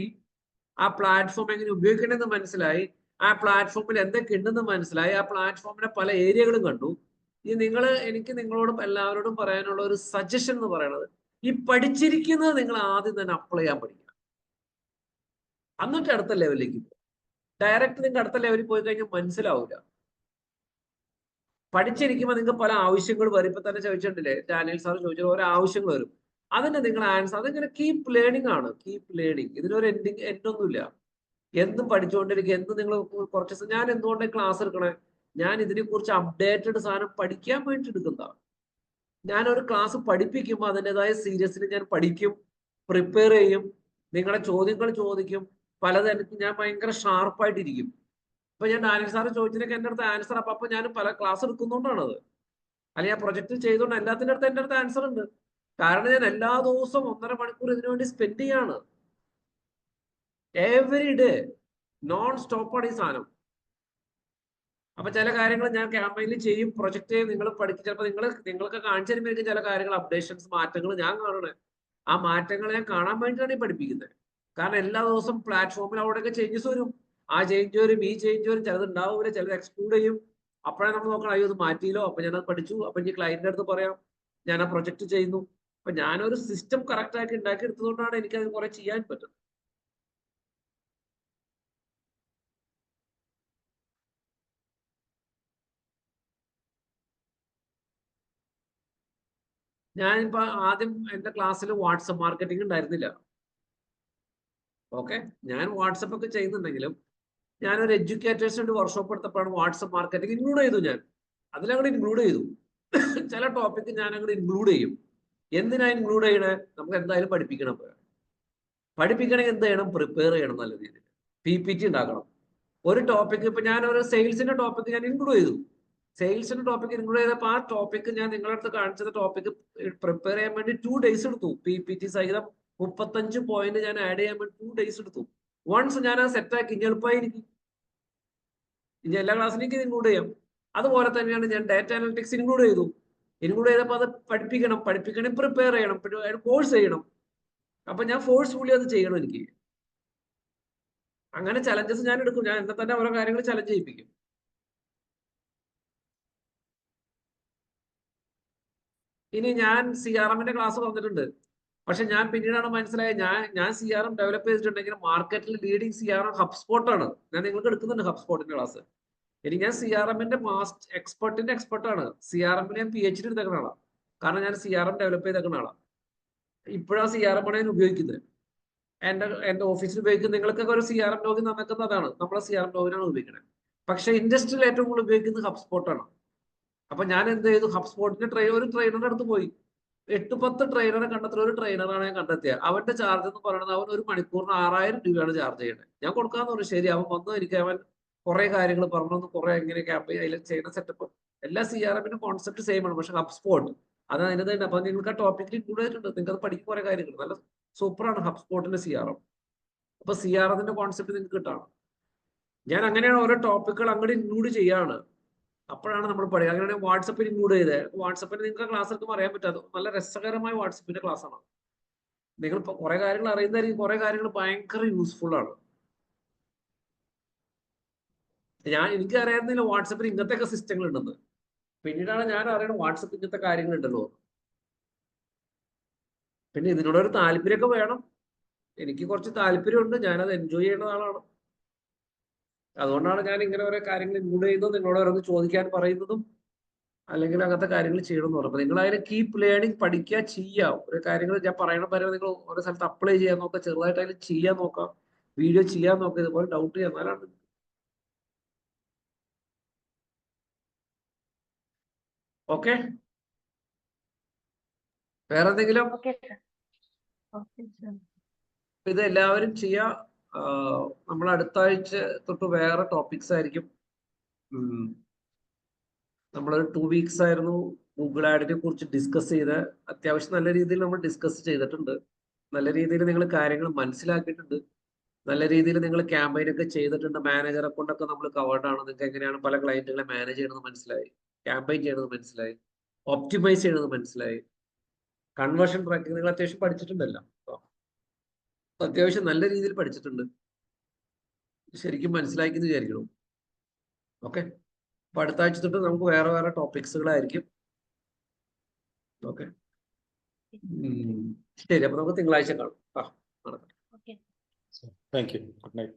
ആ പ്ലാറ്റ്ഫോം എങ്ങനെ ഉപയോഗിക്കണമെന്ന് മനസ്സിലായി, ആ പ്ലാറ്റ്ഫോമിൽ എന്തൊക്കെ ഉണ്ടെന്ന് മനസ്സിലായി, ആ പ്ലാറ്റ്ഫോമിന്റെ പല ഏരിയകളും കണ്ടു. എനിക്ക് നിങ്ങളോടും എല്ലാവരോടും പറയാനുള്ള ഒരു സജഷൻ എന്ന് പറയുന്നത്, ഈ പഠിച്ചിരിക്കുന്നത് നിങ്ങൾ ആദ്യം തന്നെ അപ്ലൈ ചെയ്യാൻ പഠിക്കുക. എന്നിട്ട് അടുത്ത ലെവലിലേക്ക് പോകും. ഡയറക്റ്റ് നിങ്ങൾക്ക് അടുത്ത ലെവലിൽ പോയി കഴിഞ്ഞാൽ മനസ്സിലാവില്ല. പഠിച്ചിരിക്കുമ്പോൾ നിങ്ങൾക്ക് പല ആവശ്യങ്ങൾ വരും. ഇപ്പൊ തന്നെ ചോദിച്ചിട്ടില്ലേ, ഡാനിയൽ സാർ ചോദിച്ചാൽ ഓരോ ആവശ്യങ്ങൾ വരും. അതിന്റെ നിങ്ങൾ ആൻസർ, അതിങ്ങനെ കീപ് ലേണിംഗ് ആണ്. Keep learning. ഇതിനൊരു എൻഡൊന്നുമില്ല. എന്തും പഠിച്ചുകൊണ്ടിരിക്കുക. എന്തും നിങ്ങൾ കുറച്ച്, ഞാൻ എന്തുകൊണ്ടാണ് ക്ലാസ് എടുക്കണേ, ഞാൻ ഇതിനെ കുറിച്ച് അപ്ഡേറ്റഡ് സാധനം പഠിക്കാൻ വേണ്ടി എടുക്കുന്നതാണ്. ഞാനൊരു ക്ലാസ് പഠിപ്പിക്കുമ്പോൾ അതിൻ്റെതായ സീരിയസ്ലി ഞാൻ പഠിക്കും, പ്രിപ്പയർ ചെയ്യും, നിങ്ങളെ ചോദ്യങ്ങൾ ചോദിക്കും, പലതരത്തിൽ ഞാൻ ഭയങ്കര ഷാർപ്പായിട്ടിരിക്കും. ഇപ്പൊ ഞാൻ ഡാനിയൽ സാറ് ചോദിച്ചതിനൊക്കെ എൻ്റെ അടുത്ത് ആൻസർ. അപ്പൊ ഞാൻ പല ക്ലാസ് എടുക്കുന്നതുകൊണ്ടാണത്, അല്ലെങ്കിൽ ആ പ്രൊജക്ട് ചെയ്തുകൊണ്ട് എല്ലാത്തിൻ്റെ അടുത്ത് എൻ്റെ അടുത്ത് ആൻസർ ഉണ്ട്. കാരണം ഞാൻ എല്ലാ ദിവസവും 1.5 മണിക്കൂർ ഇതിനു വേണ്ടി സ്പെൻഡ് ചെയ്യാണ്. എവറി ഡേ നോൺ സ്റ്റോപ്പാണ് ഈ സാധനം. അപ്പൊ ചില കാര്യങ്ങൾ ഞാൻ ക്യാമ്പയിനിൽ ചെയ്യും, പ്രൊജക്ട് ചെയ്യും, നിങ്ങൾ പഠിക്കും. ചിലപ്പോൾ നിങ്ങൾക്ക് കാണിച്ചു തരുമ്പോഴേക്കും ചില കാര്യങ്ങൾ അപ്ഡേഷൻസ്, മാറ്റങ്ങൾ ഞാൻ കാണണേ. ആ മാറ്റങ്ങൾ ഞാൻ കാണാൻ വേണ്ടിയിട്ടാണ് ഈ പഠിപ്പിക്കുന്നത്. കാരണം എല്ലാ ദിവസവും പ്ലാറ്റ്ഫോമിൽ അവിടെയൊക്കെ ചേഞ്ചസ് വരും. ആ ചേഞ്ച് വരും, ഈ ചേഞ്ച് വരും, ചിലത് ഉണ്ടാവില്ല, ചിലത് എക്സ്ക്ലൂഡ് ചെയ്യും. അപ്പോഴേ നമ്മൾ നോക്കണം, അയ്യോ ഇത് മാറ്റിയില്ലോ, അപ്പൊ ഞാനത് പഠിച്ചു, അപ്പൊ എനിക്ക് ക്ലയന്റിന്റെ അടുത്ത് പറയാം ഞാൻ ആ പ്രൊജക്ട് ചെയ്യുന്നു. അപ്പൊ ഞാനൊരു സിസ്റ്റം കറക്റ്റ് ആക്കി ഉണ്ടാക്കിയെടുത്തതുകൊണ്ടാണ് എനിക്ക് അത് കുറെ ചെയ്യാൻ പറ്റുന്നത്. ഞാനിപ്പോ ആദ്യം എന്റെ ക്ലാസ്സിൽ വാട്സപ്പ് മാർക്കറ്റിംഗ് ഉണ്ടായിരുന്നില്ല. ഓക്കെ, ഞാൻ വാട്സപ്പ് ഒക്കെ ചെയ്യുന്നുണ്ടെങ്കിലും ഞാനൊരു എഡ്യൂക്കേറ്റേഴ്സിന്റെ വർക്ക്ഷോപ്പ് എടുത്തപ്പോഴാണ് വാട്സപ്പ് മാർക്കറ്റിംഗ് ഇൻക്ലൂഡ് ചെയ്തു. ഞാൻ അതിലങ്ങോട്ട് ഇൻക്ലൂഡ് ചെയ്തു. ചില ടോപ്പിക്ക് ഞാൻ അങ്ങോട്ട് ഇൻക്ലൂഡ് ചെയ്യും. എന്തിനാ ഇൻക്ലൂഡ് ചെയ്യണേ? നമുക്ക് എന്തായാലും പഠിപ്പിക്കണം. പഠിപ്പിക്കണമെങ്കിൽ എന്ത് ചെയ്യണം? പ്രിപ്പയർ ചെയ്യണം നല്ല രീതിയിൽ. PPT ഉണ്ടാക്കണം. ഒരു ടോപ്പിക്ക് ഇപ്പൊ ഞാൻ ഒരു സെയിൽസിന്റെ ടോപ്പിക്ക് ഞാൻ ഇൻക്ലൂഡ് ചെയ്തു. സെയിൽസിന്റെ ടോപ്പിക്ക് ഇൻക്ലൂഡ് ചെയ്തപ്പോൾ ആ ടോപ്പിക്ക് ഞാൻ നിങ്ങളുടെ അടുത്ത് കാണിച്ചത് ടോപ്പിക്ക് പ്രിപ്പയർ ചെയ്യാൻ വേണ്ടി 2 days എടുത്തു. PPT സഹിതം 35 പോയിന്റ് ഞാൻ ആഡ് ചെയ്യാൻ വേണ്ടി 2 days എടുത്തു. വൺസ് ഞാൻ അത് സെറ്റാക്കി ഇനി എളുപ്പമായിരിക്കും. ഇനി എല്ലാ ക്ലാസ്സിലേക്ക് ഇൻക്ലൂഡ് ചെയ്യാം. അതുപോലെ തന്നെയാണ് ഞാൻ ഡാറ്റ അനലിറ്റിക്സ് ഇൻക്ലൂഡ് ചെയ്തു. ഇൻക്ലൂഡ് ചെയ്തപ്പോൾ അത് പഠിപ്പിക്കണം, പ്രിപ്പയർ ചെയ്യണം, കോഴ്സ് ചെയ്യണം. അപ്പൊ ഞാൻ ഫോഴ്സ്ഫുള്ളി അത് ചെയ്യണം. എനിക്ക് അങ്ങനെ ചലഞ്ചസ് ഞാൻ എടുക്കും. ഞാൻ എന്നെ തന്നെ ഓരോ കാര്യങ്ങൾ ചലഞ്ച് ചെയ്യിപ്പിക്കും. ഇനി ഞാൻ CRMന്റെ ക്ലാസ് വന്നിട്ടുണ്ട്. പക്ഷെ ഞാൻ പിന്നീടാണ് മനസ്സിലായത് ഞാൻ CRM ഡെവലപ്പ് ചെയ്തിട്ടുണ്ടെങ്കിൽ മാർക്കറ്റിൽ ലീഡിങ് CRM HubSpot ആണ്. ഞാൻ നിങ്ങൾക്ക് എടുക്കുന്നുണ്ട് HubSpotന്റെ ക്ലാസ്. ഇനി ഞാൻ CRMന്റെ എക്സ്പെർട്ടാണ്. CRMൽ ഞാൻ PhD എടുത്തേക്കുന്ന ആളാണ്. കാരണം ഞാൻ CRM ഡെവലപ്പ് ചെയ്തേക്കുന്ന ആളാണ്. ഇപ്പോഴാണ് CRM ആണ് ഞാൻ ഉപയോഗിക്കുന്നത്. എന്റെ ഓഫീസിൽ ഉപയോഗിക്കുന്ന നിങ്ങൾക്കൊക്കെ ഒരു CRM ലോഗിൻ നടക്കുന്നതാണ്. നമ്മളെ CRM ലോഗിനാണ് ഉപയോഗിക്കുന്നത്. പക്ഷെ ഇൻഡസ്ട്രിയിൽ ഏറ്റവും കൂടുതൽ ഉപയോഗിക്കുന്നത് HubSpot ആണ്. അപ്പൊ ഞാൻ എന്ത് ചെയ്തു? HubSpotന്റെ ഒരു ട്രെയിനറുടെ അടുത്ത് പോയി 8-10 ട്രെയിനറെ കണ്ടെത്തുന്ന ഒരു ട്രെയിനറാണ് ഞാൻ കണ്ടെത്തിയത്. അവന്റെ ചാർജ് എന്ന് പറയുന്നത് അവൻ ഒരു മണിക്കൂറിന് 6000 രൂപയാണ് ചാർജ് ചെയ്യുന്നത്. ഞാൻ കൊടുക്കാന്ന് പറഞ്ഞു. ശരി, അവൻ വന്നു. എനിക്ക് അവൻ കുറെ കാര്യങ്ങൾ പറഞ്ഞു, കുറെ എങ്ങനെ ക്യാമ്പയിൻ അതിൽ ചെയ്യുന്ന സെറ്റപ്പ്. എല്ലാ CRMന്റെ കോൺസെപ്റ്റ് സെയിം ആണ്. പക്ഷെ HubSpot അത് അതിന്റെ തന്നെ. അപ്പൊ നിങ്ങൾക്ക് ആ ടോപ്പിക്കിൽ ഇൻക്ലൂഡ് ചെയ്തിട്ടുണ്ട്. നിങ്ങൾക്ക് അത് പഠിക്കുന്ന കുറെ കാര്യങ്ങൾ നല്ല സൂപ്പറാണ് HubSpotന്റെ CRM. അപ്പൊ CRMന്റെ കോൺസെപ്റ്റ് നിങ്ങൾക്ക് കിട്ടാണ്. ഞാൻ അങ്ങനെയാണ് ഓരോ ടോപ്പിക്കുകൾ അങ്ങോട്ട് ഇൻക്ലൂഡ് ചെയ്യാണ്. അപ്പോഴാണ് നമ്മൾ പഠിക്കുക. അങ്ങനെയാണ് വാട്സപ്പിൽ ഇൻക്ലൂഡ് ചെയ്തത്. വാട്സപ്പിൽ നിങ്ങൾക്ക് ക്ലാസ് എടുക്കുമ്പോൾ അറിയാൻ പറ്റാതെ നല്ല രസകരമായ വാട്സപ്പിന്റെ ക്ലാസ് ആണ്. നിങ്ങൾ കുറെ കാര്യങ്ങൾ അറിയുന്നതായിരിക്കും. കുറെ കാര്യങ്ങൾ ഭയങ്കര യൂസ്ഫുൾ ആണ്. എനിക്ക് അറിയാവുന്നില്ല വാട്സപ്പിൽ ഇങ്ങനത്തെ സിസ്റ്റങ്ങൾ ഉണ്ടെന്ന്. പിന്നീടാണ് ഞാൻ അറിയണം വാട്സപ്പ് ഇങ്ങനത്തെ കാര്യങ്ങൾ ഉണ്ടല്ലോ. പിന്നെ ഇതിനോടൊരു താല്പര്യമൊക്കെ വേണം. എനിക്ക് കുറച്ച് താല്പര്യമുണ്ട്. ഞാനത് എൻജോയ് ചെയ്യുന്ന ആളാണ്. അതുകൊണ്ടാണ് ഞാൻ ഇങ്ങനെ ഓരോ കാര്യങ്ങൾ ഇൻക്ലൂഡ് ചെയ്യുന്നതും നിങ്ങളോട് ഓരോന്ന് ചോദിക്കാൻ പറയുന്നതും അല്ലെങ്കിൽ അങ്ങനത്തെ കാര്യങ്ങൾ ചെയ്യണമെന്ന് പറഞ്ഞു. നിങ്ങൾ അതിനെ കീപ് ലേണിംഗ്, പഠിക്കുക, ചെയ്യുക. ഓരോ കാര്യങ്ങൾ ഞാൻ പറയണ പോലെ നിങ്ങൾ ഓരോ സ്ഥലത്ത് അപ്ലൈ ചെയ്യാൻ നോക്കുക. ചെറുതായിട്ട് അതിൽ ചെയ്യാൻ നോക്കാം. വീഡിയോ ചെയ്യാൻ നോക്കുക. ഇതുപോലെ ഡൗട്ട് ചെയ്യാൻ. എന്നാലാണ് ഓക്കെ. വേറെ എന്തെങ്കിലും? ഇത് എല്ലാവരും ചെയ്യുക. നമ്മൾ അടുത്ത ആഴ്ച തൊട്ട് വേറെ ടോപ്പിക്സ് ആയിരിക്കും. നമ്മളൊരു 2 weeks ആയിരുന്നു ഗൂഗിൾ ആഡിനെ കുറിച്ച് ഡിസ്കസ് ചെയ്ത്. അത്യാവശ്യം നല്ല രീതിയിൽ നമ്മൾ ഡിസ്കസ് ചെയ്തിട്ടുണ്ട്. നല്ല രീതിയിൽ നിങ്ങൾ കാര്യങ്ങൾ മനസ്സിലാക്കിയിട്ടുണ്ട്. നല്ല രീതിയിൽ നിങ്ങൾ ക്യാമ്പയിനൊക്കെ ചെയ്തിട്ടുണ്ട്. മാനേജറെ കൊണ്ടൊക്കെ നമ്മൾ കവേർഡ് ആണ്. നിങ്ങൾക്ക് എങ്ങനെയാണ് പല ക്ലയന്റുകളെ മാനേജ് ചെയ്യണമെന്ന് മനസ്സിലായി. ക്യാമ്പയിൻ ചെയ്യണമെന്ന് മനസ്സിലായി. ഒപ്റ്റിമൈസ് ചെയ്യണമെന്ന് മനസ്സിലായി. കൺവേർഷൻ ട്രാക്കിംഗ് നിങ്ങൾ അത്യാവശ്യം പഠിച്ചിട്ടുണ്ടല്ലോ. അത്യാവശ്യം നല്ല രീതിയിൽ പഠിച്ചിട്ടുണ്ട്. ശരിക്കും മനസ്സിലാക്കിയെന്ന് വിചാരിക്കണം. ഓക്കെ. അപ്പൊ അടുത്ത ആഴ്ച തൊട്ട് നമുക്ക് വേറെ വേറെ ടോപ്പിക്സുകളായിരിക്കും. ഓക്കെ, ശരി. അപ്പൊ നമുക്ക് തിങ്കളാഴ്ച കാണാം. നടക്കട്ടെ. Thank you. Good night.